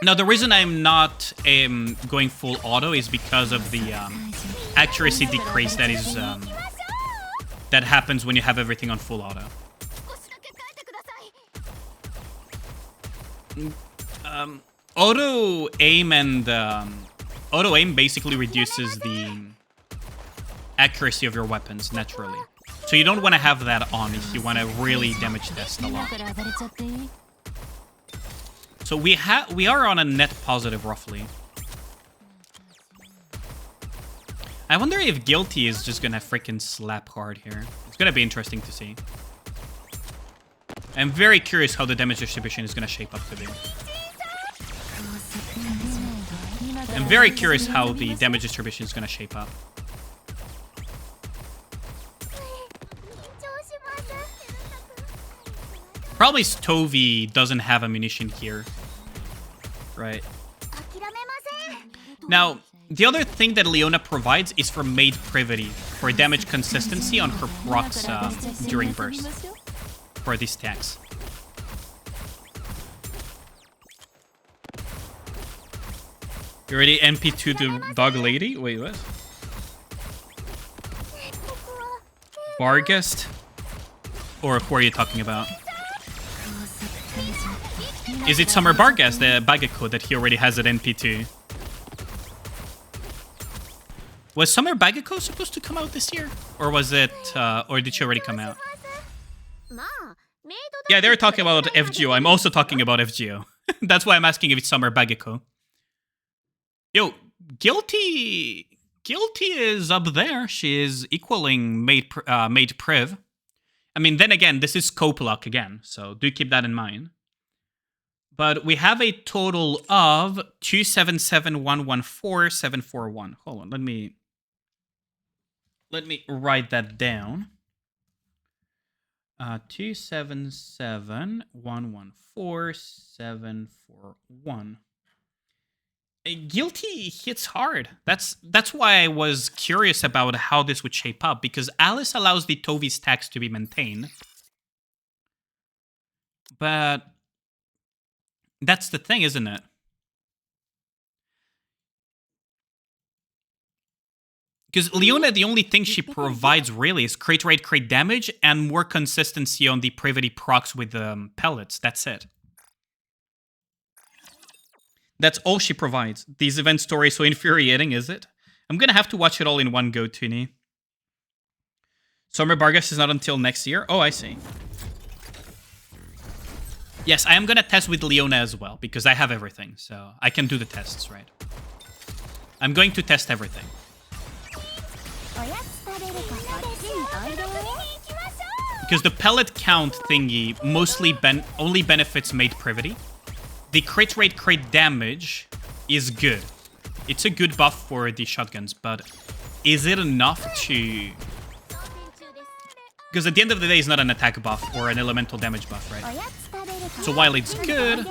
Speaker 2: Now, the reason I'm not going full auto is because of the accuracy decrease that is that happens when you have everything on full auto. Auto aim and auto aim basically reduces the accuracy of your weapons naturally. So you don't want to have that on if you want to really damage test a lot. So we are on a net positive roughly. I wonder if Guilty is just gonna freaking slap hard here. It's gonna be interesting to see. I'm very curious how the damage distribution is going to shape up to be. I'm very curious how the damage distribution is going to shape up. Probably Stovey doesn't have ammunition here. Right. Now, the other thing that Leona provides is for Maid Privity, for damage consistency on her procs during burst. For these stacks. You already NP2 the dog lady? Wait, what? Barghest? Or who are you talking about? Is it Summer Barghest, the Bageko that he already has at NP2? Was Summer Bageko supposed to come out this year? Or was it, or did she already come out? Yeah, they're talking about FGO. I'm also talking about FGO. That's why I'm asking if it's Summer Bageko. Yo, Guilty is up there. She is equaling Maid Priv. I mean, then again, this is scope lock again, so do keep that in mind. But we have a total of 277,114,741. Hold on, let me write that down. 277,114,741. Guilty hits hard. That's why I was curious about how this would shape up, because Alice allows the Tovey stacks to be maintained. But that's the thing, isn't it? Because Leona, the only thing she provides really is crate rate, crate damage, and more consistency on the Privity procs with the pellets. That's it. That's all she provides. These event stories so infuriating, is it? I'm gonna have to watch it all in one go, Toonie. Summer Barghest is not until next year? Oh, I see. Yes, I am gonna test with Leona as well, because I have everything, so I can do the tests, right? I'm going to test everything. Because the pellet count thingy mostly only benefits Maid Privity. The crit rate, crit damage is good. It's a good buff for the shotguns, but is it enough to... Because at the end of the day, it's not an attack buff or an elemental damage buff, right? So while it's good,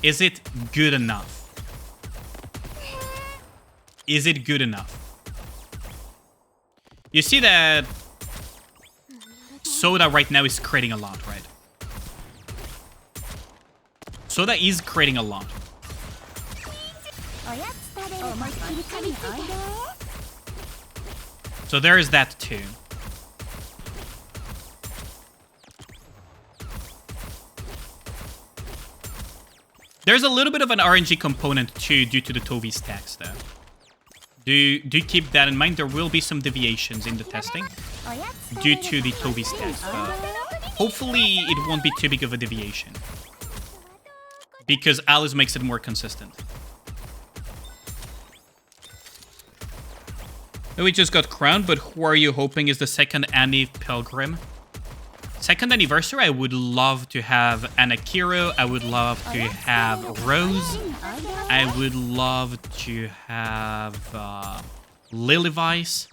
Speaker 2: is it good enough? Is it good enough? You see that Soda right now is creating a lot, right? Soda is creating a lot. So there is that too. There's a little bit of an RNG component too due to the Tovey stacks though. Do keep that in mind. There will be some deviations in the testing due to the Tovey stacks, but hopefully it won't be too big of a deviation. Because Alice makes it more consistent. We just got crowned, but who are you hoping is the second Annie Pilgrim? Second anniversary, I would love to have Anakiro. I would love to have Rose. I would love to have Lilivice.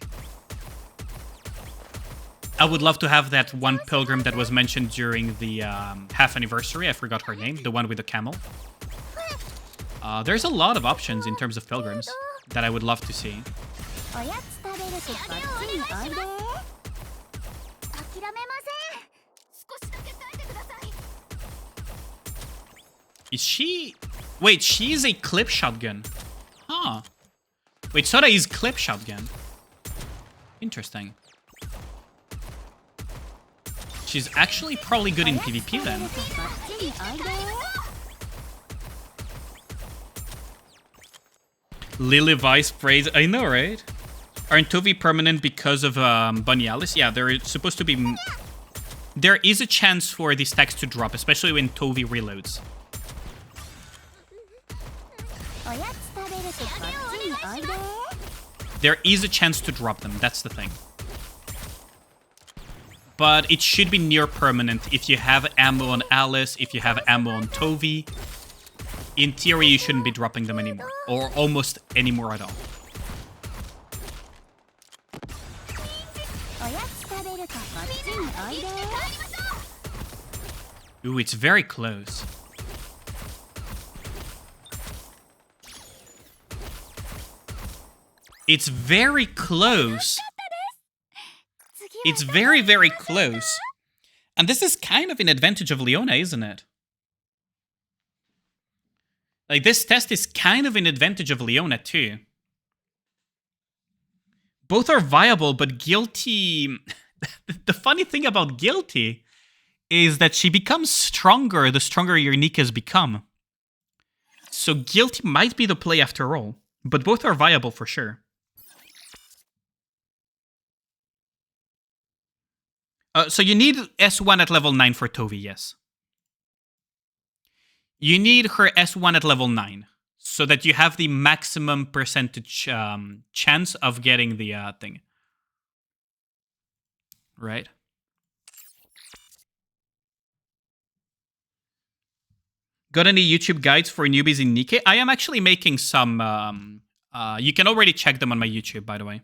Speaker 2: I would love to have that one pilgrim that was mentioned during the half anniversary. I forgot her name. The one with the camel. There's a lot of options in terms of pilgrims that I would love to see. Is she... Wait, she is a clip shotgun. Huh. Wait, Soda is clip shotgun. Interesting. She's actually probably good in PvP then. Lilivice sprays. I know, right? Aren't Tovey permanent because of Bunny Alice? Yeah, they're supposed to be... There is a chance for these stacks to drop, especially when Tovey reloads. There is a chance to drop them, that's the thing. but it should be near permanent if you have ammo on Alice, if you have ammo on Tovi. In theory, you shouldn't be dropping them anymore, or almost anymore at all. Ooh, it's very close. It's very close. It's very, very close. And this is kind of an advantage of Leona, isn't it? Like, this test is kind of an advantage of Leona, too. Both are viable, but Guilty... The funny thing about Guilty is that she becomes stronger the stronger your Nikas become. So Guilty might be the play after all, but both are viable for sure. So you need S1 at level 9 for Tovi, yes. You need her S1 at level 9, so that you have the maximum percentage chance of getting the thing. Right? Got any YouTube guides for newbies in Nikke? I am actually making some... you can already check them on my YouTube, by the way.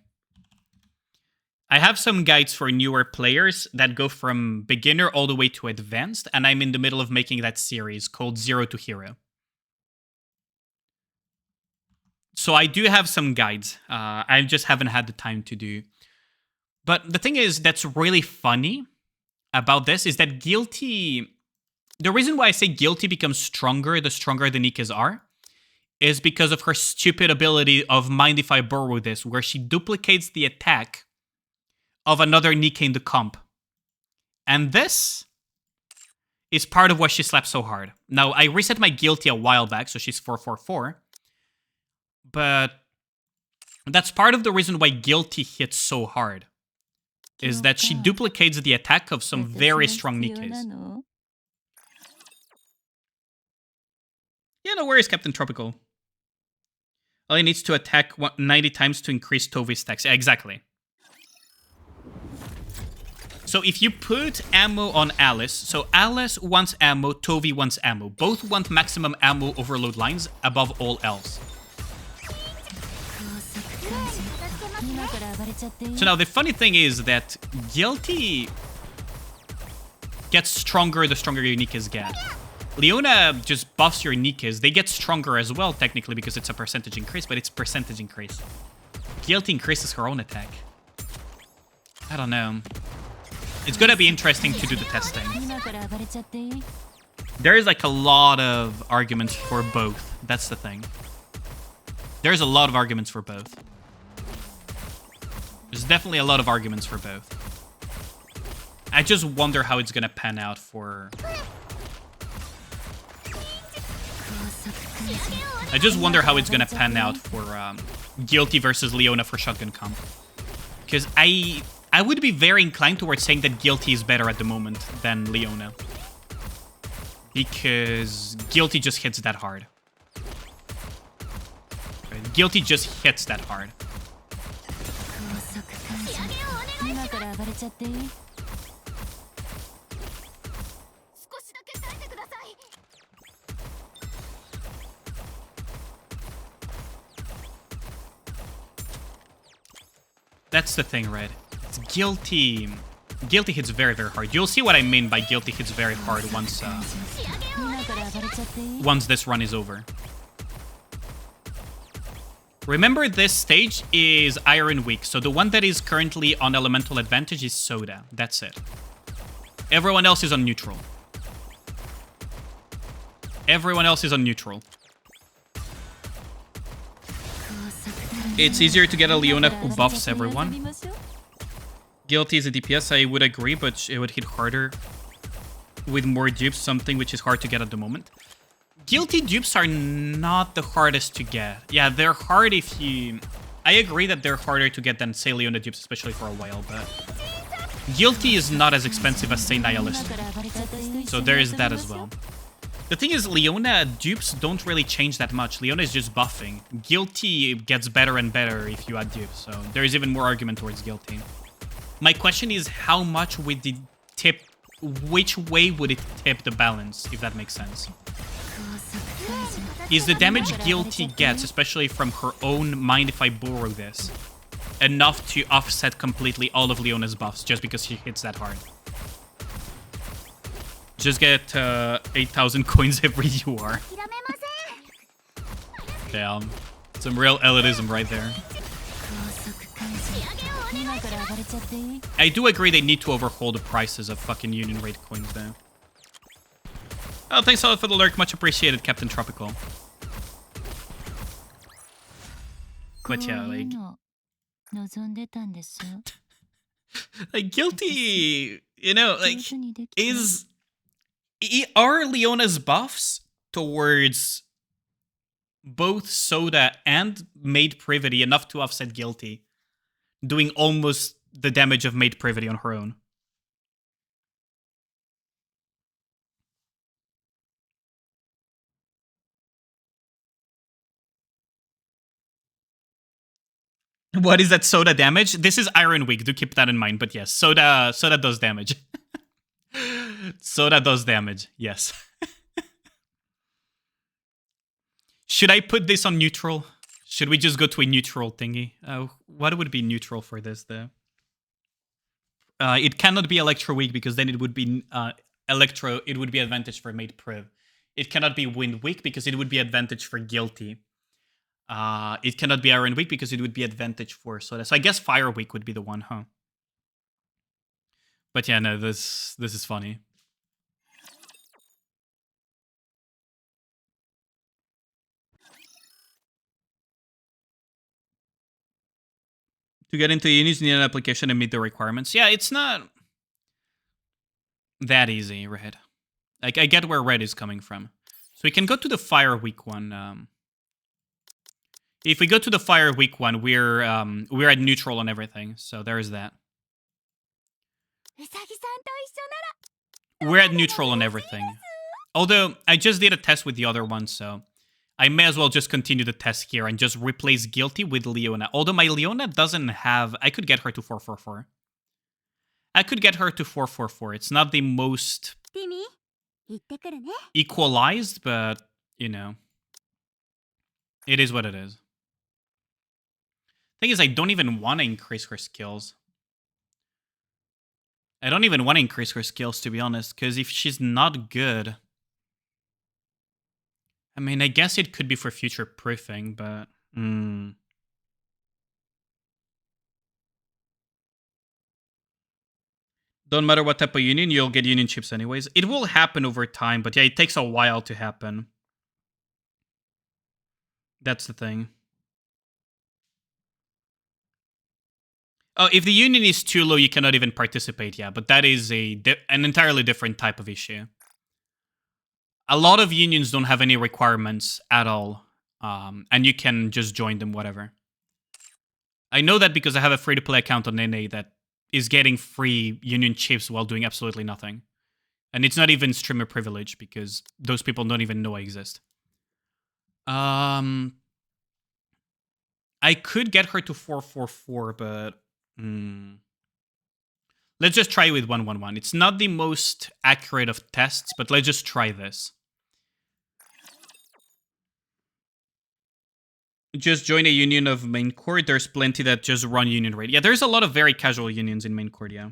Speaker 2: I have some guides for newer players that go from beginner all the way to advanced, and I'm in the middle of making that series called Zero to Hero. So I do have some guides. I just haven't had the time to do. But the thing is, that's really funny about this is that Guilty... The reason why I say Guilty becomes stronger the stronger the Nikas are is because of her stupid ability of Mind If I Borrow This, where she duplicates the attack of another Nikke in the comp. And this is part of why she slaps so hard. Now, I reset my Guilty a while back, so she's 444. But that's part of the reason why Guilty hits so hard. Is that she duplicates the attack of some very strong Nikkes. Yeah, no worries, Captain Tropical. All he needs to attack 90 times to increase Tovi's stacks. Yeah, exactly. So if you put ammo on Alice, so Alice wants ammo, Tovi wants ammo. Both want maximum ammo overload lines above all else. So now the funny thing is that Guilty gets stronger the stronger your Nikkes get. Leona just buffs your Nikkes. They get stronger as well, technically, because it's a percentage increase, but it's percentage increase. Guilty increases her own attack. I don't know. It's gonna be interesting to do the testing. There is like a lot of arguments for both. That's the thing. There's a lot of arguments for both. There's definitely a lot of arguments for both. I just wonder how it's gonna pan out for... I just wonder how it's gonna pan out for Guilty versus Leona for shotgun comp. Because I would be very inclined towards saying that Guilty is better at the moment than Leona. Because Guilty just hits that hard. Right? Guilty just hits that hard. That's the thing, right? It's Guilty. Guilty hits very, very hard. You'll see what I mean by Guilty hits very hard once this run is over. Remember, this stage is Iron Weak, so the one that is currently on Elemental Advantage is Soda. That's it. Everyone else is on neutral. Everyone else is on neutral. It's easier to get a Leona who buffs everyone. Guilty is a DPS, I would agree, but it would hit harder with more dupes, something which is hard to get at the moment. Guilty dupes are not the hardest to get. Yeah, they're hard if you... I agree that they're harder to get than, say, Leona dupes, especially for a while, but... Guilty is not as expensive as, say, Nihilist. So there is that as well. The thing is, Leona dupes don't really change that much. Leona is just buffing. Guilty gets better and better if you add dupes, so there is even more argument towards Guilty. My question is how much would it tip, which way would it tip the balance, if that makes sense? Is the damage Guilty gets, especially from her own Mind If I Borrow This, enough to offset completely all of Leona's buffs just because she hits that hard? Just get 8,000 coins every UR. Damn. Some real elitism right there. I do agree they need to overhaul the prices of fucking Union Raid coins though. Oh, thanks a lot for the lurk. Much appreciated, Captain Tropical. But yeah, like Guilty, you know, like, are Leona's buffs towards both Soda and Maid Privity enough to offset Guilty, doing almost the damage of Maid Privity on her own? What is that Soda damage? This is Iron Week, do keep that in mind. But yes, Soda does damage. Soda does damage, yes. Should I put this on neutral? Should we just go to a neutral thingy? What would be neutral for this though? It cannot be Electro Week because then it would be it would be advantage for Maid Priv. It cannot be Wind Week because it would be advantage for Guilty. It cannot be Iron Week because it would be advantage for Soda. So I guess Fire Week would be the one, huh? But yeah, no, this is funny. To get into Unis, you need an application and meet the requirements. Yeah, it's not that easy, Red. Like, I get where Red is coming from. So we can go to the Fire Week one. If we go to the Fire Week one, we're at neutral on everything. So there's that. We're at neutral on everything. Although, I just did a test with the other one, so I may as well just continue the test here and just replace Guilty with Leona. Although my Leona doesn't have... I could get her to 444. I could get her to 444. It's not the most equalized, but, you know. It is what it is. Thing is, I don't even want to increase her skills. I don't even want to increase her skills, to be honest, because if she's not good... I mean, I guess it could be for future proofing, but... Don't matter what type of union, you'll get union chips anyways. It will happen over time, but yeah, it takes a while to happen. That's the thing. Oh, if the union is too low, you cannot even participate, yeah, but that is an entirely different type of issue. A lot of unions don't have any requirements at all, and you can just join them, whatever. I know that because I have a free-to-play account on NA that is getting free union chips while doing absolutely nothing. And it's not even streamer privilege, because those people don't even know I exist. I could get her to 444, but... Let's just try with 111. It's not the most accurate of tests, but let's just try this. Just join a union of main court. There's plenty that just run union raid. Yeah, there's a lot of very casual unions in main court, yeah.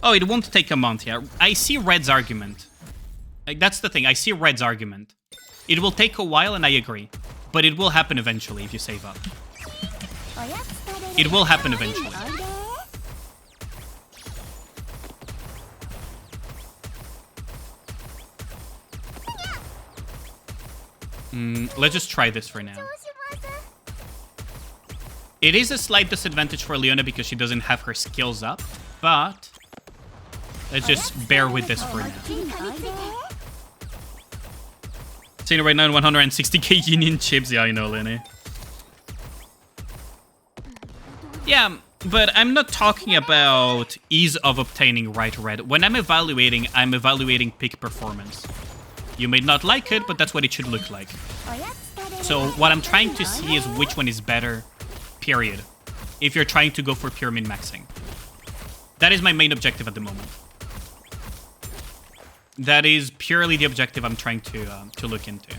Speaker 2: Oh, it won't take a month, yeah. I see Red's argument. Like, that's the thing. I see Red's argument. It will take a while, and I agree. But it will happen eventually if you save up. It will happen eventually. Let's just try this for now. It is a slight disadvantage for Leona because she doesn't have her skills up, but let's just bear with this for now. Seeing it right now in 160k union chips. Yeah, I know, Lenny. Yeah, but I'm not talking about ease of obtaining right red. When I'm evaluating peak performance. You may not like it, but that's what it should look like. So what I'm trying to see is which one is better, period. if you're trying to go for pure min-maxing. That is my main objective at the moment. That is purely the objective I'm trying to look into.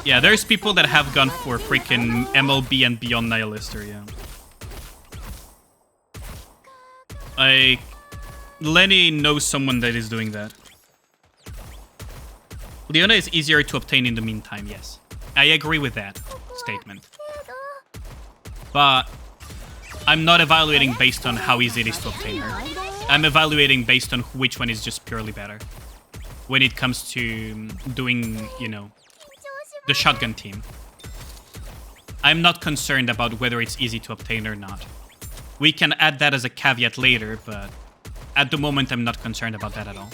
Speaker 2: Yeah, there's people that have gone for freaking MLB and Beyond Nihilister, yeah. Lenny knows someone that is doing that. Leona is easier to obtain in the meantime, yes. I agree with that statement. But I'm not evaluating based on how easy it is to obtain her. I'm evaluating based on which one is just purely better. When it comes to doing, you know, the shotgun team. I'm not concerned about whether it's easy to obtain or not. We can add that as a caveat later, but at the moment I'm not concerned about that at all.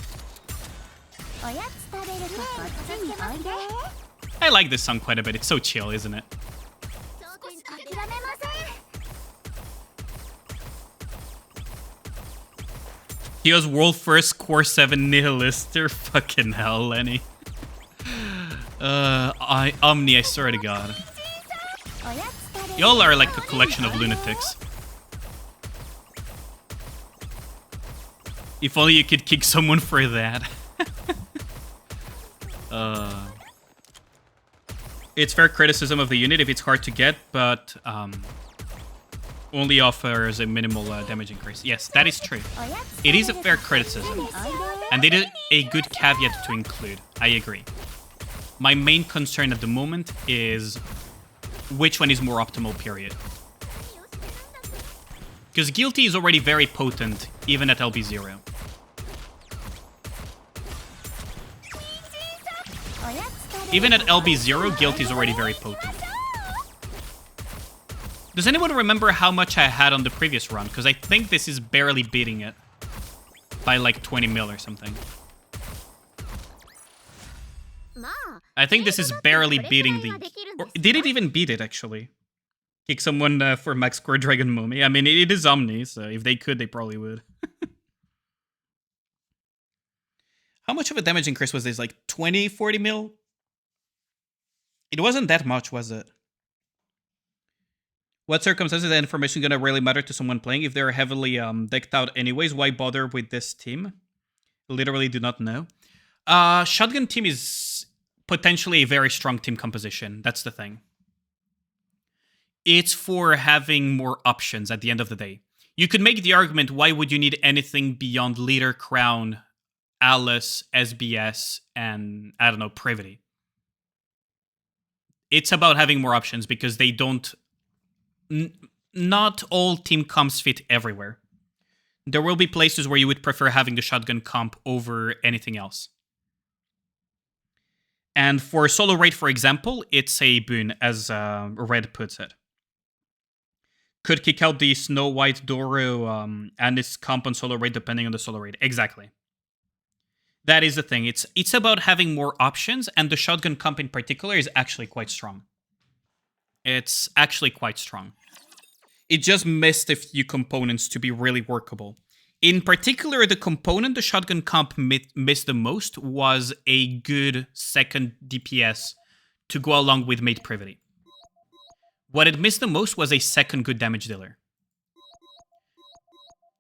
Speaker 2: I like this song quite a bit. It's so chill, isn't it? He was world first core 7 nihilister. Fucking hell, Lenny. Omni, I swear to God. Y'all are like a collection of lunatics. If only you could kick someone for that. It's fair criticism of the unit if it's hard to get, but only offers a minimal damage increase. Yes, that is true. It is a fair criticism. And it is a good caveat to include. I agree. My main concern at the moment is which one is more optimal, period. Because Guilty is already very potent, even at LB0. Even at LB0, Guilty is already very potent. Does anyone remember how much I had on the previous run? Because I think this is barely beating it. By like 20 mil or something. I think this is barely beating the... Or did it even beat it, actually? Kick someone for max score Dragon Mummy. I mean, it is Omni, so if they could, they probably would. How much of a damage increase was this? Like 20, 40 mil? It wasn't that much, was it? What circumstances is that information gonna really matter to someone playing? If they're heavily decked out anyways, why bother with this team? Literally do not know. Shotgun team is potentially a very strong team composition. That's the thing. It's for having more options at the end of the day. You could make the argument, why would you need anything beyond Leader, Crown, Alice, SBS, and, I don't know, Privity? It's about having more options because they don't... not all team comps fit everywhere. There will be places where you would prefer having the shotgun comp over anything else. And for solo raid, for example, it's a boon, as Red puts it. Could kick out the Snow White, Doro, and its comp on solo raid depending on the solo raid. Exactly. That is the thing. It's about having more options, and the shotgun comp in particular is actually quite strong. It's actually quite strong. It just missed a few components to be really workable. In particular, the component the shotgun comp missed the most was a good second DPS to go along with Mate Privity. What it missed the most was a second good damage dealer.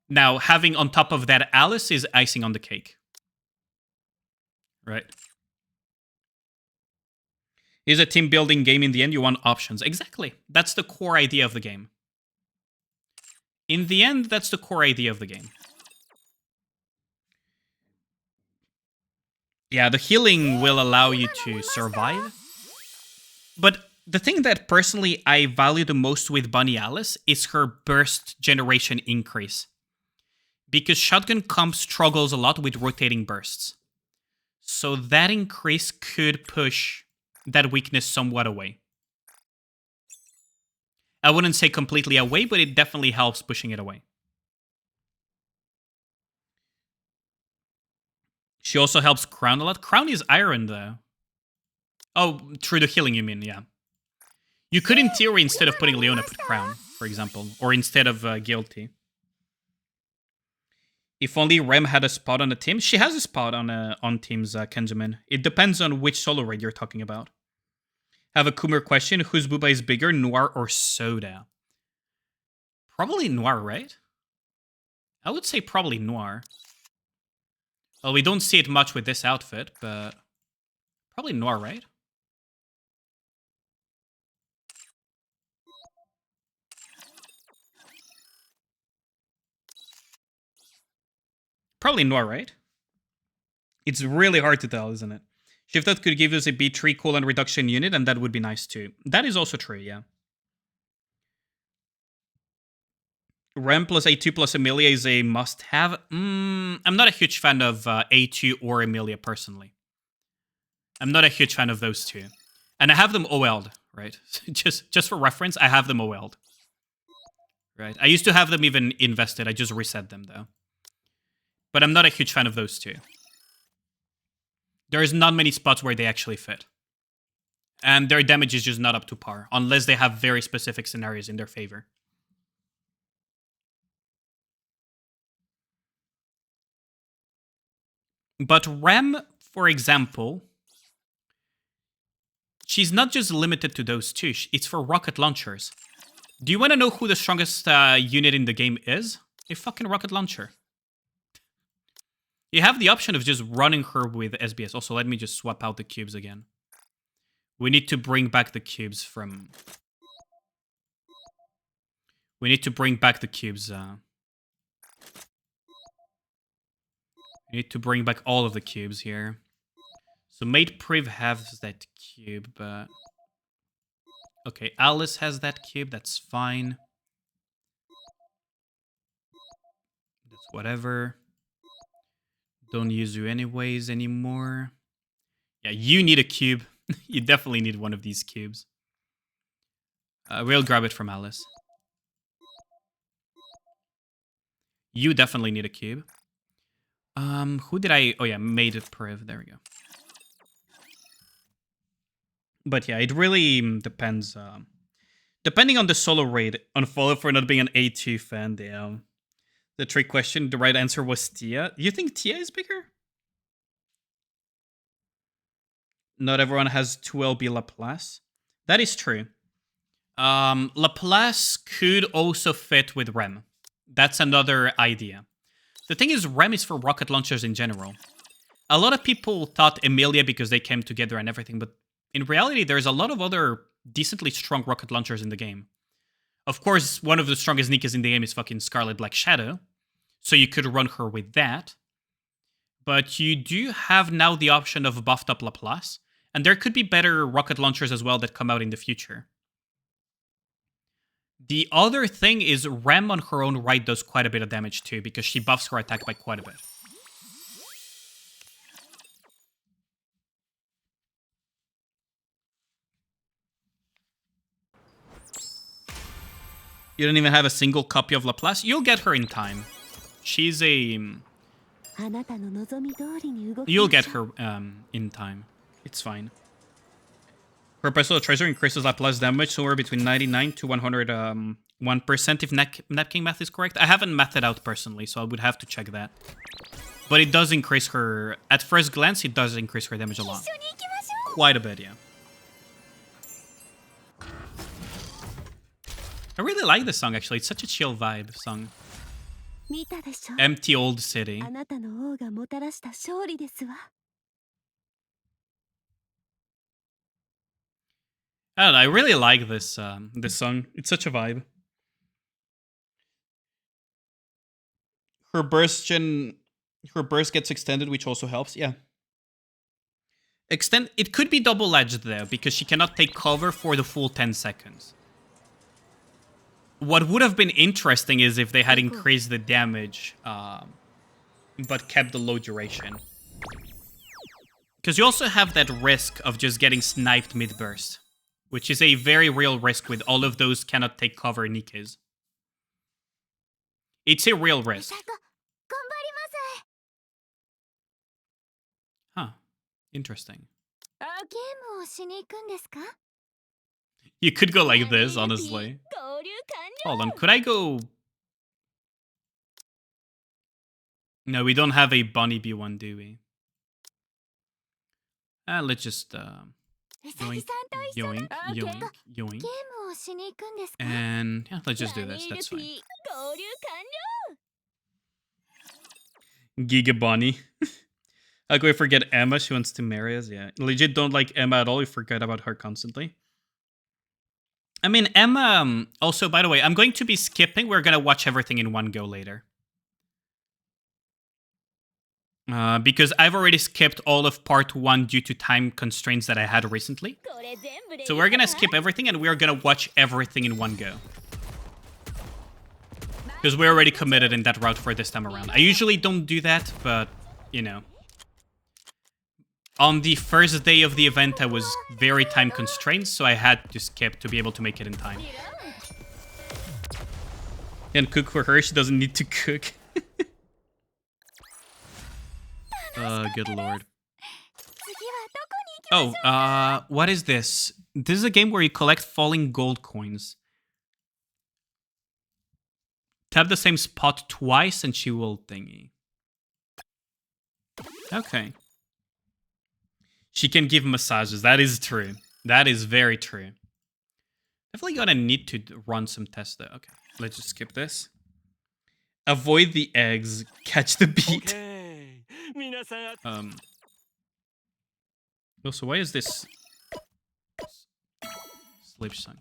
Speaker 2: Now, having on top of that Alice is icing on the cake. Right? It's a team building game in the end, you want options. Exactly. That's the core idea of the game. In the end, that's the core idea of the game. Yeah, the healing will allow you to survive. But the thing that personally I value the most with Bunny Alice is her burst generation increase. Because Shotgun Comp struggles a lot with rotating bursts. So that increase could push that weakness somewhat away. I wouldn't say completely away, but it definitely helps pushing it away. She also helps Crown a lot. Crown is Iron, though. Oh, through the healing, you mean, yeah. You could, in theory, instead of putting Leona, put Crown, for example. Or instead of Guilty. If only Rem had a spot on the team. She has a spot on teams, Kenjamin. It depends on which solo raid you're talking about. I have a Coomer question. Whose booba is bigger, Noir or Soda? Probably Noir, right? I would say probably Noir. Well, we don't see it much with this outfit, but probably Noir, right? Probably Noir, right? It's really hard to tell, isn't it? Shifted could give us a B3 cooldown reduction unit, and that would be nice too. That is also true, yeah. Rem plus A2 plus Emilia is a must-have. I'm not a huge fan of A2 or Emilia personally. I'm not a huge fan of those two. And I have them OL'd, right? just for reference, I have them OL'd. Right? I used to have them even invested. I just reset them, though. But I'm not a huge fan of those two. There's not many spots where they actually fit. And their damage is just not up to par, unless they have very specific scenarios in their favor. But Rem, for example, she's not just limited to those two. It's for rocket launchers. Do you want to know who the strongest unit in the game is? A fucking rocket launcher. You have the option of just running her with SBS. Also, let me just swap out the cubes again. We need to bring back the cubes from... We need to bring back the cubes. We need to bring back all of the cubes here. So Mate Priv has that cube, but... Okay, Alice has that cube, that's fine. That's whatever. Don't use you anyways anymore. Yeah, you need a cube. You definitely need one of these cubes. We'll grab it from Alice. You definitely need a cube. Who did I... Oh yeah, Made It Priv. There we go. But yeah, it really depends. Depending on the solo raid, unfollow for not being an A2 fan. Damn. The trick question, the right answer was Tia. You think Tia is bigger? Not everyone has 2LB Laplace. That is true. Laplace could also fit with Rem. That's another idea. The thing is, Rem is for rocket launchers in general. A lot of people thought Emilia because they came together and everything, but in reality, there's a lot of other decently strong rocket launchers in the game. Of course, one of the strongest Nikas in the game is fucking Scarlet Black Shadow, so you could run her with that. But you do have now the option of buffed up Laplace, and there could be better rocket launchers as well that come out in the future. The other thing is Rem on her own right does quite a bit of damage too, because she buffs her attack by quite a bit. You don't even have a single copy of Laplace? You'll get her in time. She's a... You'll get her in time. It's fine. Her personal treasure increases Laplace damage somewhere between 99 to 101% if Napking math is correct. I haven't mathed it out personally, so I would have to check that. But it does increase her... At first glance, it does increase her damage a lot. Quite a bit, yeah. I really like this song, actually. It's such a chill vibe song. Empty Old City. I don't know, I really like this this song. It's such a vibe. Her burst gets extended, which also helps, yeah. It could be double-edged though, because she cannot take cover for the full 10 seconds. What would have been interesting is if they had increased the damage, but kept the low duration. Because you also have that risk of just getting sniped mid-burst, which is a very real risk with all of those cannot take cover Nikas. It's a real risk. Huh. Interesting. You could go like this, honestly. Hold on, could I go... No, we don't have a Bunny B1, do we? Let's just yoink, yoink, yoink, yoink.
Speaker 6: ゲームをしに行くんですか？
Speaker 2: And yeah, let's just do this. That's fine.
Speaker 6: 合流完了。
Speaker 2: Giga Bonnie. Like we forget Emma, she wants to marry us. Yeah. Legit don't like Emma at all. We forget about her constantly. I mean, Emma... also, by the way, I'm going to be skipping. We're going to watch everything in one go later. Because I've already skipped all of part 1 due to time constraints that I had recently.
Speaker 6: これ全部でいい
Speaker 2: So we're going to skip everything and we're going to watch everything in one go. Because we're already committed in that route for this time around. I usually don't do that, but, you know. On the first day of the event, I was very time constrained, so I had to skip to be able to make it in time. And cook for her, she doesn't need to cook. Good lord.
Speaker 6: 次はどこに行きましょう？
Speaker 2: Oh, what is this? This is a game where you collect falling gold coins. Tap the same spot twice and she will thingy. Okay. She can give massages. That is true. That is very true. Definitely gonna need to run some tests though. Okay, let's just skip this. Avoid the eggs. Catch the beat.
Speaker 4: 皆さん
Speaker 2: Also, why is this sleep song?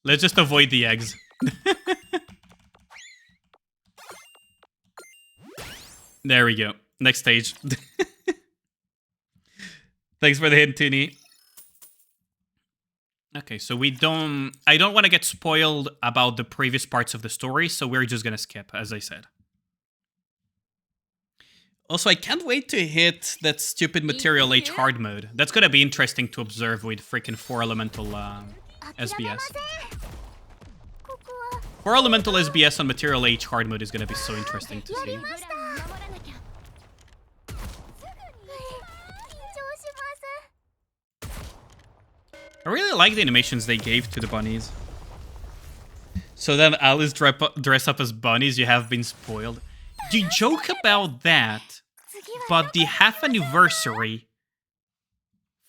Speaker 2: Let's just avoid the eggs. There we go. Next stage. Thanks for the hint, Toonie. Okay, so I don't want to get spoiled about the previous parts of the story, so we're just gonna skip, as I said. Also, I can't wait to hit that stupid Material Age hard mode. That's gonna be interesting to observe with freaking 4 Elemental SBS. 4 Elemental SBS on Material Age hard mode is gonna be so interesting to see.
Speaker 6: 守らなきゃ。すぐに。緊張します。
Speaker 2: I really like the animations they gave to the bunnies. So then Alice dress up as bunnies, you have been spoiled. You joke about that, but the half anniversary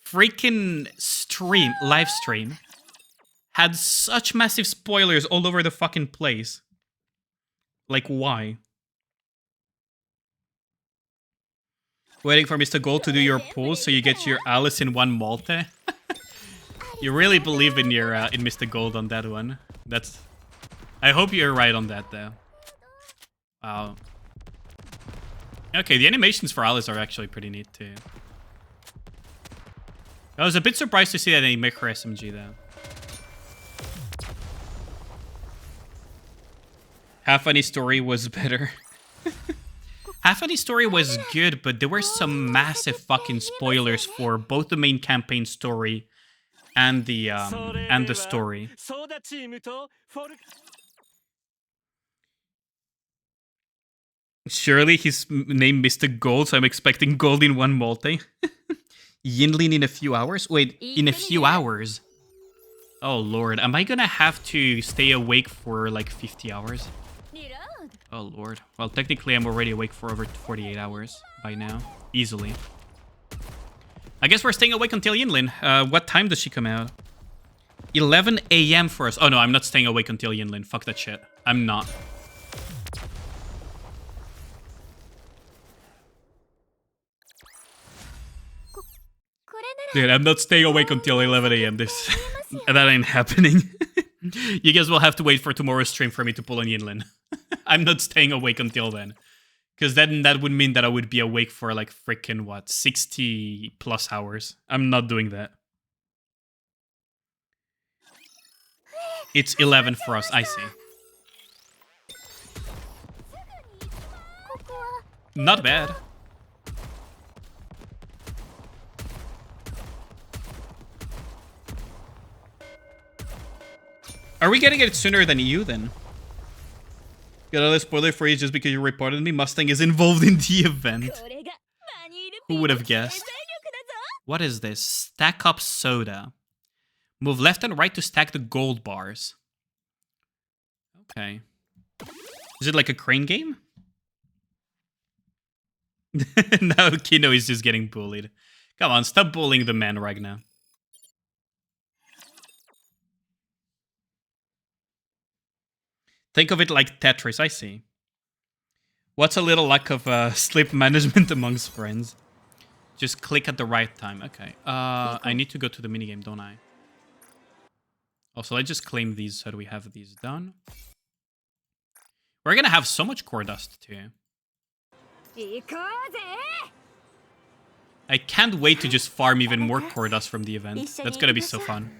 Speaker 2: freaking live stream had such massive spoilers all over the fucking place. Like, why? Waiting for Mr. Gold to do your pulls so you get your Alice in one Malte? You really believe in your in Mr. Gold on that one. That's... I hope you're right on that, though. Wow. Okay, the animations for Alice are actually pretty neat, too. I was a bit surprised to see that they make her SMG, though. Half Funny Story was better. Half Funny Story was good, but there were some massive fucking spoilers for both the main campaign story and the story.
Speaker 4: ソーダチームとフォル
Speaker 2: Surely he's named Mr. Gold, so I'm expecting gold in one multi. Yinlin in a few hours? Wait, in a few hours? Oh lord, am I gonna have to stay awake for like 50 hours? Oh lord. Well, technically I'm already awake for over 48 hours by now. Easily. I guess we're staying awake until Yinlin. What time does she come out? 11 a.m. for us. Oh no, I'm not staying awake until Yinlin. Fuck that shit. I'm not. Dude, I'm not staying awake until 11 a.m. That ain't happening. You guys will have to wait for tomorrow's stream for me to pull on Yinlin. I'm not staying awake until then. Because then that would mean that I would be awake for like freaking, what, 60 plus hours. I'm not doing that. It's 11 for us, I see. Not bad. Are we getting it sooner than you, then? Got another spoiler for you just because you reported me. Mustang is involved in the event. Who would have guessed? What is this? Stack Up Soda. Move left and right to stack the gold bars. Okay. Is it like a crane game? Now Kino is just getting bullied. Come on, stop bullying the man right now. Think of it like Tetris, I see. What's a little lack of sleep management amongst friends? Just click at the right time. Okay. I need to go to the minigame, don't I? Also, let's just claim these so that we have these done. We're gonna have so much core dust too. I can't wait to just farm even more core dust from the event. That's gonna be so fun.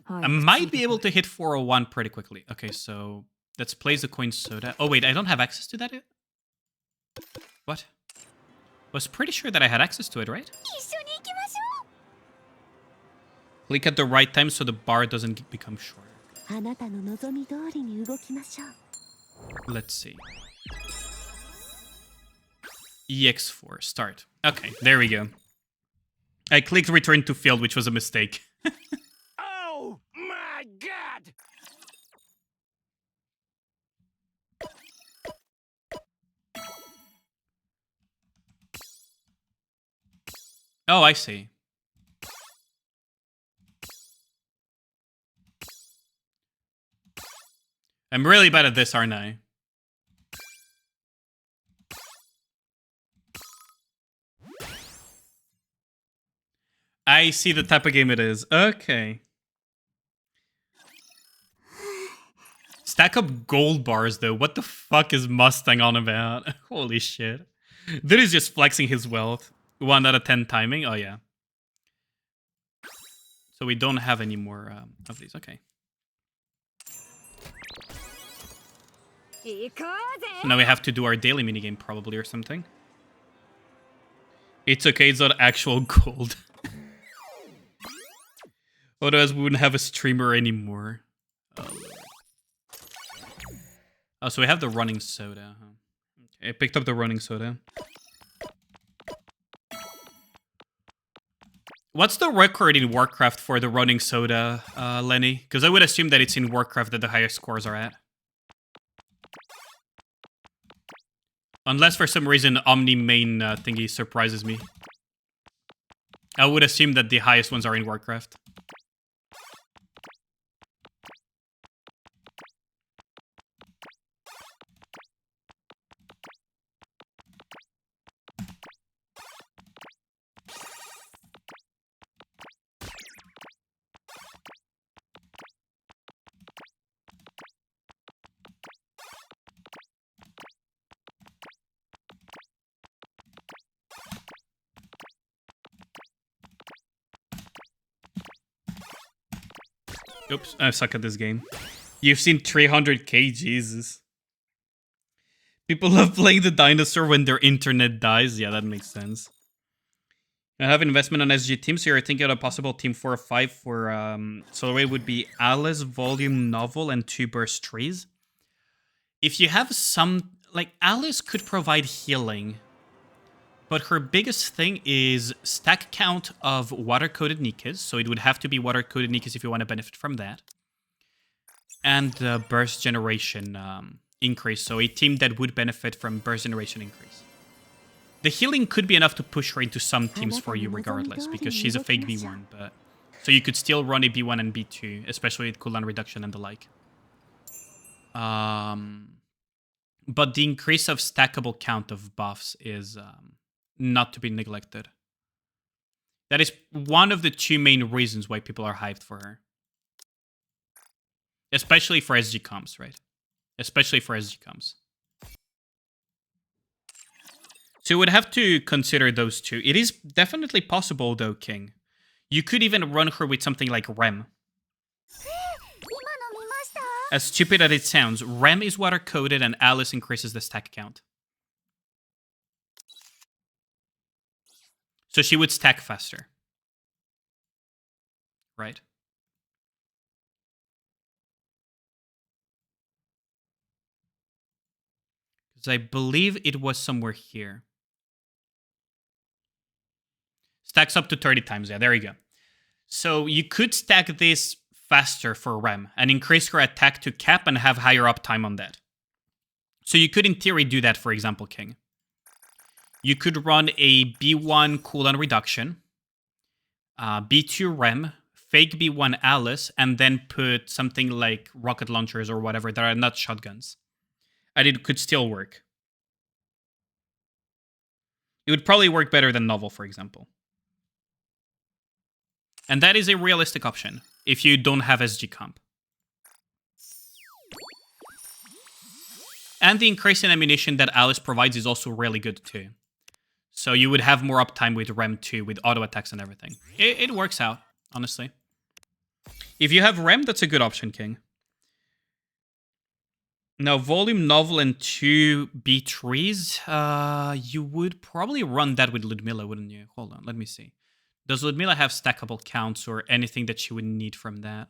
Speaker 2: I might be able to hit 401 pretty quickly. Okay, so let's place the coin soda. Oh wait, I don't have access to that yet? What? Was pretty sure that I had access to it, right? Click at the right time so the bar doesn't become shorter. Let's see. EX4, start. Okay, there we go. I clicked return to field, which was a mistake.
Speaker 4: Oh my god!
Speaker 2: Oh, I see. I'm really bad at this, aren't I? I see the type of game it is. Okay. Stack up gold bars, though. What the fuck is Mustang on about? Holy shit. Dude is just flexing his wealth. 1 out of 10 timing? Oh, yeah. So we don't have any more of these. Okay. So now we have to do our daily minigame, probably, or something. It's okay, it's not actual gold. Otherwise, we wouldn't have a streamer anymore. Oh, so we have the running soda. Huh? Okay, I picked up the running soda. What's the record in Warcraft for the running soda, Lenny? Because I would assume that it's in Warcraft that the highest scores are at. Unless for some reason Omni main thingy surprises me. I would assume that the highest ones are in Warcraft. Oops, I suck at this game. You've seen 300k, Jesus. People love playing the dinosaur when their internet dies. Yeah, that makes sense. I have investment on SG teams, so you're thinking of a possible team 4 or 5 for... so it would be Alice, Volume, Novel, and 2 Burst Trees. If you have some... Like, Alice could provide healing. But her biggest thing is stack count of water-coated Nikas. So it would have to be water-coated Nikas if you want to benefit from that. And burst generation increase. So a team that would benefit from burst generation increase. The healing could be enough to push her into some teams for you regardless. Because she's a fake B1. But so you could still run a B1 and B2. Especially with cooldown reduction and the like. But the increase of stackable count of buffs is... not to be neglected. That is one of the 2 main reasons why people are hyped for her. Especially for SG comps, right? Especially for SG comps. So you would have to consider those 2. It is definitely possible, though, King. You could even run her with something like Rem. As stupid as it sounds, Rem is water-coated and Alice increases the stack count. So she would stack faster. Right? Because I believe it was somewhere here. Stacks up to 30 times. Yeah, there you go. So you could stack this faster for Rem and increase her attack to cap and have higher uptime on that. So you could in theory do that, for example, King. You could run a B1 cooldown reduction, B2 Rem, fake B1 Alice, and then put something like rocket launchers or whatever that are not shotguns. And it could still work. It would probably work better than Novel, for example. And that is a realistic option if you don't have SG comp. And the increase in ammunition that Alice provides is also really good too. So you would have more uptime with Rem too, with auto attacks and everything. It works out, honestly. If you have Rem, that's a good option, King. Now, Volume, Novel, and 2 B3s, you would probably run that with Ludmilla, wouldn't you? Hold on, let me see. Does Ludmilla have stackable counts or anything that she would need from that?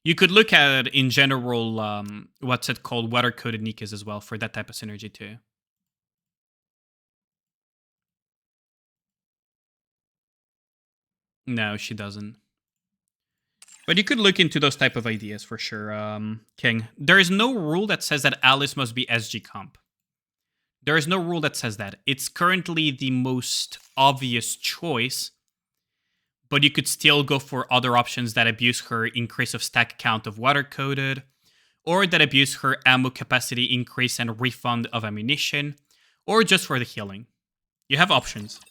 Speaker 2: You could look at, in general, what's it called, water-coded Nikas as well for that type of synergy too. No, she doesn't. But you could look into those type of ideas for sure, King. There is no rule that says that Alice must be SG comp. There is no rule that says that. It's currently the most obvious choice, but you could still go for other options that abuse her increase of stack count of water-coded, or that abuse her ammo capacity increase and refund of ammunition, or just for the healing. You have options.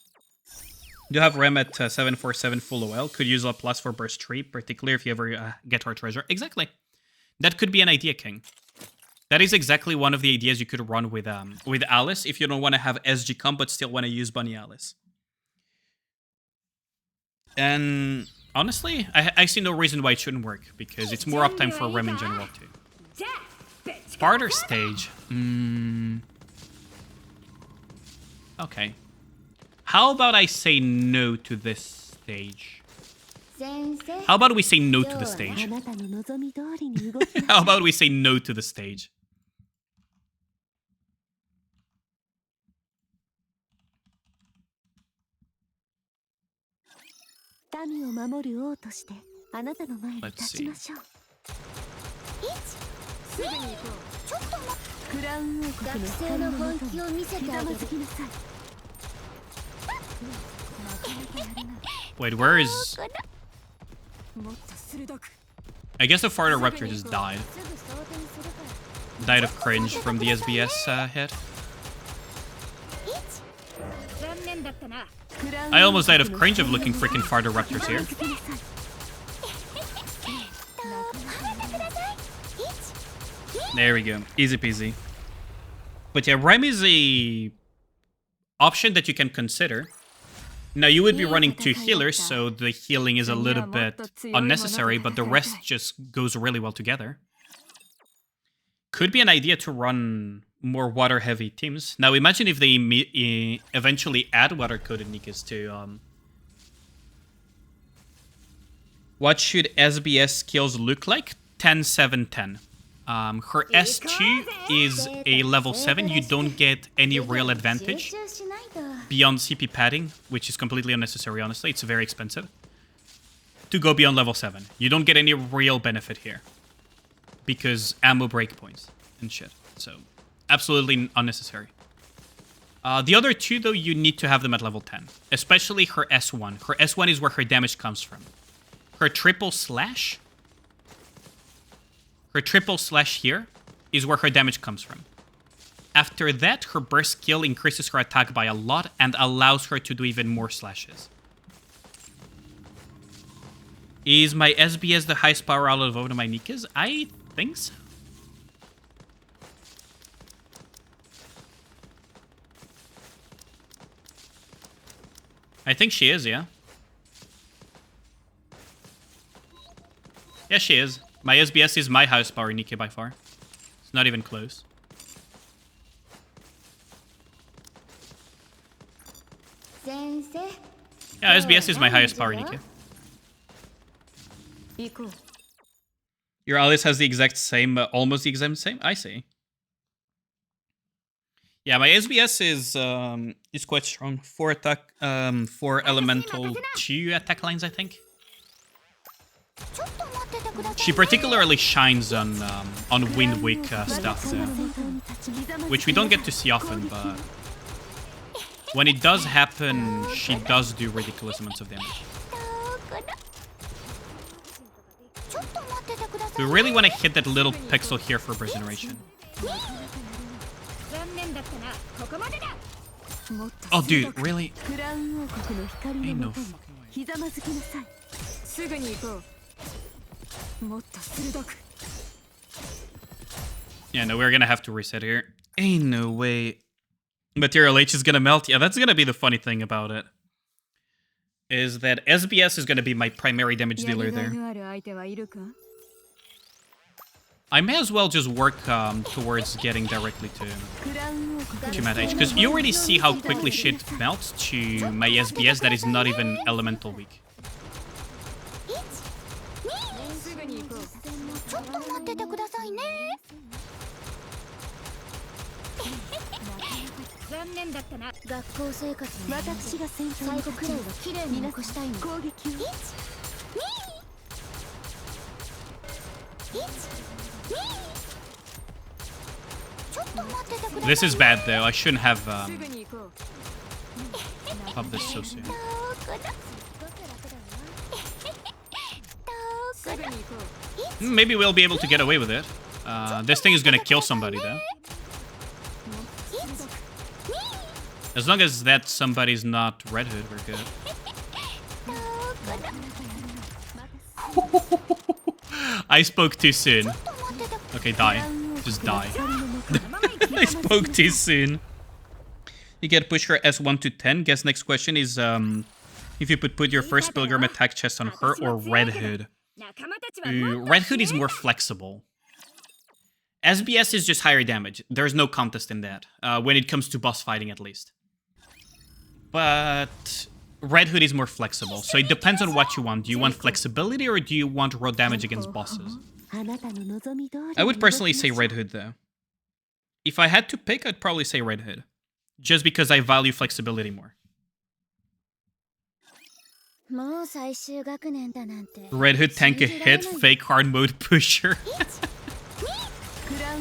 Speaker 2: You have Rem at 747 full OL, could use a plus for burst 3, particularly if you ever get her treasure. Exactly. That could be an idea, King. That is exactly one of the ideas you could run with Alice if you don't want to have SG comp but still want to use Bunny Alice. And honestly, I see no reason why it shouldn't work, because it's more uptime for Rem in general too. Barter stage. Okay. How about I say no to this stage? How about we say no to the stage? How about we say no to the stage? Let's see.
Speaker 5: クラウン王国の光の本気を見せてあげる。
Speaker 2: Wait, where is... I guess the Farter Raptor just died. Died of cringe from the SBS hit. I almost died of cringe of looking freaking Farter Raptors here. There we go. Easy peasy. But yeah, Rem is a option that you can consider. Now, you would be running 2 healers, so the healing is a little bit unnecessary, but the rest just goes really well together. Could be an idea to run more water-heavy teams. Now, imagine if they eventually add water-coded Nikas to... What should SBS skills look like? 10, 7, 10. Her S2 is a level 7. You don't get any real advantage beyond CP padding, which is completely unnecessary, honestly. It's very expensive to go beyond level 7. You don't get any real benefit here because ammo breakpoints and shit. So absolutely unnecessary. The other 2, though, you need to have them at level 10, especially her S1. Her S1 is where her damage comes from. Her triple slash here is where her damage comes from. After that, her burst skill increases her attack by a lot and allows her to do even more slashes. Is my SBS the highest power out of all of my Nikas? I think so. I think she is, yeah. Yeah, she is. My SBS is my highest power Nika by far. It's not even close. Yeah, SBS is my highest power Nika. Your Alice has the exact same, almost the exact same? I see. Yeah, my SBS is quite strong. 4 attack, 4 elemental, 2 attack lines, I think.
Speaker 6: ちょっと待っててください
Speaker 2: She particularly shines on Wind Weak stuff, though, which we don't get to see often, but when it does happen, she does do ridiculous amounts of damage.
Speaker 6: ちょっと待っててくださ
Speaker 2: We
Speaker 6: い
Speaker 2: really want to hit that little pixel here for regeneration.
Speaker 5: 残念だったなここまでだもっと
Speaker 2: Oh,
Speaker 5: 鋭
Speaker 2: dude,
Speaker 5: く
Speaker 2: really?
Speaker 5: クラウン王国の光の
Speaker 2: Ain't
Speaker 5: も
Speaker 2: no
Speaker 5: とに
Speaker 2: fucking way.
Speaker 5: ひざまずきなさいすぐに行こうもっと鋭く
Speaker 2: Yeah, no, we're gonna have to reset here. Ain't no way. Material H is gonna melt. Yeah, that's gonna be the funny thing about it. Is that SBS is gonna be my primary damage
Speaker 5: やり
Speaker 2: dealer
Speaker 5: がい
Speaker 2: there.
Speaker 5: のある相手はいるか
Speaker 2: I may as well just work towards getting directly
Speaker 5: クラウン王国
Speaker 2: to Mad H, because you already see how quickly shit melts to my SBS that is not even elemental weak.
Speaker 5: すぐに行こう
Speaker 6: ちょっと待っててくださいね
Speaker 5: 残念だったな
Speaker 6: 学校生活の
Speaker 5: 私が先頭
Speaker 6: 最
Speaker 5: に
Speaker 6: 後くらいは綺麗に残したいの
Speaker 5: 攻撃を
Speaker 6: ちょっと待っててください
Speaker 2: This is bad though. I shouldn't have
Speaker 5: すぐに行こう
Speaker 2: popped this so soon.
Speaker 5: すぐに行こ
Speaker 2: Maybe we'll be able to get away with it. This thing is gonna kill somebody though. As long as that somebody's not Red Hood, we're good. I spoke too soon. Okay, die. Just die. I spoke too soon. You get push her S1 to 10. Guess next question is if you put your first pilgrim attack chest on her or Red Hood.
Speaker 5: う仲間たちはもっ
Speaker 2: Red Hood is more flexible. SBS is just higher damage. There's no contest in that. When it comes to boss fighting, at least. But Red Hood is more flexible, so it depends on what you want. Do you want flexibility or do you want raw damage against bosses?
Speaker 5: あなたの望み通り
Speaker 2: I would personally say Red Hood, though. If I had to pick, I'd probably say Red Hood. Just because I value flexibility more.
Speaker 6: もう最終学年だなんて
Speaker 2: Red Hood tank a hit, fake hard mode pusher.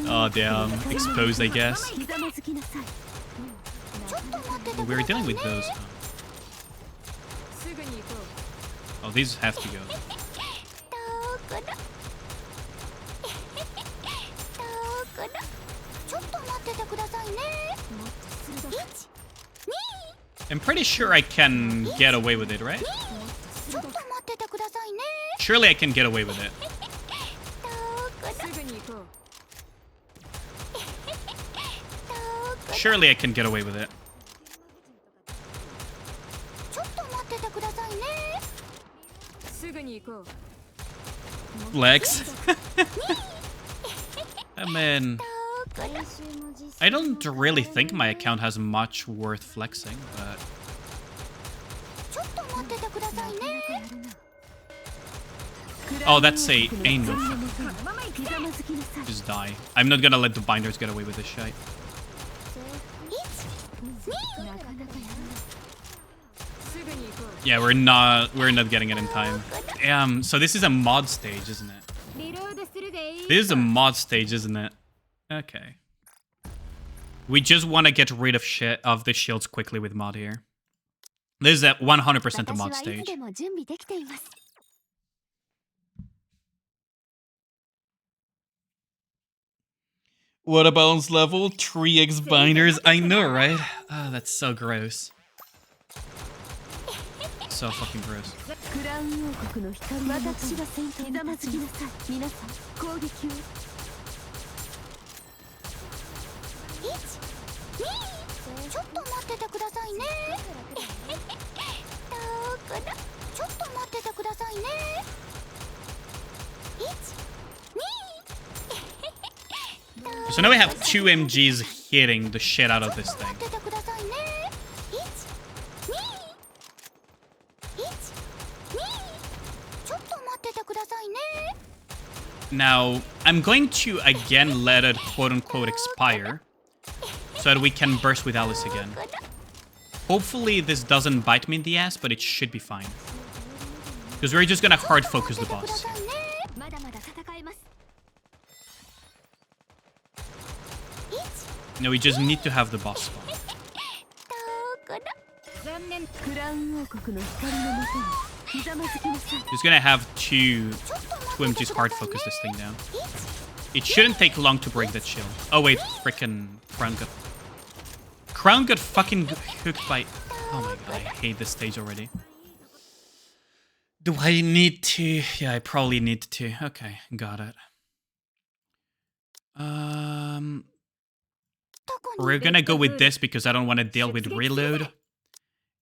Speaker 2: Oh, damn. Exposed, I guess.
Speaker 5: ひざまずきなさい
Speaker 2: We're dealing with those.
Speaker 5: すぐに行こ
Speaker 2: Oh, these have to go.
Speaker 6: ちょっと待っててくださいね
Speaker 2: I'm pretty sure I can get away with it, right?
Speaker 6: ちょっと待っててくださいね
Speaker 2: Surely I can get away with it.
Speaker 5: うすぐに行こ
Speaker 2: Surely I can get away with it.
Speaker 6: ちょっと待っててくださいね
Speaker 5: うすぐに行こう
Speaker 2: Lex. I mean,
Speaker 6: 練習も実
Speaker 2: I don't really think my account has much worth flexing, but
Speaker 6: ちょっと待っててくださいね
Speaker 2: oh, that's a ain't no fuck.
Speaker 5: このまま行きたい
Speaker 2: Just die. I'm not gonna let the binders get away with this shit.
Speaker 5: なかなかやるなすぐに行こ
Speaker 2: Yeah, we're not getting it in time. So this is a mod stage, isn't it?
Speaker 5: うリロードするでいい
Speaker 2: This is a mod stage, isn't it? Okay. We just want to get rid of the shields quickly with mod here. This is at 100% the
Speaker 6: 私
Speaker 2: mod
Speaker 6: はいつ
Speaker 2: stage.
Speaker 6: でも準備できています
Speaker 2: What a balance level? 3x binders? I know, right? Oh, that's so gross. So fucking gross.
Speaker 5: クラウン王国の光の私が先頭にひざまずきなさい皆さん攻撃を
Speaker 6: ちょっと待っててくださいねちょっと待っててくださいね
Speaker 2: So now we have 2 MGs hitting the shit out of this thing.
Speaker 6: 待っててくださいねちょっと待っててくださいね
Speaker 2: Now, I'm going to again let it quote-unquote expire. so that we can burst with Alice again. Hopefully this doesn't bite me in the ass, but it should be fine. Because we're just gonna hard focus the boss.
Speaker 6: まだまだ戦えます
Speaker 2: No, we just need to have the boss spawn.
Speaker 6: どこだ
Speaker 5: 残念クラウン王国の光のもとにひざまずきなさい
Speaker 2: Just gonna have two MGs hard focus this thing down. It shouldn't take long to break that shield. Oh wait, frickin' Crown got fucking hooked by... Oh my god, I hate this stage already. Do I need to? Yeah, I probably need to. Okay, got it. We're gonna go with this because I don't want to deal with reload.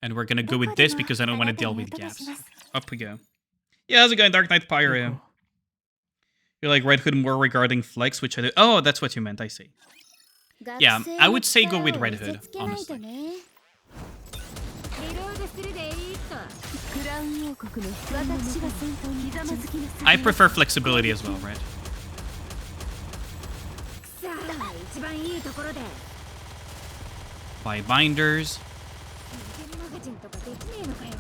Speaker 2: And we're gonna go with this because I don't want to deal with gaps. Up we go. Yeah, how's it going, Dark Knight Pyro? You're like Red Hood more regarding flex, which I do. Oh, that's what you meant, I see. Yeah, I would say go with Red Hood, honestly.
Speaker 5: リロードするでいいとクラウン王国の光のもとにひざまずきなさい
Speaker 2: I prefer flexibility as well, right?
Speaker 5: さあ一番いいところで
Speaker 2: Buy binders,
Speaker 5: ゲンマガジンとかできねえのかよ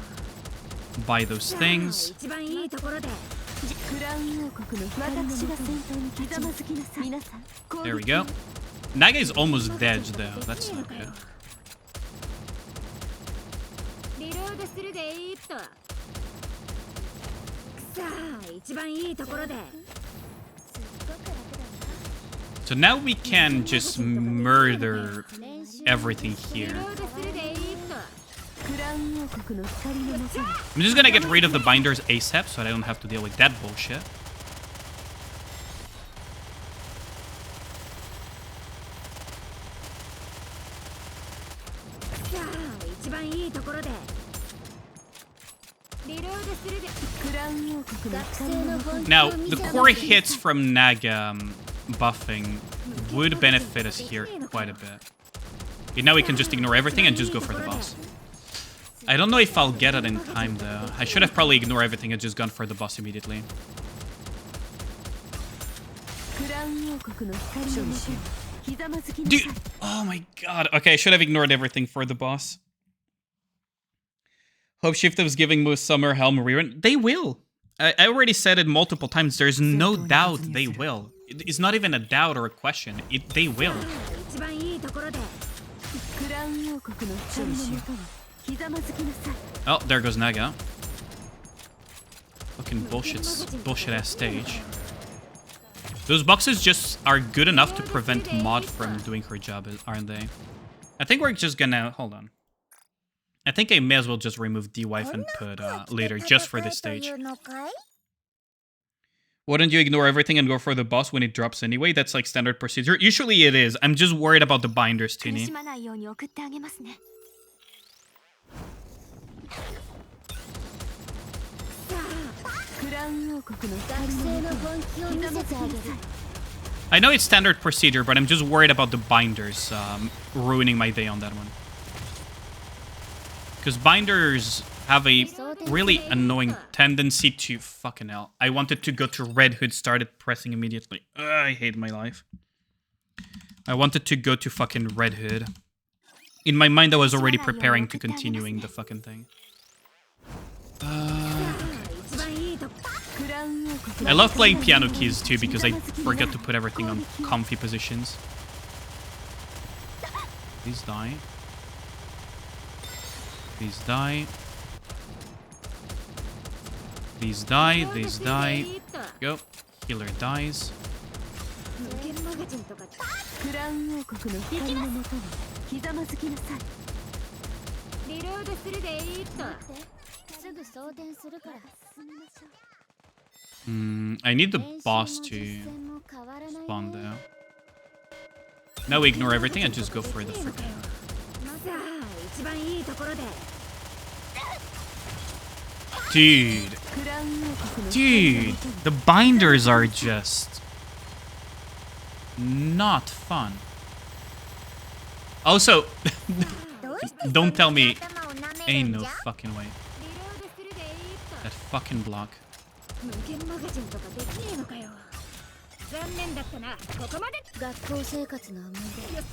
Speaker 2: buy those things.
Speaker 5: 一番いいところでクラウン王国の光のもとにひざまずきなさい皆さん
Speaker 2: There we go. Naga is almost dead though, that's not good.
Speaker 5: リロードするでいいとさあ一番いいところで
Speaker 2: So now we can just murder everything here.
Speaker 5: リロードするでいいとクラウン王国の光のもとに
Speaker 2: I'm just gonna get rid of the binders ASAP so I don't have to deal with that bullshit. Now, the core hits from Naga buffing would benefit us here quite a bit. Okay, now we can just ignore everything and just go for the boss. I don't know if I'll get it in time though. I should have probably ignored everything and just gone for the boss immediately. Dude! Oh my god. Okay, I should have ignored everything for the boss. Hope Shift was giving Moose Summer Helm rerun. They will. I already said it multiple times. There's no doubt they will. It's not even a doubt or a question. They will. Oh, there goes Naga. Fucking bullshit ass stage. Those boxes just are good enough to prevent Maud from doing her job, aren't they? I think we're just gonna... Hold on. I think I may as well just remove D-Wife and put Leader just for this stage. Wouldn't you ignore everything and go for the boss when it drops anyway? That's like standard procedure. Usually it is. I'm just worried about the binders, Tini. I know it's standard procedure, but I'm just worried about the binders ruining my day on that one. Because binders have a really annoying tendency to... Fucking hell. I wanted to go to Red Hood, started pressing immediately. Ugh, I hate my life. I wanted to go to fucking Red Hood. In my mind, I was already preparing to continuing the fucking thing. I love playing piano keys too because I forget to put everything on comfy positions. Please die. These die. These die. These die. Go. Healer dies. I need the boss to spawn there. Now we ignore everything and just go for the freaking... Dude. Dude. The binders are just... not fun. Also... don't tell me... Ain't no fucking way. That fucking block.
Speaker 5: 残念だったな。ここまで。
Speaker 6: 学校生活の思い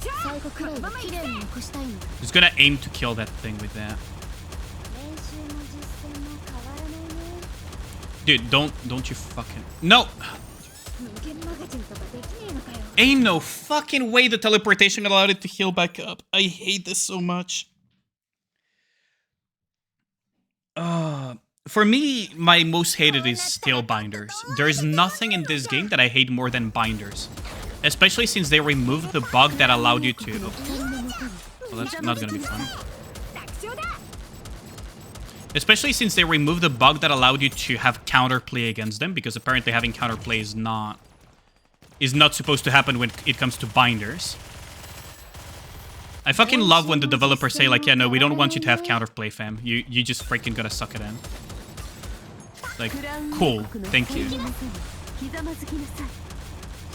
Speaker 6: 出最後くらいは綺麗に残したいの。
Speaker 2: Just gonna aim to kill that thing with that.
Speaker 6: 練習も実践も変わらないね。
Speaker 2: Dude, don't you fucking... No!
Speaker 5: 無限マガジンとかできねえのかよ。
Speaker 2: Ain't no fucking way the teleportation allowed it to heal back up. I hate this so much. For me, my most hated is still binders. There's nothing in this game that I hate more than binders. Especially since they removed the bug that allowed you to... Well, that's not gonna be fun.
Speaker 5: 楽勝だ。
Speaker 2: Especially since they removed the bug that allowed you to have counterplay against them, because apparently having counterplay is not supposed to happen when it comes to binders. I fucking love when the developers say like, yeah, no, we don't want you to have counterplay, fam. You just freaking gotta suck it in. Like, cool, thank you.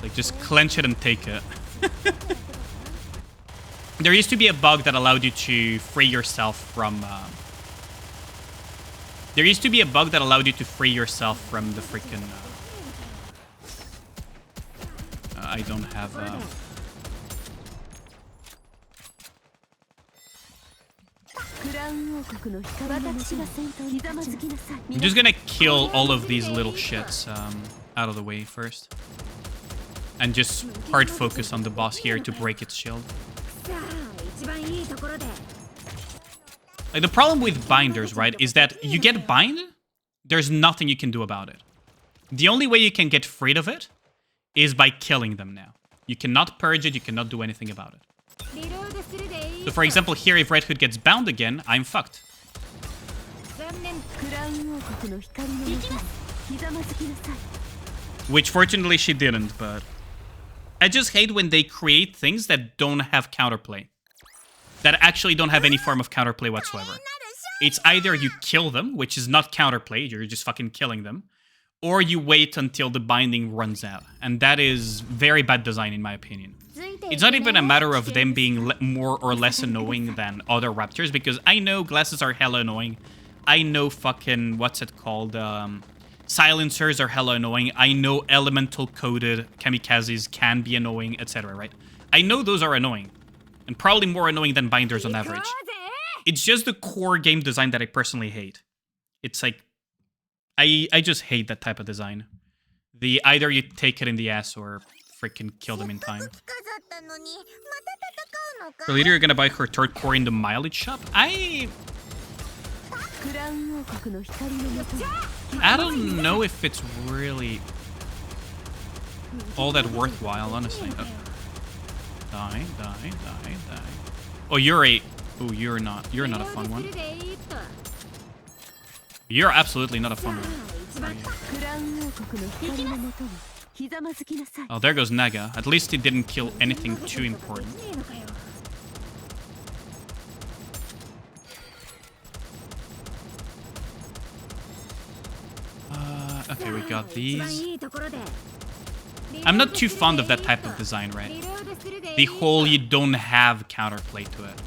Speaker 2: Like, just clench it and take it. There used to be a bug that allowed you to free yourself from... There used to be a bug that allowed you to free yourself from the freaking... I don't have... I'm just gonna kill all of these little shits out of the way first. And just hard focus on the boss here to break its shield.
Speaker 5: さあ、一番いいところで。
Speaker 2: Like, the problem with binders, right, is that you get bind, there's nothing you can do about it. The only way you can get rid of it is by killing them now. You cannot purge it, you cannot do anything about it.
Speaker 5: リロードするでいい。
Speaker 2: So for example, here, if Red Hood gets bound again, I'm fucked.
Speaker 5: 残念。
Speaker 2: Which fortunately she didn't, but... I just hate when they create things that don't have counterplay. That actually don't have any form of counterplay whatsoever. It's either you kill them, which is not counterplay, you're just fucking killing them, or you wait until the binding runs out. And that is very bad design in my opinion. It's not even a matter of them being more or less annoying than other raptors, because I know glasses are hella annoying. I know fucking, what's it called, silencers are hella annoying. I know elemental coded kamikazes can be annoying, etc., right? I know those are annoying. And probably more annoying than binders on average. It's just the core game design that I personally hate. It's like, I just hate that type of design. The either you take it in the ass or freaking kill them in time. So later you're gonna buy her third core in the mileage shop? I don't know if it's really all that worthwhile, honestly. Die. Oh, you're a... Oh, you're not a fun one. You're absolutely not a fun one. Oh, there goes Naga. At least he didn't kill anything too important. Okay, we got these. I'm not too fond of that type of design, right? The whole you don't have counterplay to it.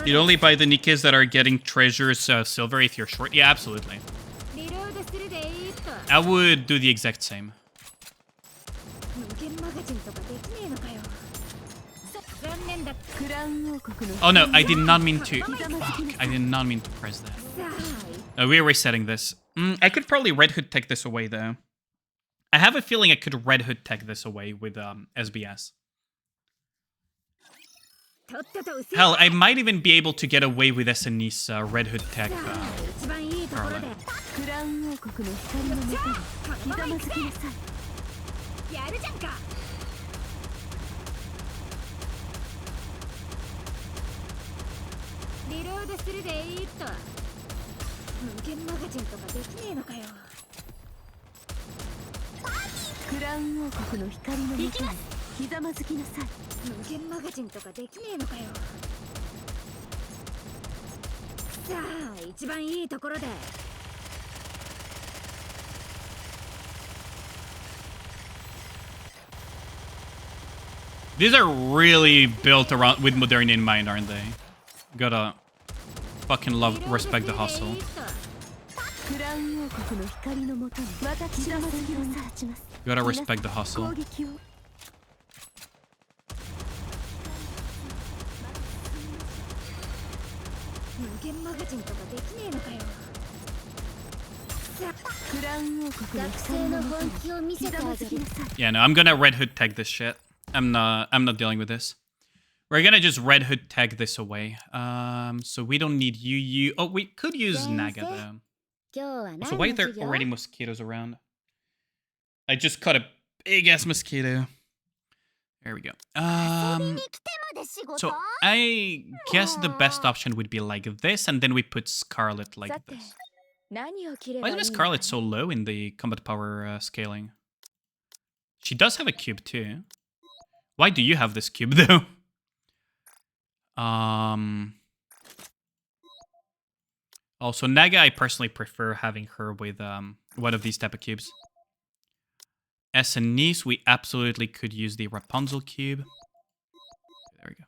Speaker 2: You'd only buy the Nikkes that are getting treasures silver if you're short? Yeah, absolutely. I would do the exact same. Oh no, I did not mean to... Fuck, I did not mean to press that. We're resetting this. I could probably Red Hood tech this away though. I have a feeling I could Red Hood tech this away with SBS. Hell, I might even be able to get away with SNE's Red Hood tech. Carla.
Speaker 5: リロードするでいいと。無限マガジンとかできねえのかよ。クラウン王国の光のもとにひざまずきなさい。無限マガジンとかできねえのかよ。さあ、一番いいところで。
Speaker 2: These are really built around with modernity in mind, aren't they? Gotta fucking love respect the hustle.
Speaker 5: クラウン王国の光のもとに私が先を立ちます。
Speaker 2: Gotta respect the hustle.
Speaker 5: 攻撃を。
Speaker 6: 無限マガジンとかできねえのかよ。
Speaker 5: クラウン王国の
Speaker 6: 学生の本気を見せてあげる。
Speaker 2: Yeah, no, I'm gonna Red Hood tag this shit. I'm not dealing with this. We're gonna just Red Hood tag this away. So we don't need you. Oh, we could use Naga though.
Speaker 6: 今日は何
Speaker 2: So
Speaker 6: の
Speaker 2: why are there
Speaker 6: 授業？
Speaker 2: already mosquitoes around? I just caught a big ass mosquito. There we go.
Speaker 6: 遊びに来てまで仕事？
Speaker 2: So I guess the best option would be like this, and then we put Scarlet like
Speaker 5: さて
Speaker 2: this.
Speaker 5: 何を着れ
Speaker 2: Why
Speaker 5: ばいい
Speaker 2: is
Speaker 5: の
Speaker 2: Miss
Speaker 5: か
Speaker 2: Scarlet so low in the combat power scaling? She does have a cube too. Why do you have this cube though? Also, Naga, I personally prefer having her with one of these type of cubes. S and Nice, we absolutely could use the Rapunzel cube. There we go.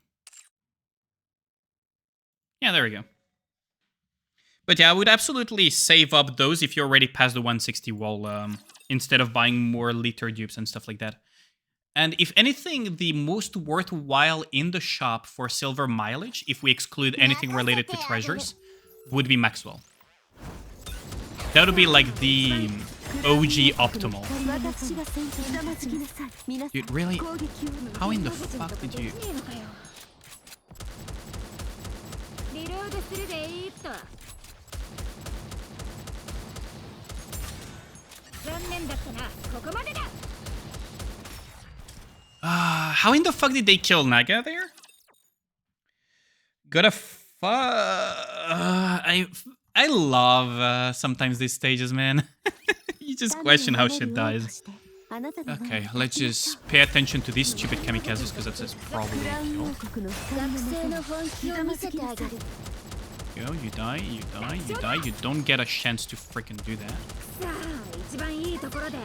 Speaker 2: Yeah, there we go. But yeah, I would absolutely save up those if you're already past the 160 wall, instead of buying more liter dupes and stuff like that. And if anything, the most worthwhile in the shop for silver mileage, if we exclude anything related to treasures, would be Maxwell. That would be like the OG optimal.
Speaker 5: 私が先頭ひざまずきなさい。皆さん
Speaker 2: Dude, really?
Speaker 5: 攻撃を。
Speaker 2: How in the fuck did you...
Speaker 6: リロードするでいいっと。残念だったな。ここまでだ。
Speaker 2: How in the fuck did they kill Naga there? Gotta I love sometimes these stages, man. You just question how shit dies. Okay, let's just pay attention to these stupid kamikazes because that's probably a kill.
Speaker 6: 学生の本気を見せてあげる。
Speaker 2: Go, you die, you die, you die. You don't get a chance to freaking do that.
Speaker 6: さあ、一番いいところで。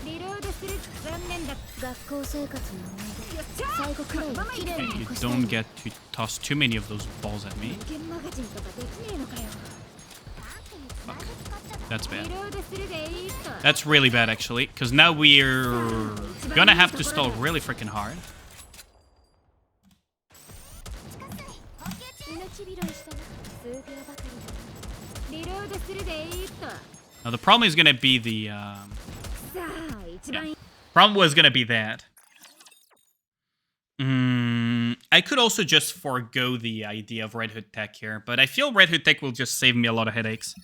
Speaker 6: リロードする。残念だ。学校生活の思い出。最後くらいは綺麗に
Speaker 2: You
Speaker 6: 残したい。
Speaker 2: don't get to toss too many of those balls at me.
Speaker 6: 無限マガジンとかできねえのかよ。
Speaker 2: That's bad.
Speaker 6: リロードするでいいっと。
Speaker 2: That's really bad, actually, because now we're gonna have to stall really freaking hard.
Speaker 6: 命拾いしたな。数秒ばかりだ。リロードするでいいっと。
Speaker 2: Now the problem is gonna be the
Speaker 6: さあ、一番いい。
Speaker 2: problem was gonna be that. I could also just forego the idea of Red Hood Tech here, but I feel Red Hood Tech will just save me a lot of headaches.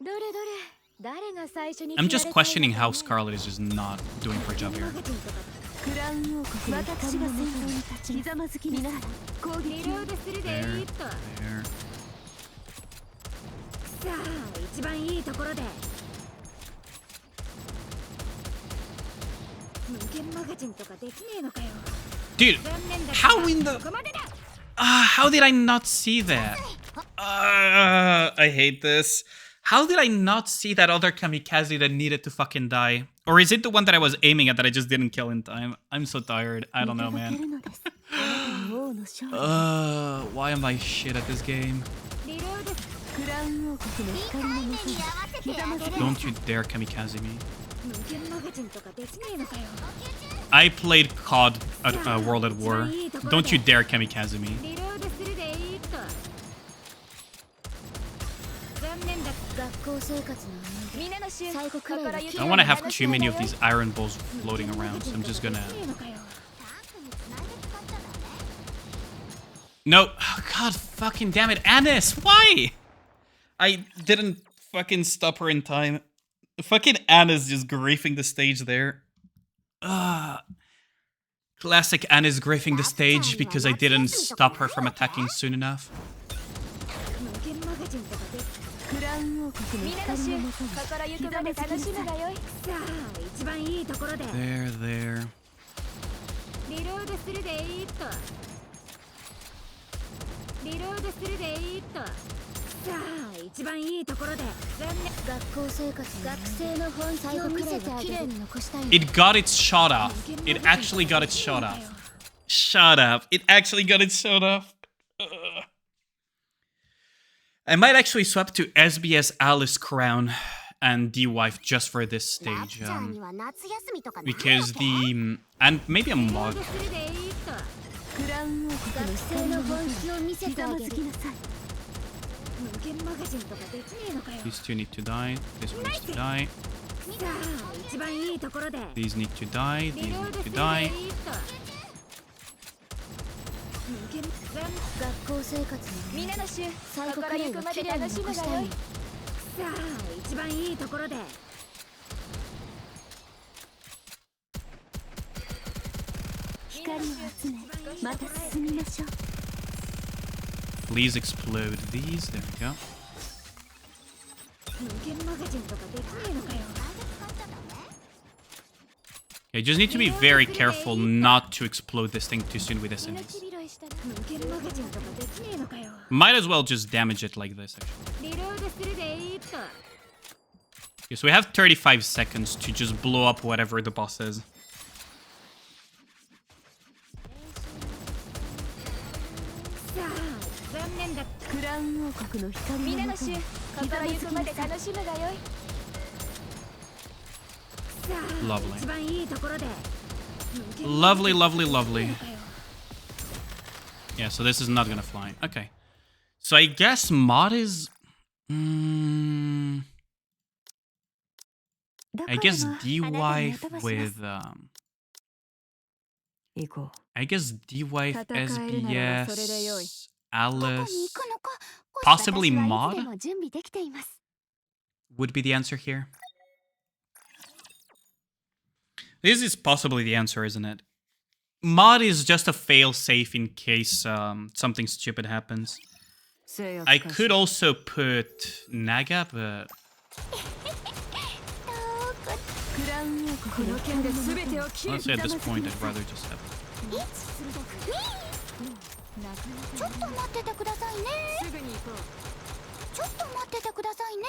Speaker 5: どれどれ誰が最初に
Speaker 2: I'm just questioning how Scarlet is just not doing her job here.
Speaker 5: クラウン王国の私が先頭に立ちひざまずきなさい。攻撃を。
Speaker 2: There, there.
Speaker 6: さあ、一番いいところで。無限マガジンとかできねえのかよ。
Speaker 2: Dude,
Speaker 6: 残念だ。
Speaker 2: how in the...
Speaker 6: ここまでだ。
Speaker 2: how did I not see that? I hate this. How did I not see that other kamikaze that needed to fucking die? Or is it the one that I was aiming at that I just didn't kill in time? I'm so tired. I don't know, man.
Speaker 5: 王の勝利。
Speaker 2: Why am I shit at this game?
Speaker 6: リロード。
Speaker 5: クラウン王国の光のもとにひざまずき
Speaker 2: Don't you dare kamikaze me.
Speaker 6: 無限マガジンとかできねえのかよ。
Speaker 2: I played COD at World at War. Don't you dare kamikaze me.
Speaker 6: リロードするでいいっと。残念だ。学校生活の思い出。みんなの集。最後くらいは
Speaker 2: I don't want to have too many of these iron balls floating around, so I'm just gonna...
Speaker 6: できねえのかよ。
Speaker 2: No. Oh, God fucking damn it. Anis, why? I didn't fucking stop her in time. Fucking Anna's just griefing the stage there. Classic Anna's griefing the stage because I didn't stop her from attacking soon enough.
Speaker 6: 無限マガジンとかでき。
Speaker 5: クラウン王国の光のもとに
Speaker 6: 心ゆくまで楽しむがよい。さあ、一番いいところで。
Speaker 2: There, there.
Speaker 6: リロードするでいいっと。リロードするでいいっと。さあ、一番いいところで。残念。学校生活。学生の本気を見せてあげる。
Speaker 2: It got its shot off. It actually got its shot off. Shut up. It actually got it shut off. Ugh. I might actually swap to SBS Alice Crown and D-Wife just for this stage. Because the... And maybe a mod.
Speaker 5: クラウン王国の
Speaker 6: 学生の本気を見せ
Speaker 5: ひざ
Speaker 6: てあげる
Speaker 5: まずきなさい。
Speaker 6: 無限マガジンとかできねえのかよ
Speaker 2: These two need to die. This one needs to die.
Speaker 6: さあ一番いいところで
Speaker 2: These need to die.
Speaker 6: リ
Speaker 2: These
Speaker 6: ロー
Speaker 2: need
Speaker 6: ド
Speaker 2: to
Speaker 6: する
Speaker 2: die.
Speaker 6: でいいと無限学校生活の皆の衆サイコプレイをきれいに残したいさあ一番いいところで
Speaker 5: 光を集め、また進みましょう。
Speaker 2: Please explode these. There we go.
Speaker 6: 無限マガジンとかできねえのかよ
Speaker 2: You just need to be very careful not to explode this thing too soon with SMGs.
Speaker 6: 無限マガジンとかできねえのかよ
Speaker 2: Might as well just damage it like this, actually.
Speaker 6: リロードするでいいと
Speaker 2: Okay, so we have 35 seconds to just blow up whatever the boss is.
Speaker 6: さあ残念だった
Speaker 5: クラウン王国の光の
Speaker 6: 皆の衆
Speaker 5: 中に
Speaker 6: 心ゆくまで楽しむがよいさあ
Speaker 2: Lovely.
Speaker 6: 一番いいところで
Speaker 2: Lovely, lovely, lovely. Yeah, so this is not gonna fly. Okay. So I guess mod is... I guess D-Wife with...
Speaker 5: 行こう。
Speaker 2: I guess D-Wife,
Speaker 5: 戦えるならそれでよい。
Speaker 2: SBS,
Speaker 6: どこ
Speaker 2: Alice
Speaker 6: に行くのか
Speaker 2: possibly
Speaker 6: 私はい
Speaker 2: mod?
Speaker 6: つでも準備できています
Speaker 2: would be the answer here. This is possibly the answer, isn't it? Mod is just a fail-safe in case something stupid happens. I could also put Naga, but
Speaker 5: クラウン王国の剣で全てを切る。
Speaker 2: honestly at this point I'd rather just have...
Speaker 6: ちょっと待っててくださいね
Speaker 5: すぐに行こう。
Speaker 6: ちょっと待っててくださいね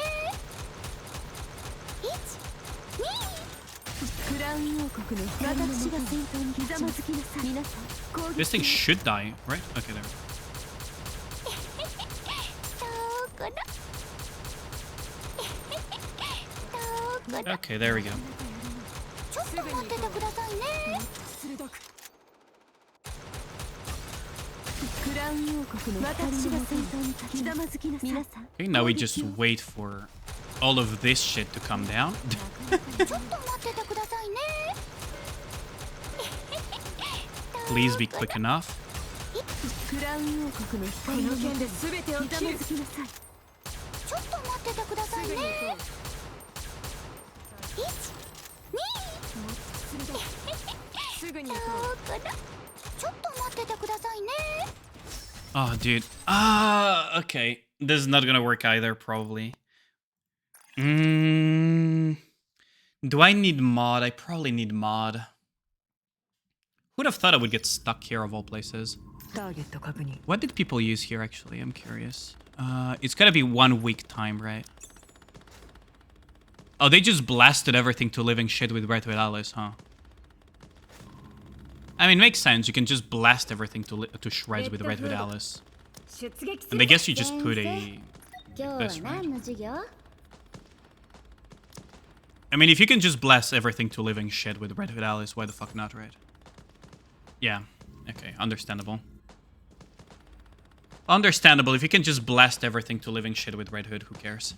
Speaker 5: クラウン王国の光の私が先頭にひざまずきなさい。皆さん、攻
Speaker 2: This
Speaker 5: 撃
Speaker 2: thing should die, right? Okay, there. Okay, there we go.
Speaker 6: ちょっと待っててくださいね
Speaker 5: 鋭く。クラウン王国の光の私が先頭に立ちひざまずきなさい。皆さん、
Speaker 2: Okay, now we just wait for all of this shit to come down.
Speaker 6: ちょっと待っててくださいね
Speaker 2: Please be quick enough.
Speaker 5: クラウン王国の光の剣で全てを切る。ひざまずきなさい。
Speaker 6: ちょっと待っててくださいね
Speaker 5: すぐに行こ
Speaker 6: ちょっと待っててくださいね
Speaker 2: Oh, dude. Okay. This is not gonna work either, probably. Do I need mod? I probably need mod. Who'd have thought I would get stuck here of all places?
Speaker 5: う。ターゲット確認。
Speaker 2: What did people use here, actually? I'm curious. It's gotta be 1 week time, right? Oh, they just blasted everything to living shit with Red Hood Alice, huh? I mean, makes sense. You can just blast everything to shreds with Red Hood Alice.
Speaker 6: 出撃す
Speaker 2: And
Speaker 6: る
Speaker 2: I guess you just put a...
Speaker 6: 今日は何の授業
Speaker 2: I mean, if you can just blast everything to living shit with Red Hood Alice, why the fuck not, right? Yeah. Okay, understandable. Understandable. If you can just blast everything to living shit with Red Hood, who cares?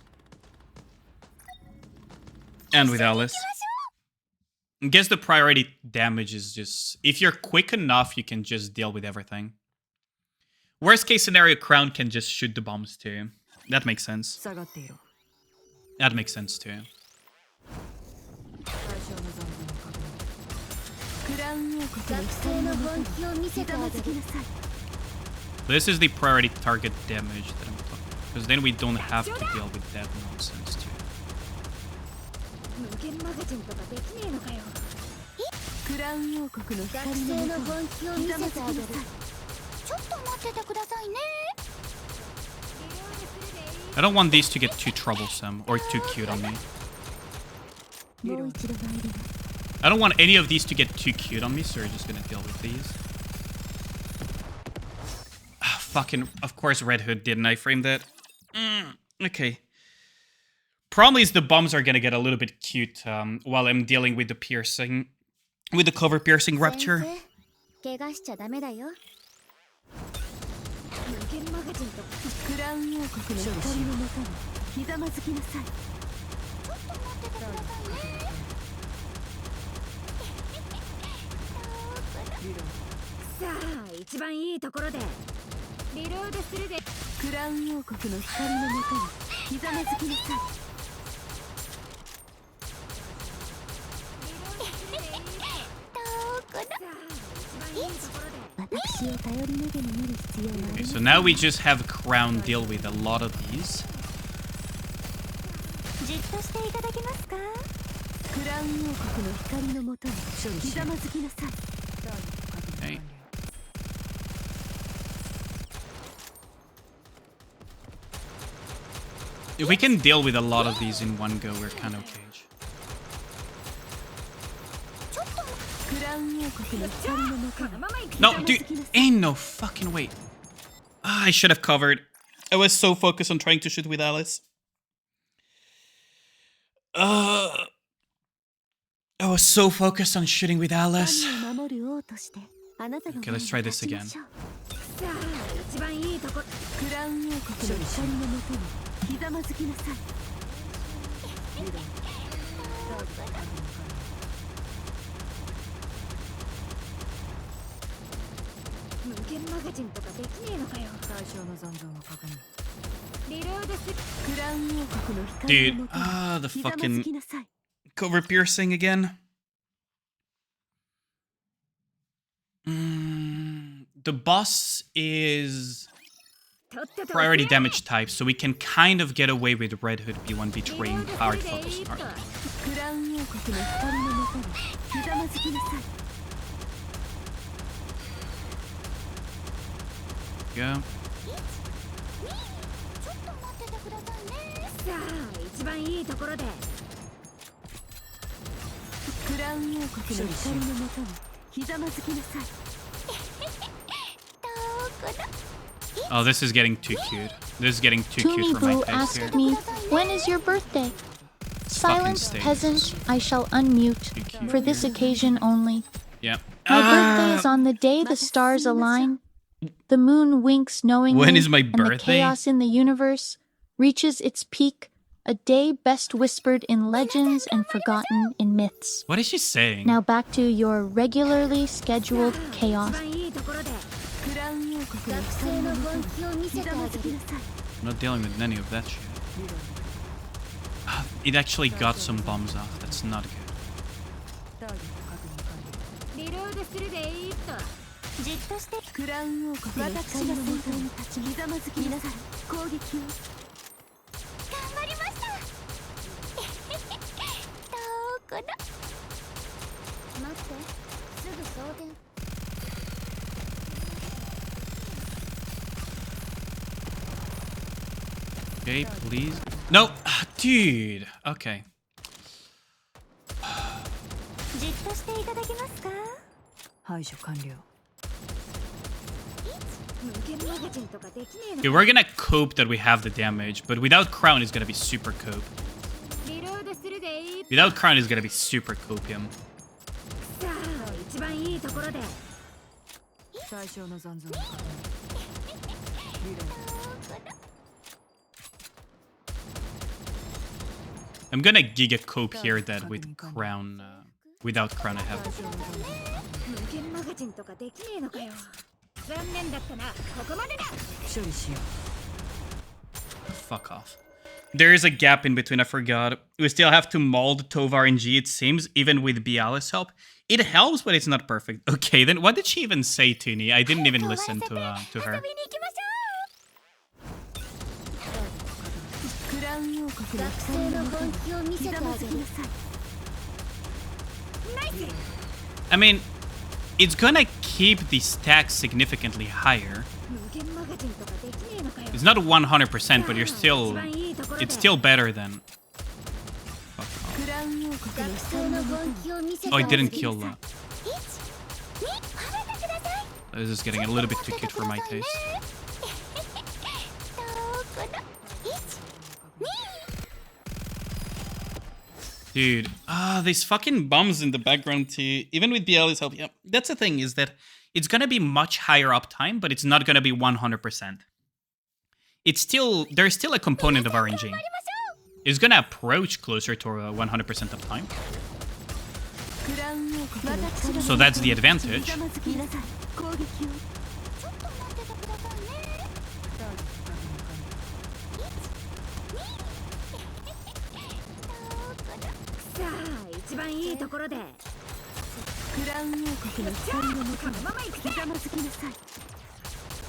Speaker 2: And with Alice. I guess the priority damage is just... If you're quick enough, you can just deal with everything. Worst case scenario, Crown can just shoot the bombs too. That makes sense.
Speaker 5: 下がっていろ。
Speaker 2: That makes sense too.
Speaker 5: 対象の残存を確認。クラウン王国の
Speaker 6: 学生
Speaker 5: 光の
Speaker 6: の本気を見せ
Speaker 5: ひざま
Speaker 6: てあげる
Speaker 5: ずきなさい。
Speaker 2: This is the priority target damage that I'm talking about. Because then we don't have to deal with that nonsense too.
Speaker 6: 無限マガジンとかできねえのかよ
Speaker 5: クラウン王国の
Speaker 6: 学
Speaker 5: 光の
Speaker 6: 生の
Speaker 5: 中
Speaker 6: 本気を見
Speaker 5: ひざまずきなさい。
Speaker 6: せてあげるちょっと待っててくださいね
Speaker 2: I don't want these to get too troublesome or too cute on me.
Speaker 5: もう一度参ります。
Speaker 2: I don't want any of these to get too cute on me, so we're just gonna deal with these. fucking... Of course Red Hood didn't I frame that? Okay. Problem is the bombs are gonna get a little bit cute while I'm dealing with the piercing... With the cover piercing rupture.
Speaker 6: 怪我しちゃダメだよ。無限マガジンとか
Speaker 5: クラウン王国の光の中にひざまずきなさい。
Speaker 6: さあ一番いいところでリロードするで。
Speaker 5: クラウン王国の光の中にひざまずきなさい。私を頼りなげに見る必要はあり
Speaker 2: Okay,
Speaker 5: ません。
Speaker 2: so now we just have Crown deal with a lot of these.
Speaker 5: じっとしていただけますか。クラウン王国の光のもとにひざまずきなさい。
Speaker 2: Okay. If we can deal with a lot of these in one go, we're kind of okay.
Speaker 5: クラウン王国の光の中に
Speaker 2: No, dude, ain't no fucking way. I should have covered. I was so focused on trying to shoot with Alice. I was so focused on shooting with Alice.
Speaker 5: 民を守る王としてあなたの
Speaker 2: Okay, let's try this again.
Speaker 6: さあ一番いいとこ。
Speaker 5: クラウン王国の光のもとにひざまずきなさい。
Speaker 6: 無限マガジンとかできねえのかよ。
Speaker 5: 対象の残像の確認。
Speaker 6: リロードする。
Speaker 5: クラウン王国の光のも
Speaker 2: Dude,
Speaker 5: とに
Speaker 2: the
Speaker 5: ひざまず
Speaker 2: fucking
Speaker 5: きなさい。
Speaker 2: cover piercing again. The boss is
Speaker 6: とっとと
Speaker 2: priority damage type, so we can kind of get away with Red Hood B1 betraying hard focus. Alright.
Speaker 5: クラウン王国の光のもとにひざまずきなさい。
Speaker 2: Go.
Speaker 6: さあ一番いいところで。
Speaker 5: クラウン王国の光のもとにひざまずきなさい。
Speaker 2: Oh, this is getting too cute. This is getting too cute
Speaker 3: Toomy
Speaker 2: for my
Speaker 3: Boo
Speaker 2: taste here.
Speaker 3: asked me, when is your birthday? Silent
Speaker 2: stays.
Speaker 3: peasant, I shall unmute,
Speaker 2: cute
Speaker 3: for this occasion only.
Speaker 2: Yeah.
Speaker 3: My birthday is on the day the stars align. The moon winks knowingly,
Speaker 2: When is my
Speaker 3: and the
Speaker 2: birthday?
Speaker 3: chaos in the universe reaches its peak, a day best whispered in legends and forgotten in myths.
Speaker 2: What is she saying?
Speaker 3: Now back to your regularly scheduled
Speaker 6: 一
Speaker 3: chaos.
Speaker 6: 番いいところで。
Speaker 5: クラウン王国の
Speaker 6: 学生
Speaker 5: 光のもと
Speaker 6: の本
Speaker 5: に
Speaker 6: 気を見せ
Speaker 5: ひざ
Speaker 6: てあげる。
Speaker 5: まずきなさい。
Speaker 2: I'm not dealing with any of that shit. It actually got some bombs off. That's not good.
Speaker 6: リロードするでいいと。
Speaker 5: じっとしてクラウン王国の光のもとに立ちひざまずきなさい。攻撃を。
Speaker 6: 頑張りました。どこだ。待って、すぐ送電。
Speaker 2: Okay, please. No! Dude! Okay.
Speaker 5: じっとしていただけますか。排除完了。
Speaker 6: 無限マガジンとかできねえの
Speaker 2: Okay, we're gonna cope that we have the damage, but without Crown it's gonna be super cope.
Speaker 6: リロードするでいい。
Speaker 2: Without Crown it's gonna be super copium.
Speaker 6: さあ一番いいところで。
Speaker 5: 対象の残像の確認。リロード。
Speaker 2: I'm gonna giga cope here that with Crown, without Crown I have.
Speaker 6: 無限マガジンとかできねえのかよ。残念だったな。ここまでだ。
Speaker 5: 処理しよ
Speaker 2: Fuck off. There is a gap in between, I forgot. We still have to mold Tovar and G, it seems, even with Bialis help. It helps, but it's not perfect. Okay, then what did she even say, Toonie? I didn't even listen to her.
Speaker 6: 遊びに行きましょ
Speaker 5: う。クラウン王国の
Speaker 6: 学生の本気を見せてあげる。ナイス。
Speaker 2: I mean, it's gonna keep the stack significantly higher.
Speaker 6: 無限マガジンとかできねえのかよ。
Speaker 2: It's not 100%, but you're still... It's still better than... Fuck off.
Speaker 5: クラウン王国の
Speaker 6: 学生の本気を見せて
Speaker 2: Oh,
Speaker 6: あ
Speaker 2: I
Speaker 6: げる。
Speaker 2: didn't kill that. This is getting a little bit too cute for my taste. Dude, these fucking bombs in the background too. Even with BL's help, yeah. That's the thing, is that it's gonna be much higher uptime, but it's not gonna be 100%. There's still a component of RNG. It's gonna approach closer to 100% uptime. So that's the advantage.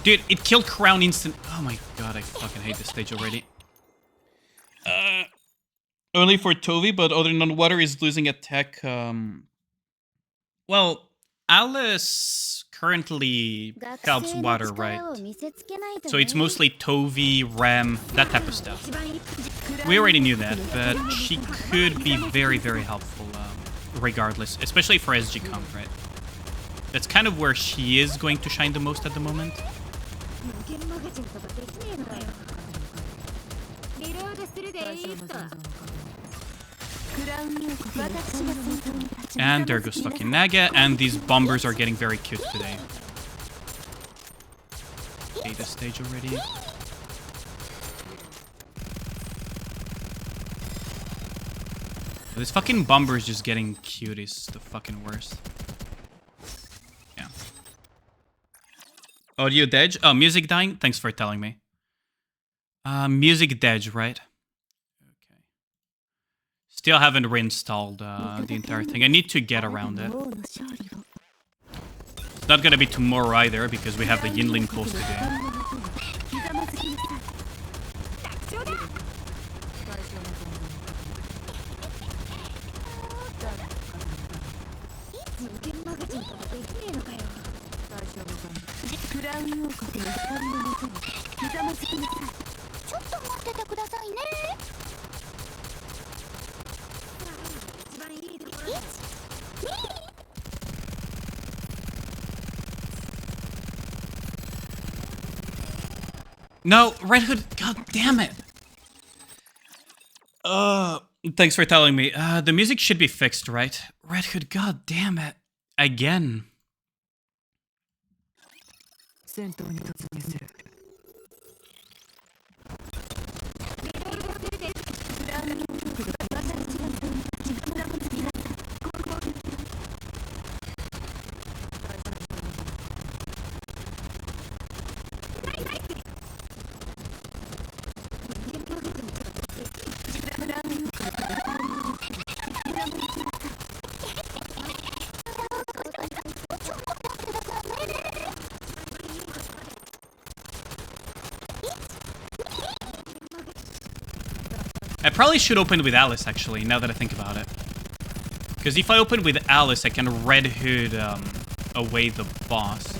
Speaker 2: Dude, it killed Crown instant. Oh my god, I fucking hate this stage already. Only for Tovi, but other non-water is losing attack. Well, Alice currently helps water, right? So it's mostly Tovi, Ram, that type of stuff. We already knew that, but she could be very, very helpful regardless, especially for SG comp, right? That's kind of where she is going to shine the most at the moment. And there goes fucking Naga, and these bombers are getting very cute today. Hate this stage already. This fucking bombers just getting cute is the fucking worst. Yeah. Audio Dedge? Oh, music dying? Thanks for telling me. Music Dedge, right? Okay. Still haven't reinstalled the entire thing. I need to get around it. It's not gonna be tomorrow either, because we have the Yinling calls today. No, Red Hood, god damn it. Thanks for telling me. The music should be fixed, right? Red Hood, god damn it. Again. I probably should open with Alice, actually, now that I think about it. Because if I open with Alice, I can Red Hood away the boss.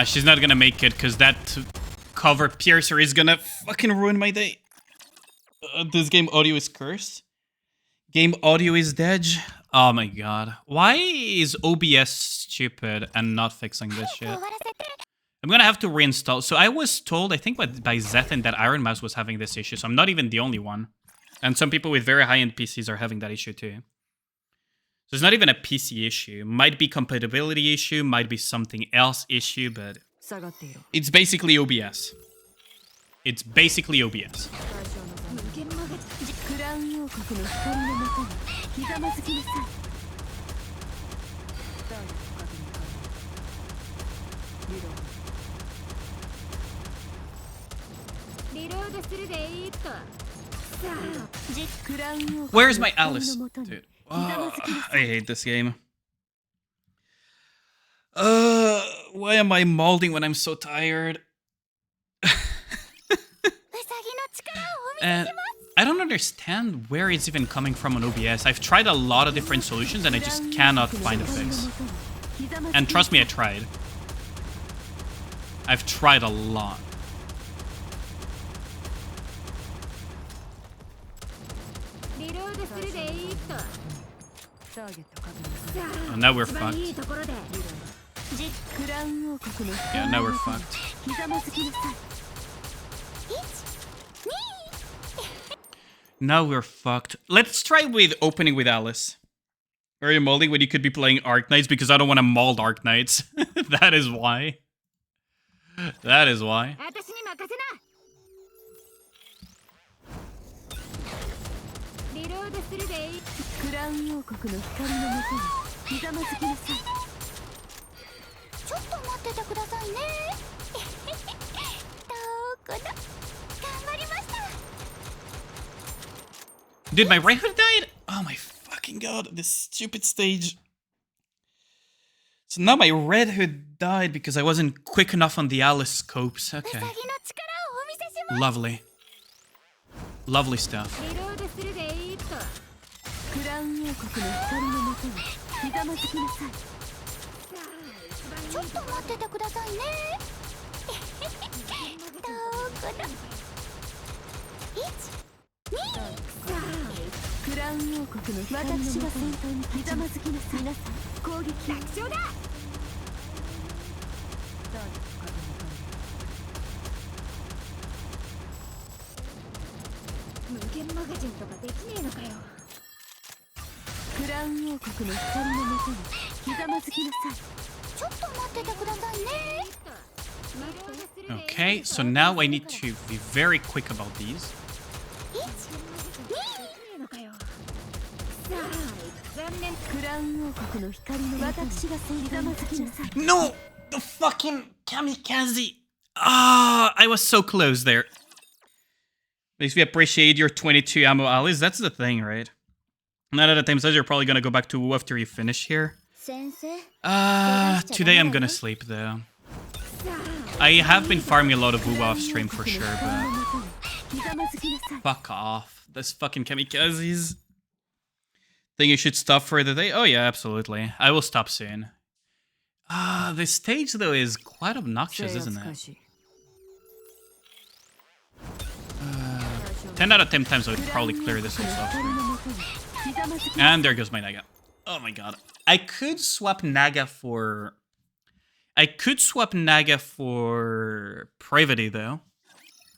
Speaker 2: She's not gonna make it, because that cover piercer is gonna fucking ruin my day. This game audio is cursed. Game audio is dead. Oh my god. Why is OBS stupid and not fixing this shit? I'm gonna have to reinstall. So I was told, I think by Zethin, that Iron Mouse was having this issue, so I'm not even the only one. And some people with very high-end PCs are having that issue too. So it's not even a PC issue. Might be compatibility issue, might be something else issue, but it's basically OBS. It's basically OBS. Where's my Alice? Dude. Oh, I hate this game. Why am I molding when I'm so tired? And I don't understand where it's even coming from on OBS. I've tried a lot of different solutions and I just cannot find a fix. And trust me, I tried. I've tried a lot.
Speaker 6: リロードするでいいっと。さ
Speaker 2: Oh,
Speaker 6: あ
Speaker 2: now we're
Speaker 6: 一番いい
Speaker 2: fucked.
Speaker 6: ところで。
Speaker 5: クラウン王国の
Speaker 2: Yeah, now we're fucked.
Speaker 5: ひざまずきなさい
Speaker 2: Now we're fucked. Let's try with opening with Alice. Are you molding when you could be playing Arc Knights? Because I don't want to mold Arc Knights. That is why. That is why.
Speaker 6: 私に任せな。リロードするでいい。
Speaker 5: クラウン王国の光のもとにひざまずきなさいちょっと待っててくださいねどこだ頑張りました
Speaker 2: Dude, my Red Hood died? Oh my fucking god, this stupid stage. So now my Red Hood died because I wasn't quick enough on the Alice scopes. Okay.
Speaker 5: ウサギの力をお見せします
Speaker 2: Lovely. Lovely stuff.
Speaker 6: リロードするでいいっと。
Speaker 5: クラウン王国の光のもとにひざまずきなさいちょっと待っててくださいねどこだクラウン王国の光のもとに私が先頭にひざまずきなさい皆さん攻撃楽勝だ
Speaker 6: 無限マガジンとかできねえのかよ。
Speaker 5: クラウン王国の光のもとにひざまずきなさいちょっと待っててくださいね
Speaker 2: Okay, so now I need to be very quick about these.
Speaker 5: クラウン王国の光のもとに私が先頭に立ちなさい
Speaker 2: No! The fucking kamikaze! Ah, I was so close there. Makes me appreciate your 22 ammo allies. That's the thing, right? 9 out of 10 says you're probably gonna go back to WoW after you finish here.
Speaker 5: 先生
Speaker 2: Today I'm gonna sleep though. I have been farming a lot of WoW off stream for sure, but
Speaker 5: ひざまずきなさい
Speaker 2: fuck off. This fucking kamikazes. Think you should stop for the day? Oh yeah, absolutely. I will stop soon. This stage though is quite obnoxious, isn't it? 10 out of 10 times I would probably clear this also off stream. And there goes my Naga. Oh my god. I could swap Naga for Pravity though.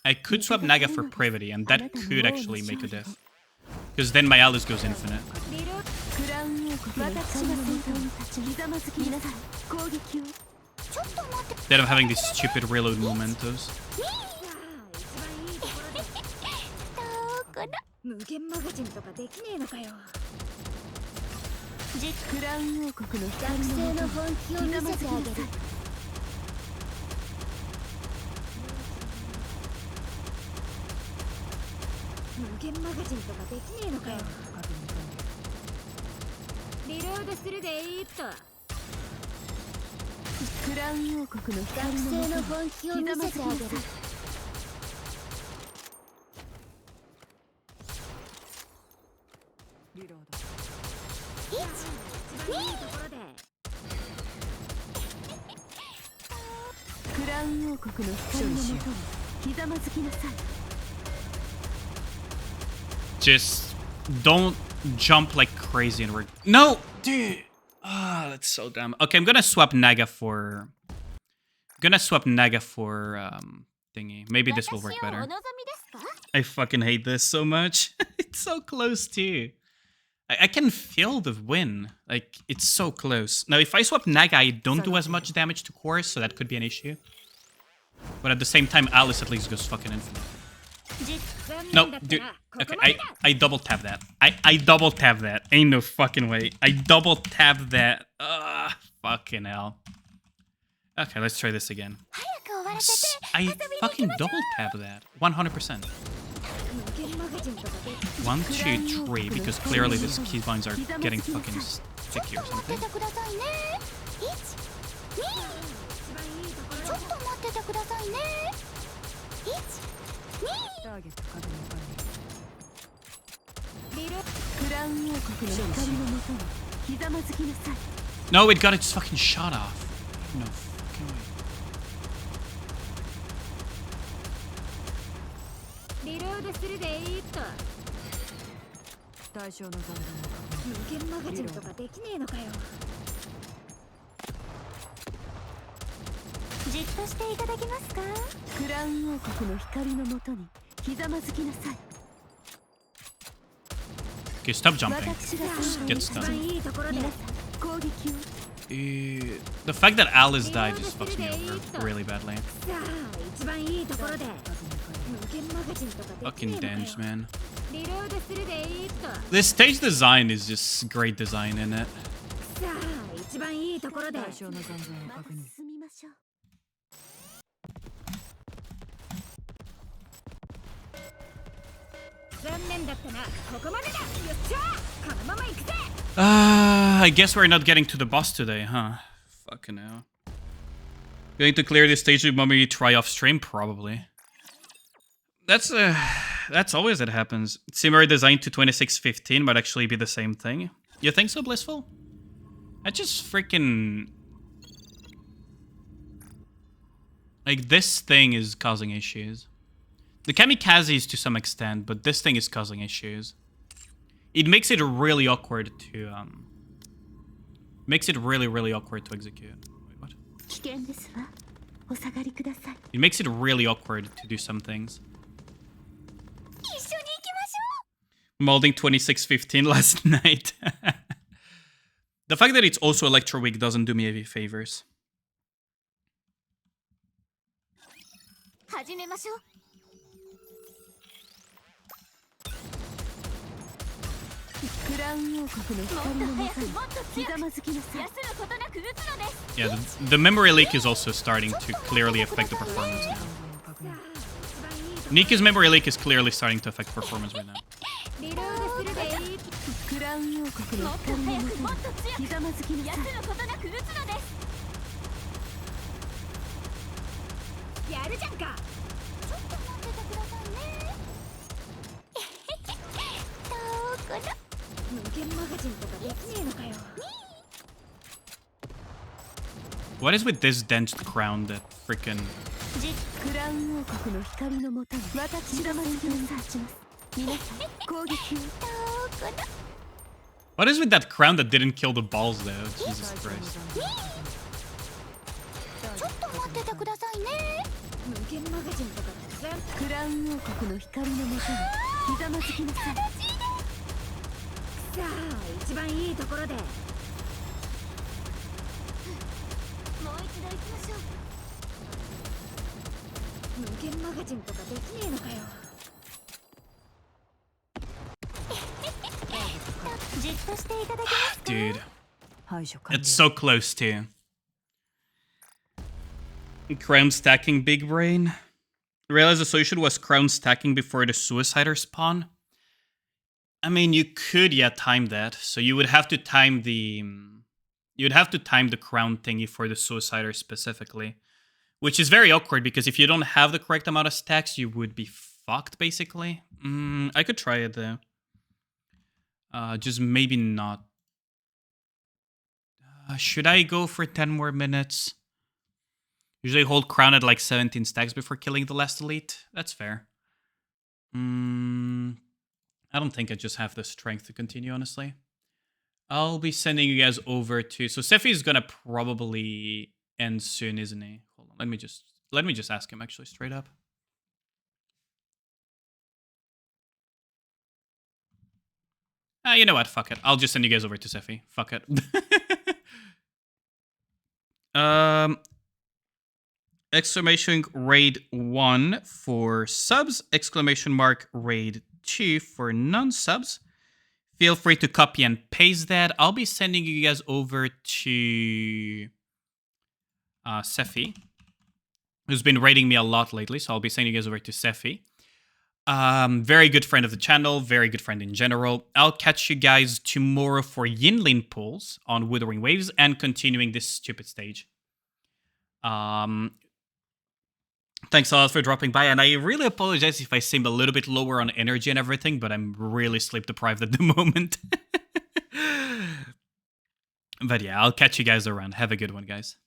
Speaker 2: I could swap Naga for Pravity and that could actually make a diff. Because then my Alice goes infinite.
Speaker 5: クラウン王国の私が先頭に立ちひざまずきなさい攻撃をちょっと待って
Speaker 2: Instead of having these stupid reload mementos.
Speaker 5: どこだ
Speaker 6: 無限マガジンとかできねえのかよ。
Speaker 5: クラウン王国の光のもとに
Speaker 6: 本気を見せてあげる。無限マガジンとかできねえのかよ。リロードするでいいっと。
Speaker 5: クラウン王国の光のもとに
Speaker 6: 本気を見
Speaker 5: ひざま
Speaker 6: せてあげる。
Speaker 5: ずきなさいクラウン王国の光のもとにひざまずきなさい
Speaker 2: Just don't jump like crazy and we're... No! Dude! Ah, that's so dumb. Okay, I'm gonna swap Naga for... thingy. Maybe this will work better. I fucking hate this so much. It's so close too. I can feel the win. Like, it's so close. Now, if I swap Naga, I don't do as much damage to cores, so that could be an issue. But at the same time, Alice at least goes fucking infinite. No, dude. Okay, I double tap that. I double tap that. Ain't no fucking way. I double tap that. Fucking hell. Okay, let's try this again. I fucking double tap that. 100%. 1, 2, 3, because clearly these keybinds are getting fucking sticky or something.
Speaker 5: ちょっと待っててくださいねクラウン王国の光のもとにひざまずきなさい
Speaker 2: No, it got its fucking shot off. No fucking way.
Speaker 6: リロードするでいいと。
Speaker 5: 対象の残念
Speaker 6: 無限マガジンとかできねえのかよ。じっとしていただけますか。
Speaker 5: クラウン王国の光のもとにひざまずきなさい。
Speaker 2: Okay, stop jumping.
Speaker 5: 私が
Speaker 2: Get
Speaker 6: 一番
Speaker 2: stunned.
Speaker 6: いいところで。
Speaker 5: 皆さん攻撃を。
Speaker 2: The fact that Alice died just fucks me over really badly.
Speaker 6: さあ一番いいところで。無限マガジンとかでき
Speaker 2: Fucking
Speaker 6: ねえのかよ。
Speaker 2: Denge, man.
Speaker 6: リロードするでいいと。
Speaker 2: This stage design is just great design in it.
Speaker 6: さあ一番いいところで。
Speaker 5: 対象の残存を確認。進みましょう。
Speaker 6: 残念だったな。ここまでだ。よっしゃ。このまま行くぜ。
Speaker 2: I guess we're not getting to the boss today, huh? Fucking hell. Going to clear this stage with mommy try off stream? Probably. That's always it happens. Similar design to 2615 might actually be the same thing. You think so, Blissful? I just freaking... Like, this thing is causing issues. The kamikazes to some extent, but this thing is causing issues. It makes it really awkward to, Makes it really awkward to execute. Wait, what?
Speaker 5: 危険ですわ。お下がりください。
Speaker 2: It makes it really awkward to do some things.
Speaker 6: 一緒に行きましょ
Speaker 2: Molding 2615 last night. The fact that it's also Electro Week doesn't do me any favors.
Speaker 6: う。始めましょう。
Speaker 5: クラウン王国の光のもとにひざまずきなさい。
Speaker 6: 休むことなく打つのです。
Speaker 2: Yeah, the memory leak is also starting to clearly affect the performance now.
Speaker 6: さあ一番いいところ。
Speaker 2: Nika's memory leak is clearly starting to affect performance right now.
Speaker 6: リロードするでいい。
Speaker 5: クラウン王国の光のもとにひざまずきなさい。
Speaker 6: 休むことなく打つのです。やるじゃんか。ちょっと待っててくださいね。どこだ。無限マガジンとかできねえのかよ。
Speaker 2: What is with this dense crown that freaking...
Speaker 5: クラウン王国の光のもとに私がまずきなさい。皆さん攻撃を。どこだ。
Speaker 2: What is with that crown that didn't kill the balls though? Jesus Christ.
Speaker 6: ちょっと待っててくださいね。無限マガジンとかたくさん。
Speaker 5: クラウン王国の光のもとにひざまずきなさい。
Speaker 6: さあ一番いいところで。もう一度行きましょう。無限マガジンとかできねえのかよ。じっとしていただけますか。
Speaker 2: Dude,
Speaker 5: 排除完了。
Speaker 2: it's so close too. Crown stacking big brain. Realize the solution was crown stacking before the suicider spawn. I mean, you could, yeah, time that. So you would have to time the... You'd have to time the crown thingy for the suicider specifically. Which is very awkward, because if you don't have the correct amount of stacks, you would be fucked, basically. I could try it, though. Just maybe not. Should I go for 10 more minutes? Usually hold crown at like 17 stacks before killing the last elite. That's fair. I don't think I just have the strength to continue, honestly. I'll be sending you guys over to... So Sephi is gonna probably end soon, isn't he? Hold on, let me just ask him actually straight up. You know what? Fuck it. I'll just send you guys over to Sephi. Fuck it. Exclamation raid 1 for subs. Exclamation mark raid 2 for non-subs. Feel free to copy and paste that. I'll be sending you guys over to Sephi, who's been raiding me a lot lately. So I'll be sending you guys over to Sephi. Very good friend of the channel, very good friend in general. I'll catch you guys tomorrow for Yinlin pulls on Withering Waves and continuing this stupid stage. Thanks a lot for dropping by, and I really apologize if I seem a little bit lower on energy and everything, but I'm really sleep deprived at the moment. But yeah, I'll catch you guys around. Have a good one, guys.